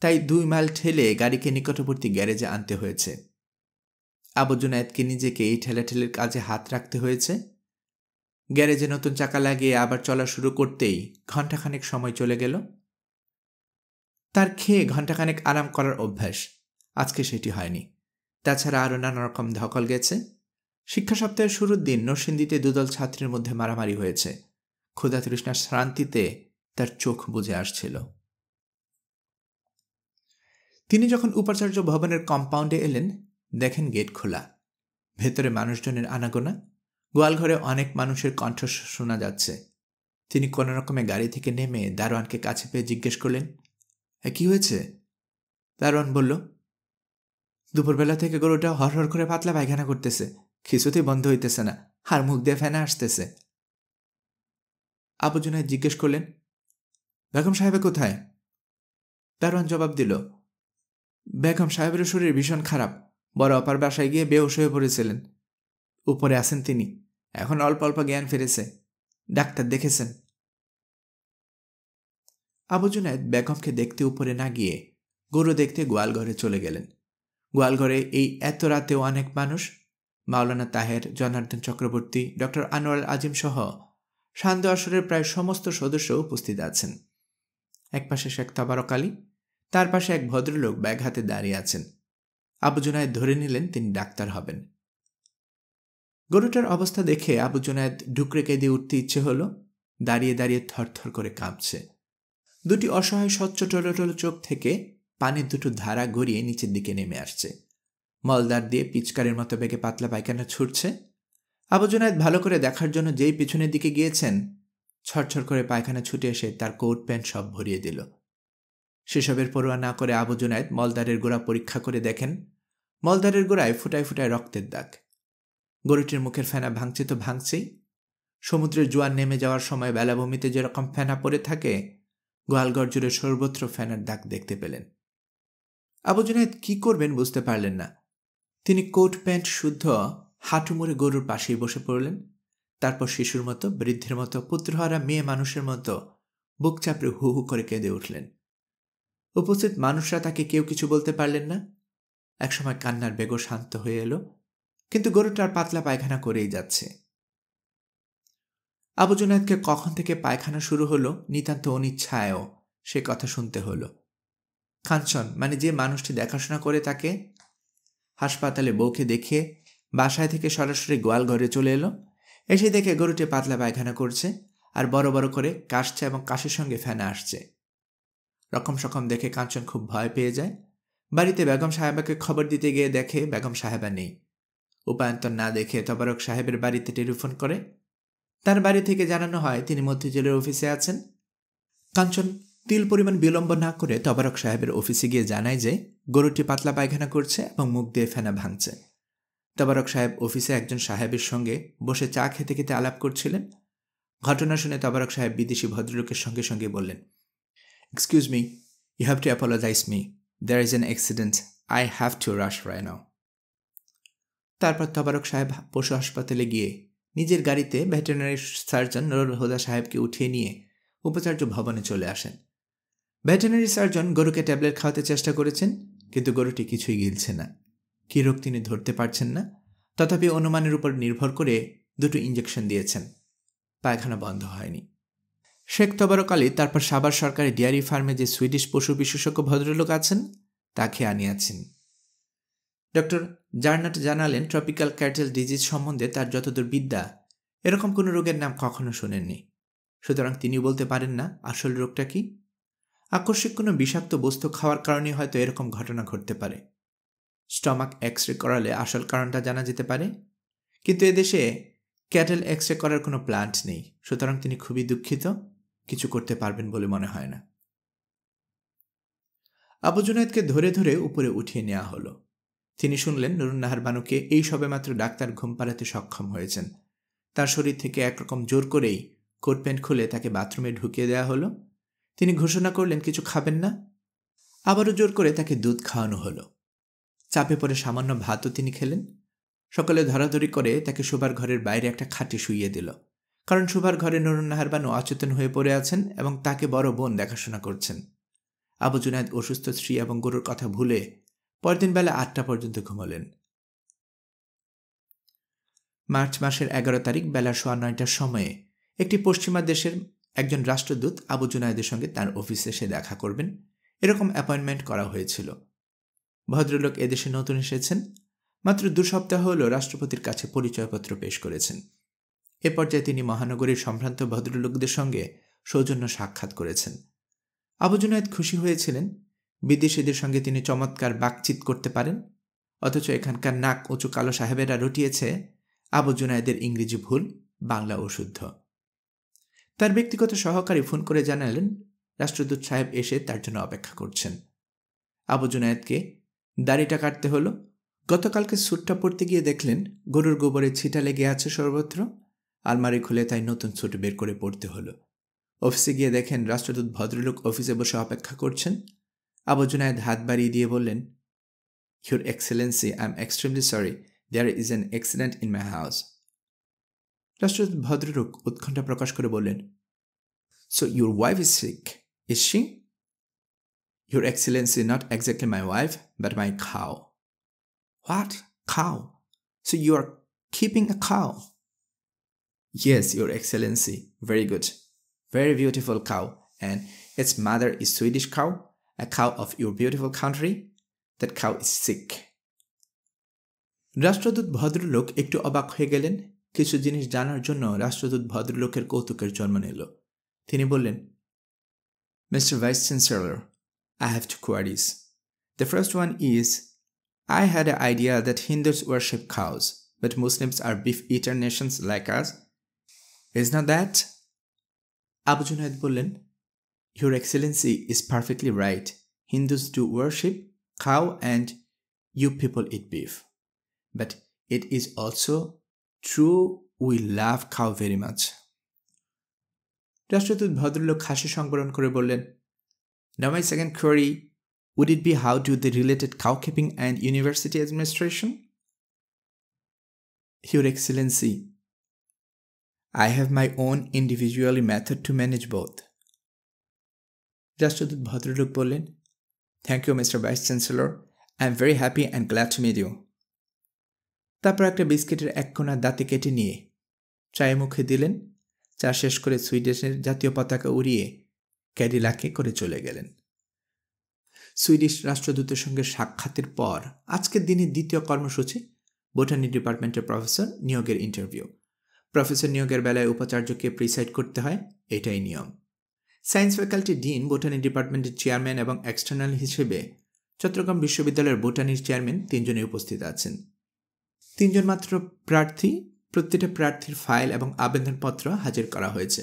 তাই 2 মাইল ঠেলে গাড়িকে নিকটবর্তী গ্যারেজে আনতে হয়েছে। আবু জুনায়েদকে নিজেকে এই ঠেলাঠেলির কাজে হাত রাখতে হয়েছে। গ্যারেজে নতুন চাকা লাগিয়ে আবার চলা শুরু করতেই ঘণ্টাখানেক সময় চলে গেল। তার খেয়ে ঘণ্টাখানেক আরাম করার অভ্যাস, আজকে সেটি হয়নি। তাছাড়া আরও নানা রকম ধকল গেছে। শিক্ষা সপ্তাহের শুরুর দিন নরসিংদীতে দুদল ছাত্রের মধ্যে মারামারি হয়েছে। ক্ষুধা তৃষ্ণার শ্রান্তিতে তার চোখ বুজে আসছিল। তিনি যখন উপাচার্য ভবনের কম্পাউন্ডে এলেন, দেখেন গেট খোলা, ভেতরে মানুষজনের আনাগোনা। গোয়ালঘরে অনেক মানুষের কণ্ঠস্বর শোনা যাচ্ছে। তিনি কোনো রকমে গাড়ি থেকে নেমে দারোয়ানকে কাছে পেয়ে জিজ্ঞেস করলেন, কি হয়েছে? দারোয়ান বলল, দুপুরবেলা থেকে গরুটা হরহর করে পাতলা পায়খানা করতেছে, কিছুতেই বন্ধ হইতেছে না, আর মুখ দিয়ে ফেনা আসতেছে। আবু জুনায়েদ জিজ্ঞেস করলেন, বেগম সাহেব কোথায়? দারোয়ান জবাব দিল, বেগম সাহেবের শরীর ভীষণ খারাপ, বড় অপার বাসায় গিয়ে বেহুশ হয়ে পড়েছিলেন। উপরে আছেন তিনি, এখন অল্প অল্প জ্ঞান ফিরেছে, ডাক্তার দেখেছেন। আবু জুনায়েদ বেগমকে দেখতে উপরে না গিয়ে গরু দেখতে গোয়ালঘরে চলে গেলেন। গোয়ালঘরে এই এত রাতেও অনেক মানুষ, মাওলানা তাহের, জনার্দন চক্রবর্তী, ডক্টর আনোয়ার আজিম সহ সান্ধ্য আসরের প্রায় সমস্ত সদস্য উপস্থিত আছেন। একপাশে শেখ তবারক আলী, তার পাশে এক ভদ্রলোক ব্যাগ হাতে দাঁড়িয়ে আছেন। আবু জুনায়েদ ধরে নিলেন তিনি ডাক্তার হবেন। গরুটার অবস্থা দেখে আবু জুনায়েদ ঢুকরে কেঁদে উঠতে ইচ্ছে হলো। দাঁড়িয়ে দাঁড়িয়ে থরথর করে কাঁপছে। দুটি অসহায় স্বচ্ছ টলটলো চোখ থেকে পানির দুটো ধারা গড়িয়ে নিচের দিকে নেমে আসছে। মলদার দিয়ে পিচকারের মতো বেগে পাতলা পায়খানা ছুটছে। আবু জুনায়েদ ভালো করে দেখার জন্য যেই পিছনের দিকে গিয়েছেন, ছটছর করে পায়খানা ছুটে এসে তার কোট প্যান্ট সব ভরিয়ে দিল। সেসবের পরোয়া না করে আবু জুনায়েদ মলদারের গোড়া পরীক্ষা করে দেখেন, মলদারের গোড়ায় ফুটায় ফুটায় রক্তের দাগ। গরুটির মুখের ফেনা ভাঙছে তো ভাঙছেই। সমুদ্রের জোয়ার নেমে যাওয়ার সময় বেলাভূমিতে যেরকম ফেনা পড়ে থাকে, গোয়ালঘর জুড়ে সর্বত্র ফেনার দাগ দেখতে পেলেন। আবু জুনায়েদ কি করবেন বুঝতে পারলেন না। তিনি কোট প্যান্ট শুদ্ধ হাঁটু মুড়ে গরুর পাশেই বসে পড়লেন। তারপর শিশুর মতো, বৃদ্ধের মতো, পুত্রহারা মেয়ে মানুষের মতো বুক চাপড়ে হু হু করে কেঁদে উঠলেন। উপস্থিত মানুষরা তাকে কেউ কিছু বলতে পারলেন না। একসময় কান্নার বেগ শান্ত হয়ে এলো, কিন্তু গরুটার পাতলা পায়খানা করেই যাচ্ছে। আবু জুনায়েদকে কখন থেকে পায়খানা শুরু হলো নিতান্ত অনিচ্ছায়ও সে কথা শুনতে হলো। কাঞ্চন, মানে যে মানুষটি দেখাশোনা করে তাকে, হাসপাতালে বউকে দেখে বাসায় থেকে সরাসরি গোয়ালঘরে চলে এলো। এসে দেখে গরুটি পাতলা পায়খানা করছে আর বড় বড় করে কাশছে এবং কাশির সঙ্গে ফেনা আসছে। রকম সকম দেখে কাঞ্চন খুব ভয় পেয়ে যায়। বাড়িতে বেগম সাহেবাকে খবর দিতে গিয়ে দেখে বেগম সাহেবা নেই। উপায়ন্তর না দেখে তবারক সাহেবের বাড়িতে টেলিফোন করে। তার বাড়ি থেকে জানানো হয় তিনি মতিঝিলের অফিসে আছেন। কাঞ্চন তিল পরিমাণ বিলম্ব না করে তবারক সাহেবের অফিসে গিয়ে জানায় যে গরুটি পাতলা পায়খানা করছে এবং মুখ দিয়ে ফেনা ভাঙছে। তবারক সাহেব অফিসে একজন সাহেবের সঙ্গে বসে চা খেতে খেতে আলাপ করছিলেন। ঘটনা শুনে তবারক সাহেব বিদেশি ভদ্রলোকের সঙ্গে সঙ্গে বললেন, excuse me, you have to apologise me, there is an accident, I have to rush right now. তারপর তবারক সাহেব পশু হাসপাতালে গিয়ে নিজের গাড়িতে ভেটেরিনারি সার্জন নুরুল হুদা সাহেবকে উঠিয়ে নিয়ে উপাচার্য ভবনে চলে আসেন। ভেটেরিনারি সার্জন গরুকে ট্যাবলেট খাওয়াতে চেষ্টা করেছেন, কিন্তু গরুটি কিছুই গিলছে না। কী রোগ তিনি ধরতে পারছেন না। তথাপি অনুমানের উপর নির্ভর করে 2টো ইঞ্জেকশন দিয়েছেন, পায়খানা বন্ধ হয়নি। শেখ তবারক আলী তারপর সাভার সরকারি ডেয়ারি ফার্মে যে সুইডিশ পশু বিশেষজ্ঞ ভদ্রলোক আছেন তাকে আনিয়েছেন। ডক্টর জার্নাট জানালেন ট্রপিক্যাল ক্যাটেল ডিজিজ সম্বন্ধে তার যতদূর বিদ্যা এরকম কোনো রোগের নাম কখনো শোনেননি, সুতরাং তিনি বলতে পারেন না আসল রোগটা কি। আকস্মিক কোনো বিষাক্ত বস্তু খাওয়ার কারণে হয়তো এরকম ঘটনা ঘটতে পারে। স্টমাক এক্স-রে করালে আসল কারণটা জানা যেতে পারে, কিন্তু এদেশে ক্যাটেল এক্স-রে করার কোনো প্ল্যান্ট নেই, সুতরাং তিনি খুবই দুঃখিত, কিছু করতে পারবেন বলে মনে হয় না। আবু জুনায়েদকে ধরে ধরে উপরে উঠিয়ে নেওয়া হলো। তিনি শুনলেন নুরুন নাহার বানুকে এই সবেমাত্র ডাক্তার ঘুম পাড়াতে সক্ষম হয়েছেন। তার শরীর থেকে একরকম জোর করেই কোট প্যান্ট খুলে তাকে বাথরুমে ঢুকিয়ে দেওয়া হলো। তিনি ঘোষণা করলেন কিছু খাবেন না। আবারও জোর করে তাকে দুধ খাওয়ানো হলো। চাপে পড়ে সামান্য ভাতও তিনি খেলেন। সকালে ধরাধরি করে তাকে শোবার ঘরের বাইরে একটা খাটে শুইয়ে দিল, কারণ শোবার ঘরে নুরুন নাহার বানু অচেতন হয়ে পড়ে আছেন এবং তাকে বড় বোন দেখাশোনা করছেন। আবু জুনায়েদ অসুস্থ স্ত্রী এবং গরুর কথা ভুলে পরদিন বেলা 8টা পর্যন্ত ঘুমলেন। মার্চ মাসের 11 তারিখ বেলা 9:15টার সময়ে একটি পশ্চিমা দেশের একজন রাষ্ট্রদূত আবু জুনায়েদের সঙ্গে তার অফিসে এসে দেখা করবেন, এরকম অ্যাপয়েন্টমেন্ট করা হয়েছিল। ভদ্রলোক এদেশে নতুন এসেছেন, মাত্র 2 সপ্তাহ হল রাষ্ট্রপতির কাছে পরিচয়পত্র পেশ করেছেন। এ পর্যায়ে তিনি মহানগরীর সম্ভ্রান্ত ভদ্রলোকদের সঙ্গে সৌজন্য সাক্ষাৎ করেছেন। আবু জুনায়েদ খুশি হয়েছিলেন, বিদেশিদের সঙ্গে তিনি চমৎকার বাকচিত করতে পারেন, অথচ এখানকার নাক উঁচু কালো সাহেবেরা রটিয়েছে আবু জুনায়েদের ইংরেজি ভুল, বাংলা অশুদ্ধ। তার ব্যক্তিগত সহকারী ফোন করে জানালেন রাষ্ট্রদূত সাহেব এসে তার জন্য অপেক্ষা করছেন। আবু জুনায়েদকে দাড়িটা কাটতে হলো। গতকালকে স্যুটটা পরতে গিয়ে দেখলেন গরুর গোবরে ছিটা লেগে আছে সর্বত্র। আলমারি খুলে তাই নতুন স্যুট বের করে পরতে হলো। অফিসে গিয়ে দেখেন রাষ্ট্রদূত ভদ্রলোক অফিসে বসে অপেক্ষা করছেন। আবু জুনায়েদ হাত বাড়িয়ে দিয়ে বললেন, Your Excellency, I am extremely sorry. There is an accident in my house. রাষ্ট্রদূত ভদ্রলোক উৎকণ্ঠা প্রকাশ করে বললেন, So your wife is sick, is she? Your Excellency, not exactly my wife, but my cow. What? Cow? So you are keeping a cow? Yes, Your Excellency. Very good. Very beautiful cow. And its mother is Swedish cow, a cow of your beautiful country. That cow is sick. রাষ্ট্রদূত ভদ্রলোক একটু অবাক হয়ে গেলেন। কিছু জিনিস জানার জন্য রাষ্ট্রদূত ভদ্রলোকের কৌতুকের জন্ম নিল। তিনি বললেন, Mr. Vice Chancellor, I have 2 queries. The first one is, I had an idea that Hindus worship cows, but Muslims are beef-eater nations like us. Is not that? Abu Junaid বললেন, Your Excellency is perfectly right. Hindus do worship cow and you people eat beef. But it is also true we love cow very much. রাষ্ট্রদূত ভদ্রলোক হাসি সংবরণ করে বললেন, Now my second query, would it be how do the related cow keeping and university administration? Your Excellency, I have my own individual method to manage both. রাষ্ট্রদূত ভদ্রলোক বললেন, Thank you, Mr. Vice Chancellor. I am very happy and glad to meet you. তারপর একটা বিস্কিটের এক কোণা দাঁতে কেটে নিয়ে চায়ে মুখে দিলেন। চা শেষ করে সুইডেনের জাতীয় পতাকা উড়িয়ে ক্যাডিলাকে করে চলে গেলেন। সুইডিশ রাষ্ট্রদূতের সঙ্গে সাক্ষাতের পর আজকের দিনের দ্বিতীয় কর্মসূচি বোটানি ডিপার্টমেন্টের প্রফেসর নিয়োগের ইন্টারভিউ। প্রফেসর নিয়োগের বেলায় উপাচার্যকে প্রিসাইড করতে হয়, এটাই নিয়ম। সায়েন্স ফ্যাকাল্টি ডিন, বোটানি ডিপার্টমেন্টের চেয়ারম্যান এবং এক্সটার্নাল হিসেবে চট্টগ্রাম বিশ্ববিদ্যালয়ের বোটানির চেয়ারম্যান 3 জনই উপস্থিত আছেন। 3 জন মাত্র প্রার্থী, প্রত্যেকটা প্রার্থীর ফাইল এবং আবেদনপত্র হাজির করা হয়েছে।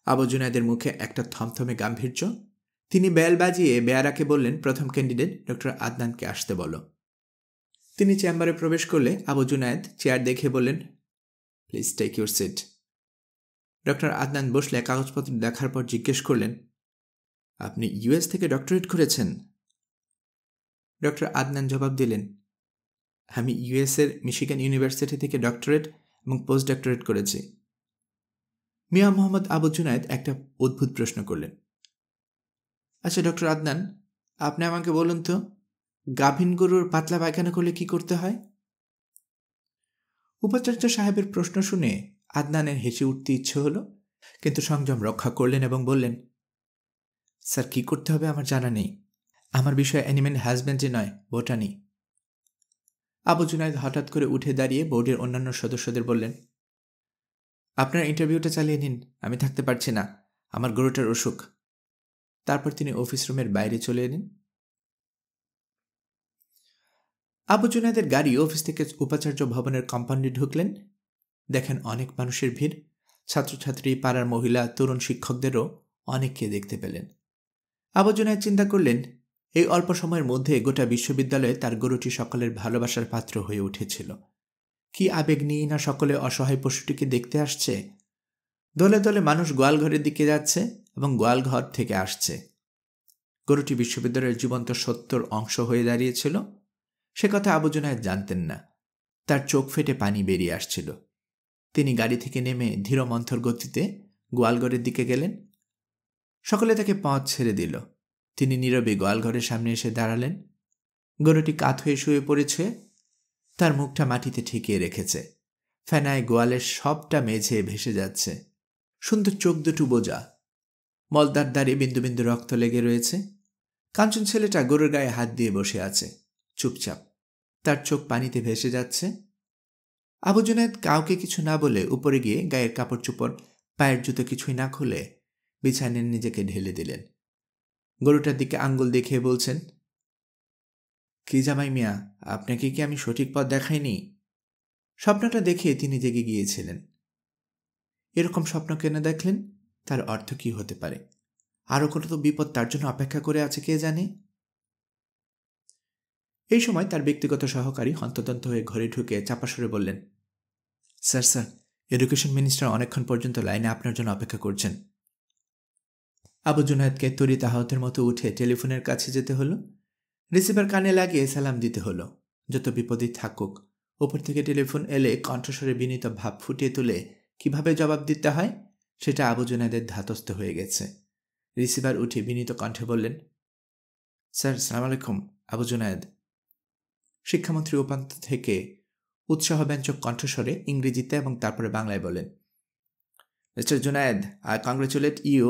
আবু জুনায়েদের মুখে একটা থমথমে গাম্ভীর্য। তিনি বেল বাজিয়ে বেয়ারাকে বললেন, প্রথম ক্যান্ডিডেট ডক্টর আদনানকে আসতে বলো। তিনি চেম্বারে প্রবেশ করলে আবু জুনায়েদ চেয়ার দেখে বললেন, please take your seat. Doctor Adnan বসলে কাগজপত্র দেখার পর জিজ্ঞেস করলেন, আপনি ইউএস থেকে ডক্টরেট করেছেন? ডক্টর আদনান জবাব দিলেন, আমি ইউএসের মিশিগান ইউনিভার্সিটি থেকে ডক্টরেট এবং পোস্ট ডক্টরেট করেছি। মিয়া মোহাম্মদ আবু জুনায়েদ একটা অদ্ভুত প্রশ্ন করলেন, আচ্ছা ডক্টর আদনান, আপনি আমাকে বলুন তো, গাভীন গরুর পাতলা পায়খানা করলে কি করতে হয়? উপাচার্য সাহেবের প্রশ্ন শুনে আদনানের হেসে উঠতে ইচ্ছে হলো, কিন্তু সংযম রক্ষা করলেন এবং বললেন, স্যার, কি করতে হবে আমার জানা নেই। আমার বিষয় অ্যানিমেল হাজব্যান্ড্রি নয়, বোটানি। আবু জুনায়েদ হঠাৎ করে উঠে দাঁড়িয়ে বোর্ডের অন্যান্য সদস্যদের বললেন, আপনার ইন্টারভিউটা চালিয়ে নিন, আমি থাকতে পারছি না, আমার গরুটার অসুখ। তারপর তিনি অফিস রুমের বাইরে চলে এলেন। আবু জুনায়েদের গাড়ি অফিস থেকে উপাচার্য ভবনের কম্পাউন্ডে ঢুকলেন। দেখেন অনেক মানুষের ভিড়, ছাত্রছাত্রী, পাড়ার মহিলা, তরুণ শিক্ষকদেরও অনেককে দেখতে পেলেন। আবু জুনায়েদ চিন্তা করলেন, এই অল্প সময়ের মধ্যে গোটা বিশ্ববিদ্যালয়ে তার গরুটি সকলের ভালোবাসার পাত্র হয়ে উঠেছিল। কি আবেগ নিয়ে না সকলে অসহায় পশুটিকে দেখতে আসছে। দলে দলে মানুষ গোয়ালঘরের দিকে যাচ্ছে এবং গোয়ালঘর থেকে আসছে। গরুটি বিশ্ববিদ্যালয়ের জীবন্ত সত্যর অংশ হয়ে দাঁড়িয়েছিল। সে কথা আবু জুনায়েদ জানতেন না। তার চোখ ফেটে পানি বেরিয়ে আসছিল। তিনি গাড়ি থেকে নেমে ধীর মন্থর গতিতে গোয়ালঘরের দিকে গেলেন। সকলে তাকে পথ ছেড়ে দিল। তিনি নীরবে গোয়ালঘরের সামনে এসে দাঁড়ালেন। গরুটি কাত হয়ে শুয়ে পড়েছে, তার মুখটা মাটিতে ঠেকিয়ে রেখেছে। ফেনায় গোয়ালের সবটা মেঝে ভেসে যাচ্ছে। সুন্দর চোখ দুটো বোজা, মলদার দ্বারে বিন্দু বিন্দু রক্ত লেগে রয়েছে। কাঞ্চন ছেলেটা গরুর গায়ে হাত দিয়ে বসে আছে, চুপচাপ। তার চোখ পানিতে ভেসে যাচ্ছে। আবু জুনায়েদ কাউকে কিছু না বলে উপরে গিয়ে গায়ের কাপড় চোপড়, পায়ের জুতো কিছুই না খুলে বিছানায় নিজেকে ঢেলে দিলেন। গরুটার দিকে আঙ্গুল দেখিয়ে বলছেন, কি জামাই মিয়া, আপনাকে কি আমি সঠিক পথ দেখাইনি? স্বপ্নটা দেখে তিনি জেগে গিয়েছিলেন। এরকম স্বপ্ন কেন দেখলেন? তার অর্থ কি হতে পারে? আরও কত বিপদ তার জন্য অপেক্ষা করে আছে কে জানে। এই সময় তার ব্যক্তিগত সহকারী হন্তদন্ত হয়ে ঘরে ঢুকে চাপা সুরে বললেন, স্যার, এডুকেশন মিনিস্টার অনেকক্ষণ পর্যন্ত লাইনে আপনার জন্য অপেক্ষা করছেন। আবু জুনায়েদকে তড়িৎ আহতের মতো উঠে টেলিফোনের কাছে যেতে হলো। রিসিভার কানে লাগিয়ে সালাম দিতে হলো। যত বিপদই থাকুক, ওপর থেকে টেলিফোন এলে কণ্ঠস্বরে বিনীত ভাব ফুটিয়ে তুলে কিভাবে জবাব দিতে হয় সেটা আবু জুনায়েদের ধাতস্থ হয়ে গেছে। রিসিভার উঠে বিনীত কণ্ঠে বললেন, স্যার, সালাম আলাইকুম, আবু জুনায়েদ। শিক্ষামন্ত্রী উপান্ত থেকে উৎসাহব্যঞ্জক কণ্ঠস্বরে ইংরেজিতে এবং তারপরে বাংলায় বলেন, mister Junaid, I congratulate you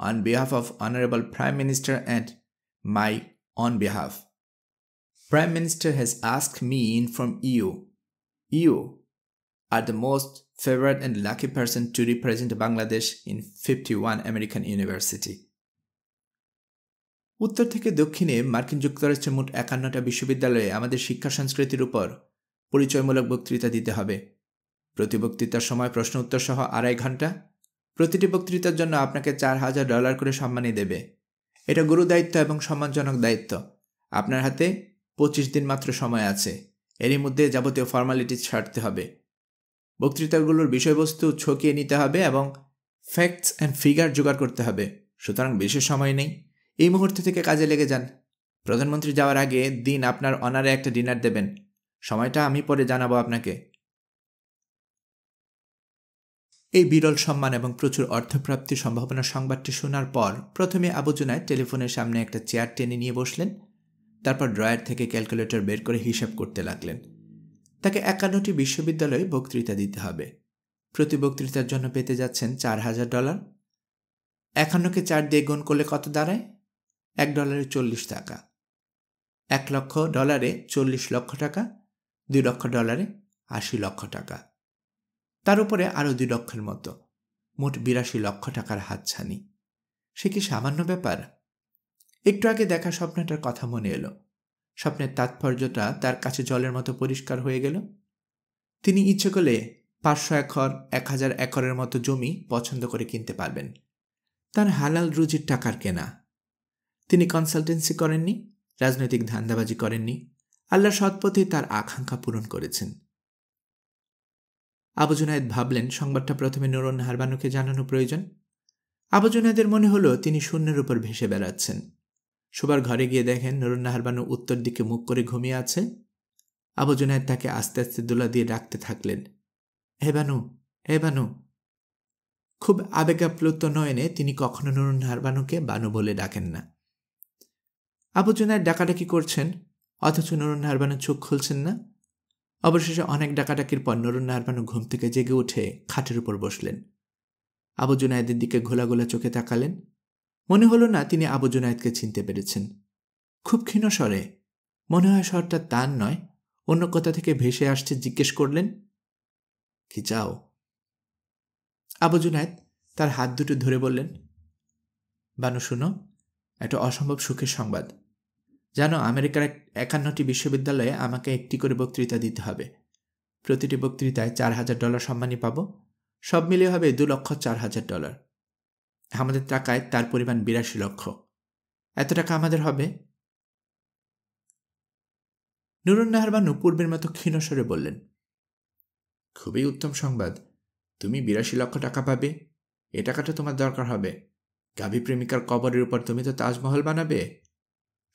on behalf of Honorable Prime Minister and my on behalf. Prime Minister has asked me to inform you. You are the most favored and lucky person to represent Bangladesh in 51 American University. উত্তর থেকে দক্ষিণে মার্কিন যুক্তরাষ্ট্রের মোট 51টা বিশ্ববিদ্যালয়ে আমাদের শিক্ষা সংস্কৃতির উপর পরিচয়মূলক বক্তৃতা দিতে হবে। প্রতি বক্তৃতার সময় প্রশ্ন উত্তর সহ 2.5 ঘন্টা। প্রতিটি বক্তৃতার জন্য আপনাকে $4,000 করে সম্মানী দেবে। এটা গুরু দায়িত্ব এবং সম্মানজনক দায়িত্ব। আপনার হাতে 25 দিন মাত্র সময় আছে। এরই মধ্যে যাবতীয় ফর্মালিটি ছাড়তে হবে। বক্তৃতাগুলোর বিষয়বস্তু ছকিয়ে নিতে হবে এবং ফ্যাক্টস অ্যান্ড ফিগার জোগাড় করতে হবে। সুতরাং বেশি সময় নেই। এই মুহূর্ত থেকে কাজে লেগে যান। প্রধানমন্ত্রী যাওয়ার আগে দিন আপনার অনারে একটা ডিনার দেবেন। সময়টা আমি পরে জানাবো আপনাকে। এই বিরল সম্মান এবং প্রচুর অর্থপ্রাপ্তির সম্ভাবনার সংবাদটি শোনার পর প্রথমে আবু জুনায়েদ টেলিফোনের সামনে একটা চেয়ার টেনে নিয়ে বসলেন। তারপর ড্রয়ার থেকে ক্যালকুলেটর বের করে হিসাব করতে লাগলেন। তাকে 51টি বিশ্ববিদ্যালয়ে বক্তৃতা দিতে হবে। প্রতি বক্তৃতার জন্য পেতে যাচ্ছেন $4,000। 51কে 4 দিয়ে গুণ করলে কত দাঁড়ায়? $1 40 টাকা। $1 লক্ষ 40 লক্ষ টাকা। $2 লক্ষ 80 লক্ষ টাকা। তার উপরে আরও 2 লক্ষের মতো, মোট 82 লক্ষ টাকার হাতছানি। সে কি সামান্য ব্যাপার? একটু আগে দেখা স্বপ্নটার কথা মনে এলো। স্বপ্নের তাৎপর্যটা তার কাছে জলের মতো পরিষ্কার হয়ে গেল। তিনি ইচ্ছে করলে 500 একর, 1000 একরের মতো জমি পছন্দ করে কিনতে পারবেন। তার হালাল রুজির টাকার কেনা। তিনি কনসালটেন্সি করেননি, রাজনৈতিক ধান্দাবাজি করেননি। আল্লাহর সৎপথে তার আকাঙ্ক্ষা পূরণ করেছেন। আবু জুনায়েদ ভাবলেন সংবাদটা প্রথমে নুরুন নাহার বানুকে জানানো প্রয়োজন। আবু জুনায়েদের মনে হলো তিনি শূন্যের উপর ভেসে বেড়াচ্ছেন। শোবার ঘরে গিয়ে দেখেন নুরুন নাহার বানু উত্তর দিকে মুখ করে ঘুমিয়ে আছে। আবু জুনায়েদ তাকে আস্তে আস্তে দোলা দিয়ে ডাকতে থাকলেন, হে বানু, হে বানু। খুব আবেগাপ্লুত নয়নে তিনি কখনো নুরুন নাহার বানুকে বানু বলে ডাকেন না। আবু জুনায়েদ ডাকাডাকি করছেন, অথচ নুরুন নাহার বানু চোখ খুলছেন না। অবশেষে অনেক ডাকাডাকির পর নুরুন নাহার বানু ঘুম থেকে জেগে উঠে খাটের উপর বসলেন। আবু জুনায়েদের দিকে ঘোলা ঘোলা চোখে তাকালেন। মনে হলো না তিনি আবু জুনায়েদকে চিনতে পেরেছেন। খুব ক্ষীণ স্বরে, মনে হয় স্বরটা তার নয়, অন্য কোথা থেকে ভেসে আসছে, জিজ্ঞেস করলেন, কি চাও? আবু জুনায়েদ তার হাত দুটো ধরে বললেন, বানু শুনো, একটা অসম্ভব সুখের সংবাদ। জানো, আমেরিকার 51টি বিশ্ববিদ্যালয়ে আমাকে একটি করে বক্তৃতা দিতে হবে। প্রতিটি বক্তৃতায় $4,000 সম্মানী পাব। সব মিলিয়ে হবে $2,04,000। আমাদের টাকায় তার পরিমাণ 82 লক্ষ। এত টাকা আমাদের হবে? নুরুন নাহার বানু পূর্বের মতো ক্ষীণ স্বরে বললেন, খুবই উত্তম সংবাদ। তুমি 82 লক্ষ টাকা পাবে। এ টাকাটা তোমার দরকার হবে। গাভী প্রেমিকার কবরের উপর তুমি তো তাজমহল বানাবে।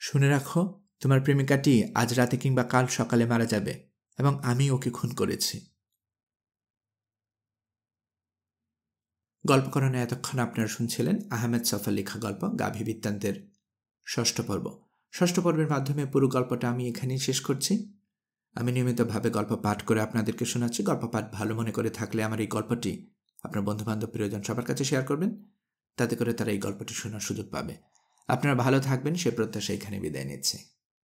শুনে রাখো, তোমার প্রেমিকাটি আজ রাতে কিংবা কাল সকালে মারা যাবে, এবং আমি ওকে খুন করেছি। গল্পকরণে এতক্ষণ আপনারা শুনছিলেন আহমেদ ছফার লেখা গল্প গাভী বৃত্তান্তের 6ষ্ঠ পর্ব। 6ষ্ঠ পর্বের মাধ্যমে পুরো গল্পটা আমি এখানেই শেষ করছি। আমি নিয়মিতভাবে গল্প পাঠ করে আপনাদেরকে শোনাচ্ছি। গল্প পাঠ ভালো মনে করে থাকলে আমার এই গল্পটি আপনার বন্ধুবান্ধব প্রিয়জন সবার কাছে শেয়ার করবেন, তাতে করে তারা এই গল্পটি শোনার সুযোগ পাবে। আপনারা ভালো থাকবেন সে প্রত্যাশা এখানে বিদায় নিচ্ছি।